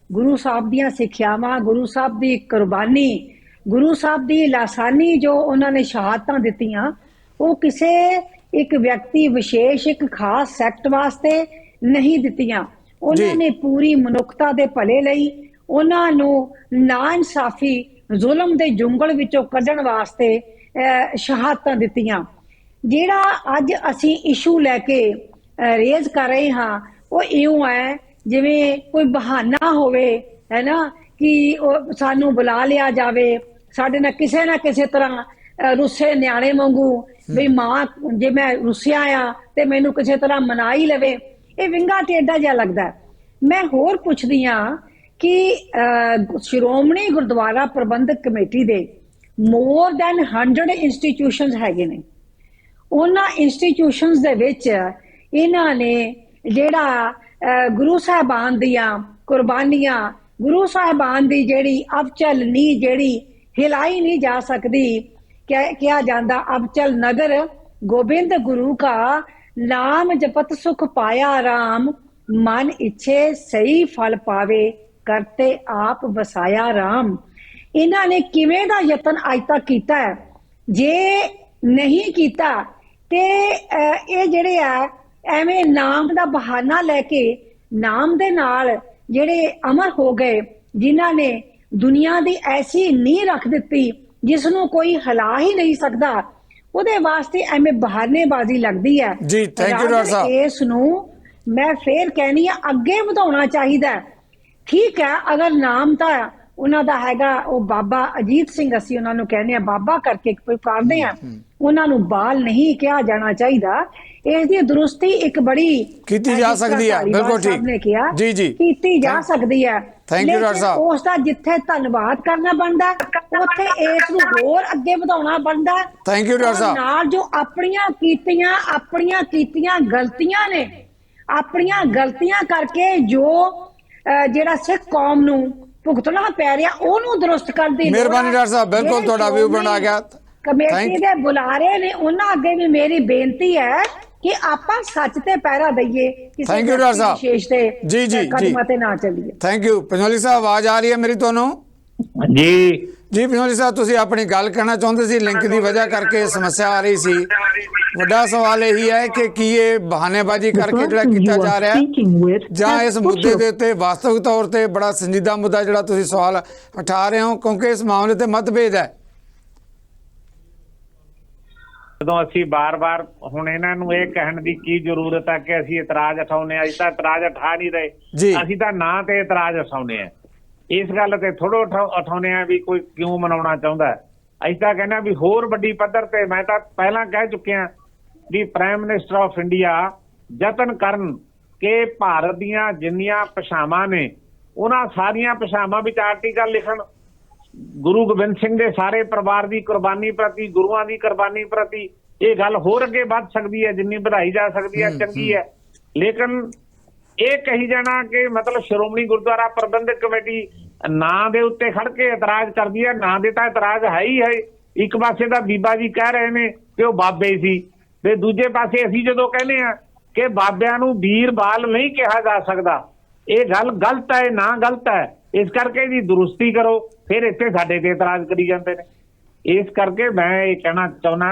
[SPEAKER 3] ਗੁਰੂ ਸਾਹਿਬ ਦੀਆਂ ਸਿੱਖਿਆਵਾਂ, ਗੁਰੂ ਸਾਹਿਬ ਦੀ ਕੁਰਬਾਨੀ, ਗੁਰੂ ਸਾਹਿਬ ਦੀ ਲਾਸਾਨੀ ਜੋ ਉਹਨਾਂ ਨੇ ਸ਼ਹਾਦਤਾਂ ਦਿੱਤੀਆਂ, ਉਹ ਕਿਸੇ ਇੱਕ ਵਿਅਕਤੀ ਵਿਸ਼ੇਸ਼, ਇੱਕ ਖਾਸ ਸੈਕਟ ਵਾਸਤੇ ਨਹੀਂ ਦਿੱਤੀਆਂ। ਉਹਨਾਂ ਨੇ ਪੂਰੀ ਮਨੁੱਖਤਾ ਦੇ ਭਲੇ ਲਈ, ਉਹਨਾਂ ਨੂੰ ਨਾਇਨਸਾਫੀ ਜ਼ੁਲਮ ਦੇ ਜੁੰਗਲ ਵਿੱਚੋਂ ਕੱਢਣ ਵਾਸਤੇ ਸ਼ਹਾਦਤਾਂ ਦਿੱਤੀਆਂ। ਜਿਹੜਾ ਅੱਜ ਅਸੀਂ ਇਸ਼ੂ ਲੈ ਕੇ ਰੇਜ਼ ਕਰ ਰਹੇ ਹਾਂ, ਉਹ ਇਉਂ ਹੈ ਜਿਵੇਂ ਕੋਈ ਬਹਾਨਾ ਹੋਵੇ, ਹੈ ਨਾ, ਕਿ ਉਹ ਸਾਨੂੰ ਬੁਲਾ ਲਿਆ ਜਾਵੇ, ਸਾਡੇ ਨਾਲ ਕਿਸੇ ਨਾ ਕਿਸੇ ਤਰ੍ਹਾਂ ਰੁੱਸੇ ਨਿਆਣੇ ਵਾਂਗੂ ਵੀ ਮਾਂ ਜੇ ਮੈਂ ਰੁੱਸਿਆ ਆ ਤੇ ਮੈਨੂੰ ਕਿਸੇ ਤਰ੍ਹਾਂ ਮਨਾ ਹੀ ਲਵੇ। ਇਹ ਵਿੰਗਾ ਟੇਡਾ ਜਿਹਾ ਲੱਗਦਾ। ਮੈਂ ਹੋਰ ਪੁੱਛਦੀ ਹਾਂ ਕਿ ਸ਼੍ਰੋਮਣੀ ਗੁਰਦੁਆਰਾ ਪ੍ਰਬੰਧਕ ਕਮੇਟੀ ਦੇ more than 100 ਇੰਸਟੀਟਿਊਸ਼ਨਸ ਹੈਗੇ ਨੇ। ਉਹਨਾਂ ਇੰਸਟੀਟਿਊਸ਼ਨਸ ਦੇ ਵਿੱਚ ਇਹਨਾਂ ਨੇ ਜਿਹੜਾ ਗੁਰੂ ਸਾਹਿਬਾਨ ਦੀਆਂ ਕੁਰਬਾਨੀਆਂ, ਗੁਰੂ ਸਾਹਿਬਾਨ ਦੀ ਜਿਹੜੀ ਅਬਚਲ ਨੀ, ਜਿਹੜੀ ਹਿਲਾਈ ਨਹੀਂ ਜਾ ਸਕਦੀ, ਕਿਹਾ ਜਾਂਦਾ ਅਬਚਲ ਨਗਰ ਗੋਬਿੰਦ ਗੁਰੂ ਕਾ ਨਾਮ ਜਪਤ ਸੁਖ ਪਾਇਆ ਰਾਮ, ਮਨ ਇੱਛੇ ਸਹੀ ਫਲ ਪਾਵੇ ਕਰਤੇ ਆਪ ਵਸਾਇਆ ਰਾਮ। ਇਹਨਾਂ ਨੇ ਕਿਵੇਂ ਦਾ ਯਤਨ ਅੱਜ ਤੱਕ ਕੀਤਾ ਹੈ? ਜੇ ਨਹੀਂ ਕੀਤਾ ਤੇ ਇਹ ਜਿਹੜੇ ਆ ਐਵੇਂ ਨਾਮ ਦਾ ਬਹਾਨਾ ਲੈ ਕੇ ਨਾਮ ਦੇ ਨਾਲ ਜਿਹੜੇ ਅਮਰ ਹੋ ਗਏ, ਜਿਨ੍ਹਾਂ ਨੇ ਦੁਨੀਆ ਦੀ ਐਸੀ ਨੀਂਹ ਰੱਖ ਦਿੱਤੀ ਜਿਸ ਨੂੰ ਕੋਈ ਹਿਲਾ ਹੀ ਨਹੀਂ ਸਕਦਾ, ਉਹਦੇ ਵਾਸਤੇ ਐਵੇਂ ਬਹਾਨੇਬਾਜ਼ੀ ਲੱਗਦੀ ਹੈ।
[SPEAKER 6] ਜੀ ਥੈਂਕ ਯੂ ਡਾਕਟਰ ਸਾਹਿਬ।
[SPEAKER 3] ਇਸ ਨੂੰ ਮੈਂ ਫੇਰ ਕਹਿਣੀ ਆ, ਅੱਗੇ ਵਧਾਉਣਾ ਚਾਹੀਦਾ। ਠੀਕ ਹੈ, ਅਗਰ ਨਾਮ ਤਾਂ ਉਹਨਾਂ ਦਾ ਹੈਗਾ ਉਹ ਬਾਬਾ ਅਜੀਤ ਸਿੰਘ, ਅਸੀਂ ਉਹਨਾਂ ਨੂੰ ਕਹਿੰਦੇ ਆ ਬਾਬਾ ਕਰਕੇ ਪੁਕਾਰਦੇ ਆ, ਉਹਨਾਂ ਨੂੰ ਬਾਲ ਨਹੀਂ ਕਿਹਾ ਜਾਣਾ ਚਾਹੀਦਾ। ਇਸ ਦੀ ਦਰੁਸਤੀ ਇੱਕ ਬੜੀ
[SPEAKER 6] ਕੀਤੀ ਜਾ ਸਕਦੀ ਹੈ। ਬਿਲਕੁਲ ਠੀਕ
[SPEAKER 3] ਨੇ ਕਿਹਾ,
[SPEAKER 6] ਜੀ ਜੀ
[SPEAKER 3] ਕੀਤੀ ਜਾ ਸਕਦੀ ਹੈ।
[SPEAKER 6] ਥੈਂਕ ਯੂ ਡਾਕਟਰ ਸਾਹਿਬ।
[SPEAKER 3] ਉਸ ਦਾ ਜਿੱਥੇ ਧੰਨਵਾਦ ਕਰਨਾ ਬਣਦਾ, ਉੱਥੇ ਇਸ ਨੂੰ ਹੋਰ ਅੱਗੇ ਵਧਾਉਣਾ ਬਣਦਾ।
[SPEAKER 6] ਥੈਂਕ ਯੂ ਡਾਕਟਰ ਸਾਹਿਬ।
[SPEAKER 3] ਨਾਲ ਜੋ ਆਪਣੀਆਂ ਕੀਤੀਆਂ ਗਲਤੀਆਂ ਨੇ, ਆਪਣੀਆਂ ਗਲਤੀਆਂ ਕਰਕੇ ਜੋ ਜਿਹੜਾ ਸਿੱਖ ਕੌਮ ਨੂੰ ਭੁਗਤਣਾ ਪੈ ਰਿਹਾ, ਉਹਨੂੰ ਦਰੁਸਤ ਕਰਦੀ।
[SPEAKER 6] ਮਿਹਰਬਾਨੀ ਡਾਕਟਰ ਸਾਹਿਬ, ਬਿਲਕੁਲ ਤੁਹਾਡਾ ਵਿਊ ਬਣ ਆ ਗਿਆ।
[SPEAKER 3] ਕਮੇਟੀ ਦੇ ਬੁਲਾਰੇ ਨੇ, ਉਹਨਾਂ ਅੱਗੇ ਵੀ ਮੇਰੀ ਬੇਨਤੀ ਹੈ ਕਿ ਆਪਾਂ ਸੱਚ ਤੇ ਪਹਿਰਾ ਦਈਏ, ਕਿਸੇ ਵਿਸ਼ੇਸ਼ ਤੇ ਕਦਮਾਂ ਤੇ ਨਾ ਚੱਲੀਏ।
[SPEAKER 6] Thank you. ਪੰਜੋਲੀ ਸਾਹਿਬ, ਆਵਾਜ਼ ਆ ਰਹੀ ਹੈ ਮੇਰੀ ਤੁਹਾਨੂੰ?
[SPEAKER 5] ਜੀ
[SPEAKER 6] ਪੰਜੋਲੀ ਸਾਹਿਬ, ਤੁਸੀਂ ਆਪਣੀ ਗੱਲ ਕਹਿਣਾ ਚਾਹੁੰਦੇ ਸੀ, ਲਿੰਕ ਦੀ ਵਜ੍ਹਾ ਕਰਕੇ ਸਮੱਸਿਆ ਆ ਰਹੀ ਸੀ। ਵੱਡਾ ਸਵਾਲ ਇਹੀ ਹੈ ਕਿ ਕੀ ਇਹ ਬਹਾਨੇਬਾਜ਼ੀ ਕਰਕੇ ਜਿਹੜਾ ਕੀਤਾ ਜਾ ਰਿਹਾ ਹੈ ਜਾਂ ਇਸ ਮੁੱਦੇ ਦੇ ਉੱਤੇ ਵਾਸਤਵਿਕ ਤੌਰ ਤੇ ਬੜਾ ਸੰਜੀਦਾ ਮੁੱਦਾ ਜਿਹੜਾ ਤੁਸੀਂ ਸਵਾਲ ਉਠਾ ਰਹੇ ਹੋ, ਕਿਉਂਕਿ ਇਸ ਮਾਮਲੇ ਤੇ ਮਤਭੇਦ ਹੈ।
[SPEAKER 5] ਜਦੋਂ ਅਸੀਂ ਬਾਰ-ਬਾਰ ਹੁਣ ਇਹਨਾਂ ਨੂੰ ਇਹ ਕਹਿਣ ਦੀ ਕੀ ਜ਼ਰੂਰਤ ਹੈ ਕਿ ਅਸੀਂ ਇਤਰਾਜ਼ ਉਠਾਉਂਦੇ ਆ, ਅਸੀਂ ਤਾਂ ਇਤਰਾਜ਼ ਉਠਾ ਨਹੀਂ ਰਹੇ, ਅਸੀਂ ਤਾਂ ਨਾਂ ਤੇ ਇਤਰਾਜ਼ ਉਠਾਉਂਦੇ ਆ। ਇਸ ਗੱਲ ਤੇ ਥੋੜ੍ਹਾ ਉਠਾਉਂਦੇ ਆ ਵੀ ਕੋਈ ਕਿਉਂ ਮਨਾਉਣਾ ਚਾਹੁੰਦਾ ਹੈ। ਅਸੀਂ ਤਾਂ ਕਹਿੰਦੇ ਵੀ ਹੋਰ ਵੱਡੀ ਪੱਧਰ ਤੇ, ਮੈਂ ਤਾਂ ਪਹਿਲਾਂ ਕਹਿ ਚੁੱਕਿਆ ਵੀ ਪ੍ਰਾਈਮ ਮਿਨਿਸਟਰ ਆਫ ਇੰਡੀਆ ਯਤਨ ਕਰਨ ਕਿ ਭਾਰਤ ਦੀਆਂ ਜਿੰਨੀਆਂ ਭਾਸ਼ਾਵਾਂ ਨੇ ਉਹਨਾਂ ਸਾਰੀਆਂ ਭਾਸ਼ਾਵਾਂ ਵਿੱਚ ਆਰਟੀਕਲ ਲਿਖਣ। ਗੁਰੂ ਗੋਬਿੰਦ ਸਿੰਘ ਦੇ ਸਾਰੇ ਪਰਿਵਾਰ ਦੀ ਕੁਰਬਾਨੀ ਪ੍ਰਤੀ, ਗੁਰੂਆਂ ਦੀ ਕੁਰਬਾਨੀ ਪ੍ਰਤੀ ਇਹ ਗੱਲ ਹੋਰ ਅੱਗੇ ਵੱਧ ਸਕਦੀ ਹੈ, ਜਿੰਨੀ ਵਧਾਈ ਜਾ ਸਕਦੀ ਹੈ ਚੰਗੀ ਹੈ। ਲੇਕਿਨ ਇਹ ਕਹੀ ਜਾਣਾ ਕਿ ਮਤਲਬ ਸ਼੍ਰੋਮਣੀ ਗੁਰਦੁਆਰਾ ਪ੍ਰਬੰਧਕ ਕਮੇਟੀ ਨਾਂ ਦੇ ਉੱਤੇ ਖੜ ਕੇ ਇਤਰਾਜ਼ ਕਰਦੀ ਹੈ। ਨਾਂ ਦੇ ਤਾਂ ਇਤਰਾਜ਼ ਹੈ ਹੀ ਹੈ। ਇੱਕ ਪਾਸੇ ਤਾਂ ਬੀਬਾ ਜੀ ਕਹਿ ਰਹੇ ਨੇ ਕਿ ਉਹ ਬਾਬੇ ਸੀ, ਤੇ ਦੂਜੇ ਪਾਸੇ ਅਸੀਂ ਜਦੋਂ ਕਹਿੰਦੇ ਆ ਕਿ ਬਾਬਿਆਂ ਨੂੰ ਵੀਰ ਬਾਲ ਨਹੀਂ ਕਿਹਾ ਜਾ ਸਕਦਾ, ਇਹ ਗੱਲ ਗਲਤ ਹੈ, ਨਾ ਗਲਤ ਹੈ। ਇਸ ਕਰਕੇ ਇਹਦੀ ਦੁਰੁਸਤੀ ਕਰੋ, ਫਿਰ ਇੱਥੇ ਸਾਡੇ ਤੇ ਇਤਰਾਜ਼ ਕਰੀ ਜਾਂਦੇ ਨੇ। ਇਸ ਕਰਕੇ ਮੈਂ ਇਹ ਕਹਿਣਾ ਚਾਹੁੰਦਾ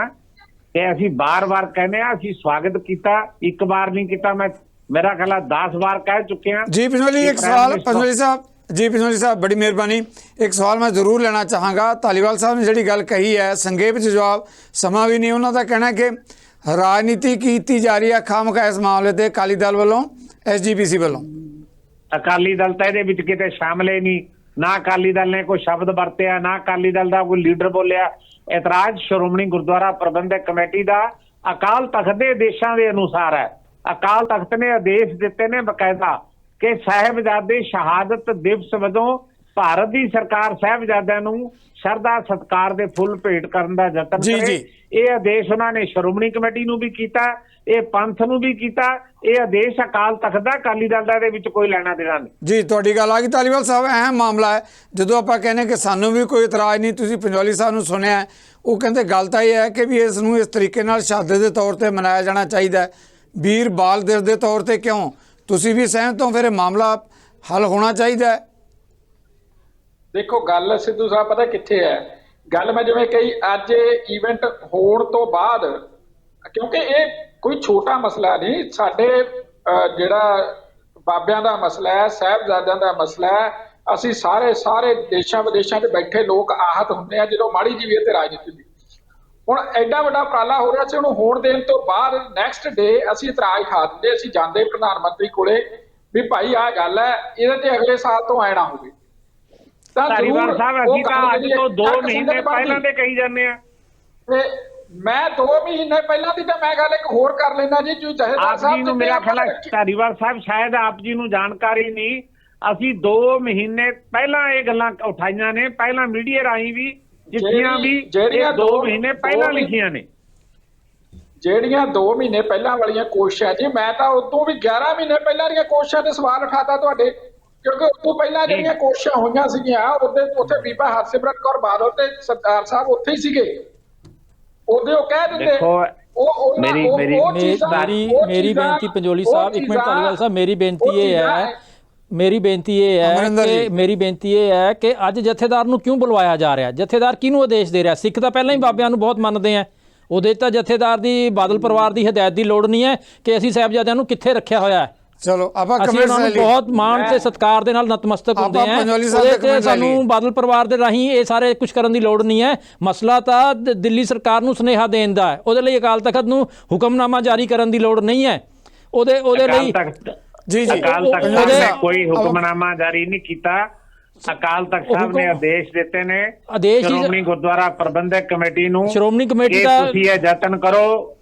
[SPEAKER 5] ਕਿ ਅਸੀਂ ਬਾਰ-ਬਾਰ ਕਹਿੰਦੇ ਆ, ਅਸੀਂ ਸਵਾਗਤ ਕੀਤਾ, ਇੱਕ ਵਾਰ ਨਹੀਂ ਕੀਤਾ, ਮੈਂ ਮੇਰਾ ਖਿਆਲ 10 ਵਾਰ ਕਹਿ ਚੁੱਕੇ ਹਾਂ।
[SPEAKER 6] ਜੀ ਪਿਛੋਲੀ ਇੱਕ ਸਵਾਲ ਪਿਛੋਲੀ ਸਾਹਿਬ ਬੜੀ ਮਿਹਰਬਾਨੀ, ਇੱਕ ਸਵਾਲ ਮੈਂ ਜ਼ਰੂਰ ਲੈਣਾ ਚਾਹਾਂਗਾ। ਧਾਲੀਵਾਲ ਸਾਹਿਬ ਨੇ ਜਿਹੜੀ ਗੱਲ ਕਹੀ ਹੈ ਸੰਖੇਪ 'ਚ ਜਵਾਬ, ਸਮਾਂ ਵੀ ਨਹੀਂ, ਉਹਨਾਂ ਦਾ ਕਹਿਣਾ ਕਿ ਰਾਜਨੀਤੀ ਕੀਤੀ ਜਾ ਰਹੀ ਹੈ ਖਾਮਖਾ ਇਸ ਮਾਮਲੇ ਤੇ ਅਕਾਲੀ ਦਲ ਵੱਲੋਂ, SGPC ਵੱਲੋਂ।
[SPEAKER 5] ਅਕਾਲੀ ਦਲ ਤਾਂ ਇਹਦੇ ਵਿੱਚ ਕਿਤੇ ਸ਼ਾਮਲ ਹੀ ਨਹੀਂ, ਨਾ ਅਕਾਲੀ ਦਲ ਨੇ ਕੋਈ ਸ਼ਬਦ ਵਰਤਿਆ, ਨਾ ਅਕਾਲੀ ਦਲ ਦਾ ਕੋਈ ਲੀਡਰ ਬੋਲਿਆ। ਇਤਰਾਜ਼ ਸ਼੍ਰੋਮਣੀ ਗੁਰਦੁਆਰਾ ਪ੍ਰਬੰਧਕ ਕਮੇਟੀ ਦਾ ਅਕਾਲ ਤਖਤ ਦੇ ਆਦੇਸ਼ਾਂ ਦੇ ਅਨੁਸਾਰ ਹੈ। ਅਕਾਲ ਤਖਤ ਨੇ ਆਦੇਸ਼ ਦਿੱਤੇ ਨੇ ਬਕਾਇਦਾ ਕਿ ਸਾਹਿਬਜ਼ਾਦੇ ਸ਼ਹਾਦਤ ਦਿਵਸ ਵਜੋਂ ਭਾਰਤ ਦੀ ਸਰਕਾਰ ਸਾਹਿਬਜ਼ਾਦਿਆਂ ਨੂੰ ਸ਼ਰਧਾ ਸਤਿਕਾਰ ਦੇ ਫੁੱਲ ਭੇਟ ਕਰਨ ਦਾ ਯਤਨ ਕਰੇ। ਇਹ ਆਦੇਸ਼ ਉਹਨਾਂ ਨੇ ਸ਼੍ਰੋਮਣੀ ਕਮੇਟੀ ਨੂੰ ਵੀ ਕੀਤਾ, ਇਹ ਪੰਥ ਨੂੰ ਵੀ ਕੀਤਾ। ਇਹ ਆਦੇਸ਼ ਅਕਾਲ ਤਖਤ ਦਾ, ਅਕਾਲੀ ਦਲ ਦਾ ਇਹਦੇ ਵਿੱਚ ਕੋਈ ਲੈਣਾ ਦੇਣਾ ਨਹੀਂ।
[SPEAKER 6] ਜੀ ਤੁਹਾਡੀ ਗੱਲ ਆ ਗਈ ਧਾਲੀਵਾਲ ਸਾਹਿਬ, ਅਹਿਮ ਮਾਮਲਾ ਹੈ। ਜਦੋਂ ਆਪਾਂ ਕਹਿੰਦੇ ਕਿ ਸਾਨੂੰ ਵੀ ਕੋਈ ਇਤਰਾਜ਼ ਨਹੀਂ, ਤੁਸੀਂ ਪੰਜਵਾਲੀ ਸਾਹਿਬ ਨੂੰ ਸੁਣਿਆ, ਉਹ ਕਹਿੰਦੇ ਗੱਲ ਤਾਂ ਇਹ ਹੈ ਕਿ ਵੀ ਇਸ ਨੂੰ ਇਸ ਤਰੀਕੇ ਨਾਲ ਸ਼ਹਾਦਤ ਦੇ ਤੌਰ ਤੇ ਮਨਾਇਆ ਜਾਣਾ ਚਾਹੀਦਾ, ਵੀਰ ਬਾਲ ਦਿਵਸ ਦੇ ਤੌਰ ਤੇ ਕਿਉਂ? ਤੁਸੀਂ ਵੀ ਸਹਿਮਤ ਹੋ? ਫਿਰ ਇਹ ਮਾਮਲਾ ਹੱਲ ਹੋਣਾ ਚਾਹੀਦਾ।
[SPEAKER 2] ਦੇਖੋ ਗੱਲ ਸਿੱਧੂ ਸਾਹਿਬ ਪਤਾ ਕਿੱਥੇ ਹੈ ਗੱਲ, ਮੈਂ ਜਿਵੇਂ ਕਹੀ ਅੱਜ ਇਵੈਂਟ ਹੋਣ ਤੋਂ ਬਾਅਦ, ਕਿਉਂਕਿ ਇਹ ਕੋਈ ਛੋਟਾ ਮਸਲਾ ਨਹੀਂ, ਸਾਡੇ ਜਿਹੜਾ ਬਾਬਿਆਂ ਦਾ ਮਸਲਾ ਹੈ, ਸਾਹਿਬਜ਼ਾਦਿਆਂ ਦਾ ਮਸਲਾ ਹੈ। ਅਸੀਂ ਸਾਰੇ ਦੇਸ਼ਾਂ ਵਿਦੇਸ਼ਾਂ 'ਚ ਬੈਠੇ ਲੋਕ ਆਹਤ ਹੁੰਦੇ ਆ ਜਦੋਂ ਮਾੜੀ ਜਿਹੀ ਇਹ ਤੇ ਰਾਜਨੀਤੀ ਦੀ। ਹੁਣ ਐਡਾ ਵੱਡਾ ਉਪਰਾਲਾ ਹੋ ਰਿਹਾ ਸੀ, ਉਹਨੂੰ ਹੋਣ ਦੇਣ ਤੋਂ ਬਾਅਦ ਨੈਕਸਟ ਡੇ ਅਸੀਂ ਇਤਰਾਜ਼ ਉਠਾ ਦਿੰਦੇ, ਅਸੀਂ ਜਾਂਦੇ ਪ੍ਰਧਾਨ ਮੰਤਰੀ ਕੋਲੇ ਵੀ ਭਾਈ ਆਹ ਗੱਲ ਹੈ, ਇਹਦੇ ਤੇ ਅਗਲੇ ਸਾਲ ਤੋਂ ਐ ਨਾ ਹੋਵੇ।
[SPEAKER 5] ਧਾਲੀਵਾਲ ਸਾਹਿਬ ਅਸੀਂ ਤਾਂ ਅੱਜ ਤੋਂ 2 ਮਹੀਨੇ ਪਹਿਲਾਂ ਦੇ ਕਹੀ ਜਾਂਦੇ ਆ।
[SPEAKER 2] ਤੇ ਮੈਂ 2 ਮਹੀਨੇ ਪਹਿਲਾਂ ਦੀ ਤਾਂ ਮੈਂ ਗੱਲ ਇੱਕ ਹੋਰ ਕਰ ਲੈਣਾ ਜੀ, ਜੋ ਜਹੇਦਾਰ ਸਾਹਿਬ ਨੂੰ
[SPEAKER 5] ਮੇਰਾ ਖਿਆਲ ਹੈ ਧਾਲੀਵਾਲ ਸਾਹਿਬ ਸ਼ਾਇਦ ਆਪ ਜੀ ਨੂੰ ਜਾਣਕਾਰੀ ਨਹੀਂ, ਅਸੀਂ 2 ਮਹੀਨੇ ਪਹਿਲਾਂ ਇਹ ਗੱਲਾਂ ਉਠਾਈਆਂ ਨੇ, ਪਹਿਲਾਂ ਮੀਡੀਆ ਰਾਹੀਂ ਵੀ, ਜਿੱਥੀਆਂ ਵੀ 2 ਮਹੀਨੇ ਪਹਿਲਾਂ ਲਿਖੀਆਂ ਨੇ।
[SPEAKER 2] ਜਿਹੜੀਆਂ 2 ਮਹੀਨੇ ਪਹਿਲਾਂ ਵਾਲੀਆਂ ਕੋਸ਼ਿਸ਼ਾਂ ਜੀ, ਮੈਂ ਤਾਂ ਉਦੋਂ ਵੀ 11 ਮਹੀਨੇ ਪਹਿਲਾਂ ਦੀਆਂ ਕੋਸ਼ਿਸ਼ਾਂ ਤੇ ਸਵਾਲ ਉਠਾਤਾ ਤੁਹਾਡੇ, ਕਿਉਂਕਿ ਉਦੋਂ ਪਹਿਲਾਂ ਜਿਹੜੀਆਂ ਕੋਸ਼ਿਸ਼ਾਂ ਹੋਈਆਂ ਸੀਗੀਆਂ ਉੱਥੇ ਬੀਬਾ ਹਰਸਿਮਰਤ ਕੌਰ ਬਾਦਲ ਤੇ ਸਰਦਾਰ ਸਾਹਿਬ ਉੱਥੇ ਹੀ ਸੀਗੇ, ਉਹਦੇ ਉਹ ਕਹਿ ਦਿੰਦੇ।
[SPEAKER 4] ਮੇਰੀ ਬੇਨਤੀ ਪੰਜੋਲੀ ਸਾਹਿਬ, ਇੱਕ ਮਿੰਟ ਧਾਲੀਵਾਲ ਸਾਹਿਬ, ਮੇਰੀ ਬੇਨਤੀ ਇਹ ਹੈ ਕਿ ਅੱਜ ਜਥੇਦਾਰ ਨੂੰ ਕਿਉਂ ਬੁਲਵਾਇਆ ਜਾ ਰਿਹਾ? ਜਥੇਦਾਰ ਕਿਹਨੂੰ ਆਦੇਸ਼ ਦੇ ਰਿਹਾ? ਸਿੱਖ ਤਾਂ ਪਹਿਲਾਂ ਹੀ ਬਾਬਿਆਂ ਨੂੰ ਬਹੁਤ ਮੰਨਦੇ ਆ, ਉਹਦੇ ਤਾਂ ਜਥੇਦਾਰ ਦੀ ਬਾਦਲ ਪਰਿਵਾਰ ਦੀ ਹਦਾਇਤ ਦੀ ਲੋੜ ਨਹੀਂ ਹੈ ਕਿ ਅਸੀਂ ਸਾਹਿਬਜ਼ਾਦਿਆਂ ਨੂੰ ਕਿੱਥੇ ਰੱਖਿਆ ਹੋਇਆ ਹੈ।
[SPEAKER 6] ਚਲੋ ਆਪਾਂ
[SPEAKER 4] ਬਹੁਤ ਮਾਣ ਤੇ ਸਤਿਕਾਰ ਦੇ ਨਾਲ ਨਤਮਸਤਕ ਹੁੰਦੇ ਆ, ਉਹਦੇ ਤੇ ਸਾਨੂੰ ਬਾਦਲ ਪਰਿਵਾਰ ਦੇ ਰਾਹੀਂ ਇਹ ਸਾਰੇ ਕੁਝ ਕਰਨ ਦੀ ਲੋੜ ਨਹੀਂ ਹੈ। ਮਸਲਾ ਤਾਂ ਦਿੱਲੀ ਸਰਕਾਰ ਨੂੰ ਸੁਨੇਹਾ ਦੇਣ ਦਾ ਹੈ, ਉਹਦੇ ਲਈ ਅਕਾਲ ਤਖਤ ਨੂੰ ਹੁਕਮਨਾਮਾ ਜਾਰੀ ਕਰਨ ਦੀ ਲੋੜ ਨਹੀਂ ਹੈ। ਉਹਦੇ ਲਈ
[SPEAKER 5] ਅਕਾਲ ਤਖਤ ਨੇ ਕੋਈ ਹੁਕਮਨਾਮਾ ਜਾਰੀ ਨਹੀਂ ਕੀਤਾ, ਅਕਾਲ ਤਖਤ ਸਾਹਿਬ ਨੇ ਆਦੇਸ਼ ਦਿੱਤੇ ਨੇ ਸ਼੍ਰੋਮਣੀ ਗੁਰਦੁਆਰਾ ਪ੍ਰਬੰਧਕ ਕਮੇਟੀ ਨੂੰ,
[SPEAKER 4] ਸ਼੍ਰੋਮਣੀ ਕਮੇਟੀ ਦਾ
[SPEAKER 5] ਤੁਸੀਂ ਇਹ ਯਤਨ ਕਰੋ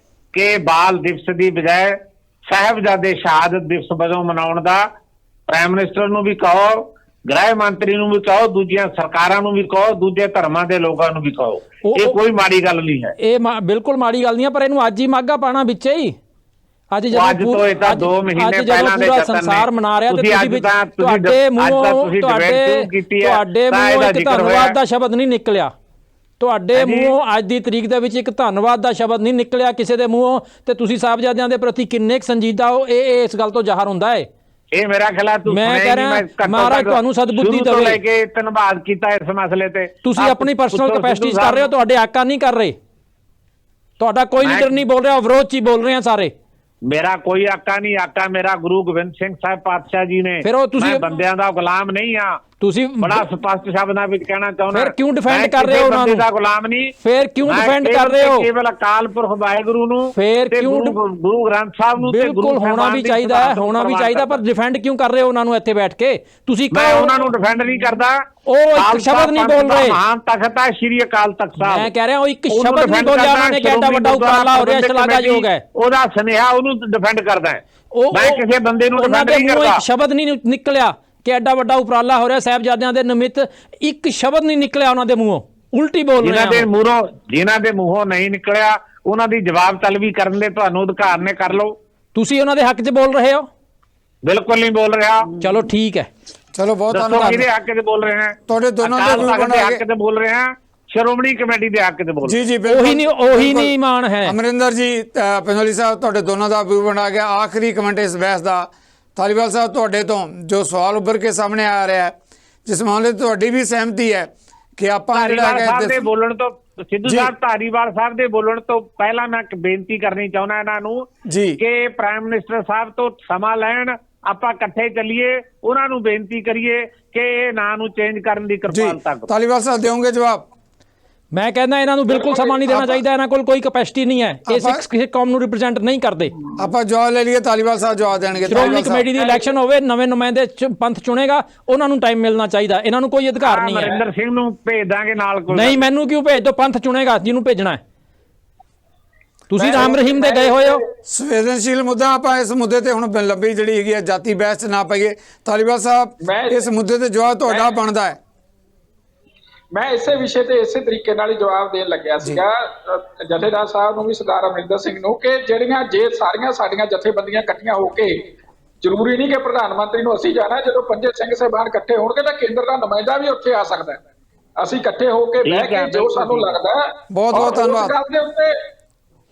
[SPEAKER 5] ਕਿ ਬਾਲ ਦਿਵਸ ਦੀ ਬਜਾਏ ਸਾਹਿਬਜ਼ਾਦੇ ਸ਼ਹਾਦਤ ਦਿਵਸ ਵਜੋਂ ਮਨਾਉਣ ਦਾ। ਪ੍ਰਾਈਮ ਮਿਨਿਸਟਰ ਨੂੰ ਵੀ ਕਹੋ, ਗ੍ਰਹਿ ਮੰਤਰੀ ਨੂੰ ਵੀ ਕਹੋ, ਦੂਜੀਆਂ ਸਰਕਾਰਾਂ ਨੂੰ ਵੀ ਕਹੋ, ਦੂਜੇ ਧਰਮਾਂ ਦੇ ਲੋਕਾਂ ਨੂੰ ਵੀ ਕਹੋ। ਇਹ ਕੋਈ ਮਾੜੀ ਗੱਲ ਨਹੀਂ ਹੈ, ਇਹ
[SPEAKER 4] ਬਿਲਕੁਲ ਮਾੜੀ ਗੱਲ ਨਹੀਂ ਹੈ, ਪਰ ਇਹਨੂੰ ਅੱਜ ਹੀ ਮਾਘਾ ਪਾਣਾ ਵਿੱਚ ਹੀ। ਅੱਜ
[SPEAKER 5] ਤੋਂ ਇਹ ਤਾਂ 2 ਮਹੀਨੇ ਪਹਿਲਾਂ ਦੇ
[SPEAKER 4] ਸੰਸਾਰ ਮਨਾ ਰਿਹਾ, ਤੇ ਤੁਹਾਡੇ ਮੂੰਹੋਂ ਇੱਕ ਧੰਨਵਾਦ ਦਾ ਸ਼ਬਦ ਨਹੀਂ ਨਿਕਲਿਆ, ਤੁਹਾਡੇ ਮੂੰਹੋਂ ਅੱਜ ਦੀ ਤਰੀਕ ਦੇ ਵਿੱਚ ਇੱਕ ਧੰਨਵਾਦ ਦਾ ਸ਼ਬਦ ਨਹੀਂ ਨਿਕਲਿਆ ਕਿਸੇ ਦੇ ਮੂੰਹੋਂ। ਤੇ ਤੁਸੀਂ ਸਾਹਿਬਜ਼ਾਦਿਆਂ ਦੇ ਪ੍ਰਤੀ ਕਿੰਨੇ ਕੁ ਸੰਜੀਦਾ ਹੋ, ਇਹ ਇਸ ਗੱਲ ਤੋਂ ਜ਼ਾਹਰ ਹੁੰਦਾ ਹੈ।
[SPEAKER 5] ਇਹ ਮੇਰਾ ਖਿਆਲ
[SPEAKER 4] ਮੈਂ ਕਹਿ ਰਿਹਾ ਮਹਾਰਾਜ ਤੁਹਾਨੂੰ ਸਦਬੁੱਧੀ ਦੇਵੇ।
[SPEAKER 5] ਲੈ ਕੇ ਧੰਨਵਾਦ ਕੀਤਾ ਇਸ ਮਸਲੇ ਤੇ,
[SPEAKER 4] ਤੁਸੀਂ ਆਪਣੀ ਪਰਸਨਲ ਕੈਪੈਸਿਟੀ ਕਰ ਰਹੇ ਹੋ, ਤੁਹਾਡੇ ਆਕਾ ਨਹੀਂ ਕਰ ਰਹੇ। ਤੁਹਾਡਾ ਕੋਈ ਲੀਡਰ ਨਹੀਂ ਬੋਲ ਰਿਹਾ, ਉਹ ਵਿਰੋਧ 'ਚ ਹੀ ਬੋਲ ਰਹੇ ਆ ਸਾਰੇ।
[SPEAKER 5] ਮੇਰਾ ਕੋਈ ਆਕਾ ਨਹੀਂ, ਆਕਾ ਮੇਰਾ ਗੁਰੂ ਗੋਬਿੰਦ ਸਿੰਘ ਸਾਹਿਬ ਪਾਤਸ਼ਾਹ ਜੀ ਨੇ।
[SPEAKER 4] ਫਿਰ ਉਹ ਤੁਸੀਂ
[SPEAKER 5] ਮੈਂ ਬੰਦਿਆਂ ਦਾ ਗੁਲਾਮ ਨਹੀਂ ਆ,
[SPEAKER 4] ਤੁਸੀਂ
[SPEAKER 5] ਬੜਾ ਸਪਸ਼ਟ ਸ਼ਬਦਾਂ ਵਿੱਚ ਕਹਿਣਾ ਚਾਹੁੰਦਾ।
[SPEAKER 4] ਫਿਰ ਕਿਉਂ ਡਿਫੈਂਡ ਕਰ ਰਹੇ ਹੋ ਉਹਨਾਂ ਨੂੰ?
[SPEAKER 5] ਦਾ ਗੁਲਾਮ ਨਹੀਂ।
[SPEAKER 4] ਫਿਰ ਕਿਉਂ ਡਿਫੈਂਡ ਕਰ ਰਹੇ ਹੋ?
[SPEAKER 5] ਕੇਵਲ ਅਕਾਲ ਪੁਰਖ ਵਾਹਿਗੁਰੂ ਨੂੰ
[SPEAKER 4] ਫਿਰ
[SPEAKER 5] ਤੇ
[SPEAKER 4] ਕਿਉਂ
[SPEAKER 5] ਗੁਰੂ ਗ੍ਰੰਥ ਸਾਹਿਬ ਨੂੰ ਤੇ
[SPEAKER 4] ਬਿਲਕੁਲ ਹੋਣਾ ਵੀ ਚਾਹੀਦਾ ਹੈ, ਹੋਣਾ ਵੀ ਚਾਹੀਦਾ, ਪਰ ਡਿਫੈਂਡ ਕਿਉਂ ਕਰ ਰਹੇ ਹੋ ਉਹਨਾਂ ਨੂੰ ਇੱਥੇ ਬੈਠ ਕੇ? ਤੁਸੀਂ
[SPEAKER 5] ਮੈਂ ਉਹਨਾਂ ਨੂੰ ਡਿਫੈਂਡ ਨਹੀਂ ਕਰਦਾ।
[SPEAKER 4] ਉਹ ਇੱਕ ਸ਼ਬਦ ਨਹੀਂ ਬੋਲ ਰਹੇ।
[SPEAKER 5] ਮਹਾਨ ਤਖਤ ਹੈ ਸ਼੍ਰੀ ਅਕਾਲ ਤਖਤ ਸਾਹਿਬ।
[SPEAKER 4] ਮੈਂ ਕਹਿ ਰਿਹਾ ਉਹ ਇੱਕ ਸ਼ਬਦ ਨਹੀਂ ਬੋਲਿਆ ਉਹਨਾਂ ਨੇ ਕਿ ਐਡਾ ਵੱਡਾ ਉਪਰਾਲਾ ਹੋ ਰਿਹਾ, ਸ਼ਲਾਘਾਯੋਗ ਹੈ।
[SPEAKER 5] ਉਹਦਾ ਸੁਨੇਹਾ ਉਹਨੂੰ ਡਿਫੈਂਡ ਕਰਦਾ ਹੈ। ਮੈਂ ਕਿਸੇ ਬੰਦੇ ਨੂੰ ਡਿਫੈਂਡ ਨਹੀਂ ਕਰਦਾ।
[SPEAKER 4] ਇੱਕ ਸ਼ਬਦ ਨਹੀਂ ਨਿਕਲਿਆ ਕਿ ਐਡਾ ਵੱਡਾ ਉਪਰਾਲਾ ਹੋ ਰਿਹਾ ਸਾਹਿਬਜ਼ਾਦਿਆਂ ਦੇ ਨਿਮਿਤ, ਇੱਕ ਸ਼ਬਦ ਨਹੀਂ ਨਿਕਲਿਆ ਉਹਨਾਂ ਦੇ ਮੂੰਹੋਂ, ਉਲਟੀ ਬੋਲ ਰਹੇ ਆ।
[SPEAKER 5] ਜਿਨ੍ਹਾਂ ਦੇ ਮੂੰਹੋਂ ਨਹੀਂ ਨਿਕਲਿਆ ਉਹਨਾਂ ਦੀ ਜਵਾਬ ਤਲਬੀ ਕਰਨ ਦੇ ਤੁਹਾਨੂੰ ਅਧਿਕਾਰ ਨੇ, ਕਰ ਲਓ।
[SPEAKER 4] ਤੁਸੀਂ ਉਹਨਾਂ ਦੇ ਹੱਕ 'ਚ ਬੋਲ ਰਹੇ ਹੋ?
[SPEAKER 5] ਬਿਲਕੁਲ ਨਹੀਂ ਬੋਲ ਰਿਹਾ।
[SPEAKER 4] ਚਲੋ ਠੀਕ ਹੈ,
[SPEAKER 6] ਚਲੋ ਬਹੁਤ
[SPEAKER 5] ਦੱਸੋ
[SPEAKER 6] ਧੰਨਵਾਦ।
[SPEAKER 5] ਕਿਹਦੇ ਹੱਕ 'ਚ ਬੋਲ ਰਹੇ ਹਾਂ?
[SPEAKER 6] ਤੁਹਾਡੇ ਦੋਨਾਂ ਦੇ
[SPEAKER 5] ਅਕਾਲ ਤਖਤ ਦੇ
[SPEAKER 6] ਬਣਾ
[SPEAKER 5] ਹੱਕ 'ਚ ਬੋਲ ਰਹੇ ਹਾਂ, ਸ਼੍ਰੋਮਣੀ ਕਮੇਟੀ ਦੇ ਹੱਕ 'ਚ ਬੋਲ ਰਹੇ
[SPEAKER 6] ਜੀ ਜੀ
[SPEAKER 4] ਉਹੀ ਨਹੀਂ ਮਾਣ ਹੈ।
[SPEAKER 6] ਅਮਰਿੰਦਰ ਜੀ, ਪੰਜੋਲੀ ਸਾਹਿਬ, ਤੁਹਾਡੇ ਦੋਨਾਂ ਦਾ ਵਿਊ ਬਣਾ ਗਿਆ। ਆਖਰੀ ਕਮੈਂਟ ਇਸ ਬਹਿਸ ਦਾ, ਧਾਲੀਵਾਲ ਸਾਹਿਬ ਤੁਹਾਡੇ ਤੋਂ ਜੋ ਸਵਾਲ ਉੱਭਰ ਕੇ ਸਾਹਮਣੇ ਆ ਰਿਹਾ ਹੈ, ਜਿਸ ਮਾਮਲੇ 'ਚ ਤੁਹਾਡੀ ਵੀ ਸਹਿਮਤੀ ਹੈ ਕਿ ਆਪਾਂ
[SPEAKER 5] ਧਾਰੀਵਾਲ ਸਾਹਿਬ ਦੇ ਬੋਲਣ ਤੋਂ, ਸਿੱਧੂ ਸਾਹਿਬ ਧਾਰੀਵਾਲ ਸਾਹਿਬ ਦੇ ਬੋਲਣ ਤੋਂ ਪਹਿਲਾਂ ਮੈਂ ਇੱਕ ਬੇਨਤੀ ਕਰਨੀ ਚਾਹੁੰਦਾ ਇਹਨਾਂ ਨੂੰ
[SPEAKER 6] ਜੀ
[SPEAKER 5] ਕਿ ਪ੍ਰਾਈਮ ਮਿਨਿਸਟਰ ਸਾਹਿਬ ਤੋਂ ਸਮਾਂ ਲੈਣ, ਆਪਾਂ ਇਕੱਠੇ ਚੱਲੀਏ, ਉਹਨਾਂ ਨੂੰ ਬੇਨਤੀ ਕਰੀਏ ਕਿ ਇਹ ਨਾਂ ਨੂੰ ਚੇਂਜ ਕਰਨ ਦੀ ਕਿਰਪਾਲਤਾ ਕਰੋ।
[SPEAKER 6] ਧਾਲੀਵਾਲ ਸਾਹਿਬ ਦੇਵੋਗੇ ਜਵਾਬ?
[SPEAKER 4] ਮੈਂ ਕਹਿੰਦਾ ਇਹਨਾਂ ਨੂੰ ਬਿਲਕੁਲ ਸਮਾਂ ਨਹੀਂ ਦੇਣਾ ਚਾਹੀਦਾ, ਇਹਨਾਂ ਕੋਲ ਕੋਈ ਕੈਪੈਸਿਟੀ ਨਹੀਂ ਹੈ, ਇਹ ਕਿਸੇ ਕੌਮ ਨੂੰ ਰਿਪਰੈਜ਼ੈਂਟ ਨਹੀਂ ਕਰਦੇ।
[SPEAKER 6] ਆਪਾਂ ਜਵਾਬ ਲੈ ਲਈਏ, ਧਾਲੀਵਾਲ ਸਾਹਿਬ ਜਵਾਬ ਦੇਣਗੇ।
[SPEAKER 4] ਸ਼੍ਰੋਮਣੀ ਕਮੇਟੀ ਦੀ ਇਲੈਕਸ਼ਨ ਹੋਵੇ, ਨਵੇਂ ਨੁਮਾਇੰਦੇ ਪੰਥ ਚੁਣੇਗਾ, ਉਹਨਾਂ ਨੂੰ ਟਾਈਮ ਮਿਲਣਾ ਚਾਹੀਦਾ, ਇਹਨਾਂ ਨੂੰ ਕੋਈ ਅਧਿਕਾਰ ਨਹੀਂ ਹੈ।
[SPEAKER 5] ਅਮਰਿੰਦਰ ਸਿੰਘ ਨੂੰ ਭੇਜ ਦਾਂਗੇ ਨਾਲ ਕੋਲ।
[SPEAKER 4] ਨਹੀਂ, ਮੈਨੂੰ ਕਿਉਂ ਭੇਜ ਦਿਓ, ਪੰਥ ਚੁਣੇਗਾ ਜਿਹਨੂੰ ਭੇਜਣਾ ਹੈ। ਤੁਸੀਂ ਰਾਮ ਰਹੀਮ ਦੇ ਗਏ ਹੋਏ ਹੋ।
[SPEAKER 6] ਸੰਵੇਦਨਸ਼ੀਲ ਮੁੱਦਾ, ਆਪਾਂ ਇਸ ਮੁੱਦੇ ਤੇ ਹੁਣ ਲੰਬੀ ਜਿਹੜੀ ਹੈਗੀ ਹੈ ਜਾਤੀ ਬਹਿਸ 'ਚ ਨਾ ਪਈਏ। ਧਾਲੀਵਾਲ ਸਾਹਿਬ, ਇਸ ਮੁੱਦੇ ਤੇ ਜਵਾਬ ਤੁਹਾਡਾ ਬਣਦਾ ਹੈ।
[SPEAKER 2] ਮੈਂ ਇਸੇ ਵਿਸ਼ੇ ਤੇ ਇਸੇ ਤਰੀਕੇ ਨਾਲ ਹੀ ਜਵਾਬ ਦੇਣ ਲੱਗਿਆ ਸੀਗਾ ਜਥੇਦਾਰ ਸਾਹਿਬ ਨੂੰ ਵੀ, ਸਰਦਾਰ ਅਮਰਿੰਦਰ ਸਿੰਘ ਨੂੰ, ਕਿ ਜਿਹੜੀਆਂ ਜੇ ਸਾਰੀਆਂ ਸਾਡੀਆਂ ਜਥੇਬੰਦੀਆਂ ਇਕੱਠੀਆਂ ਹੋ ਕੇ, ਜ਼ਰੂਰੀ ਨਹੀਂ ਕਿ ਪ੍ਰਧਾਨ ਮੰਤਰੀ ਨੂੰ ਅਸੀਂ ਜਾਣਾ, ਜਦੋਂ ਪੰਜੇ ਸਿੰਘ ਸਾਹਿਬਾਨ ਇਕੱਠੇ ਹੋਣਗੇ ਤਾਂ ਕੇਂਦਰ ਦਾ ਨੁਮਾਇੰਦਾ ਵੀ ਉੱਥੇ ਆ ਸਕਦਾ ਹੈ। ਅਸੀਂ ਇਕੱਠੇ ਹੋ ਕੇ ਬਹਿ ਕੇ ਜੋ ਸਾਨੂੰ ਲੱਗਦਾ ਹੈ,
[SPEAKER 6] ਬਹੁਤ ਬਹੁਤ ਧੰਨਵਾਦ।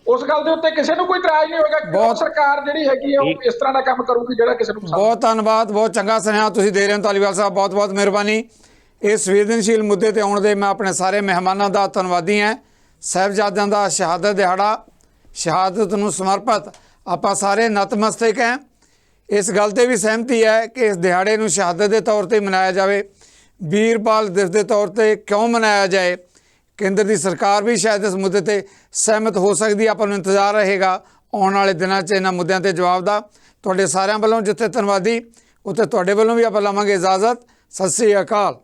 [SPEAKER 2] ਉਸ ਗੱਲ ਦੇ ਉੱਤੇ ਕਿਸੇ ਨੂੰ ਕੋਈ ਇਤਰਾਜ਼ ਨਹੀਂ ਹੋਏਗਾ। ਬਹੁਤ ਸਰਕਾਰ ਜਿਹੜੀ ਹੈਗੀ ਹੈ ਉਹ ਇਸ ਤਰ੍ਹਾਂ ਦਾ ਕੰਮ ਕਰੂਗੀ ਜਿਹੜਾ ਕਿਸੇ ਨੂੰ ਪਸੰਦ।
[SPEAKER 6] ਬਹੁਤ ਧੰਨਵਾਦ, ਬਹੁਤ ਚੰਗਾ ਸੁਨੇਹਾ ਤੁਸੀਂ ਦੇ ਰਹੇ ਹੋ ਧਾਲੀਵਾਲ ਸਾਹਿਬ, ਬਹੁਤ ਬਹੁਤ ਮਿਹਰਬਾਨੀ। ਇਸ ਸੰਵੇਦਨਸ਼ੀਲ ਮੁੱਦੇ ਤੇ ਆਉਣ ਦੇ ਮੈਂ ਆਪਣੇ ਸਾਰੇ ਮਹਿਮਾਨਾਂ ਦਾ ਧੰਨਵਾਦੀ ਹਾਂ। ਸਾਹਿਬਜ਼ਾਦਿਆਂ ਦਾ ਸ਼ਹਾਦਤ ਦਿਹਾੜਾ, ਸ਼ਹਾਦਤ ਨੂੰ ਸਮਰਪਿਤ ਆਪਾਂ ਸਾਰੇ ਨਤਮਸਤਕ ਹੈ। ਇਸ ਗੱਲ ਤੇ ਵੀ ਸਹਿਮਤੀ ਹੈ ਕਿ ਇਸ ਦਿਹਾੜੇ ਨੂੰ ਸ਼ਹਾਦਤ ਦੇ ਤੌਰ ਤੇ ਮਨਾਇਆ ਜਾਵੇ, ਵੀਰਪਾਲ ਦਿਵਸ ਦੇ ਤੌਰ ਤੇ ਕਿਉਂ ਮਨਾਇਆ ਜਾਏ। ਕੇਂਦਰ ਦੀ ਸਰਕਾਰ ਵੀ ਸ਼ਾਇਦ ਇਸ ਮੁੱਦੇ ਤੇ ਸਹਿਮਤ ਹੋ ਸਕਦੀ ਹੈ। ਆਪਾਂ ਨੂੰ ਇੰਤਜ਼ਾਰ ਰਹੇਗਾ ਆਉਣ ਵਾਲੇ ਦਿਨਾਂ 'ਚ ਇਹਨਾਂ ਮੁੱਦਿਆਂ ਤੇ ਜਵਾਬ ਦਾ। ਤੁਹਾਡੇ ਸਾਰਿਆਂ ਵੱਲੋਂ ਜਿੱਥੇ ਧੰਨਵਾਦੀ, ਉੱਥੇ ਤੁਹਾਡੇ ਵੱਲੋਂ ਵੀ ਆਪਾਂ ਲਵਾਂਗੇ ਇਜਾਜ਼ਤ। ਸਤਿ ਸ੍ਰੀ ਅਕਾਲ।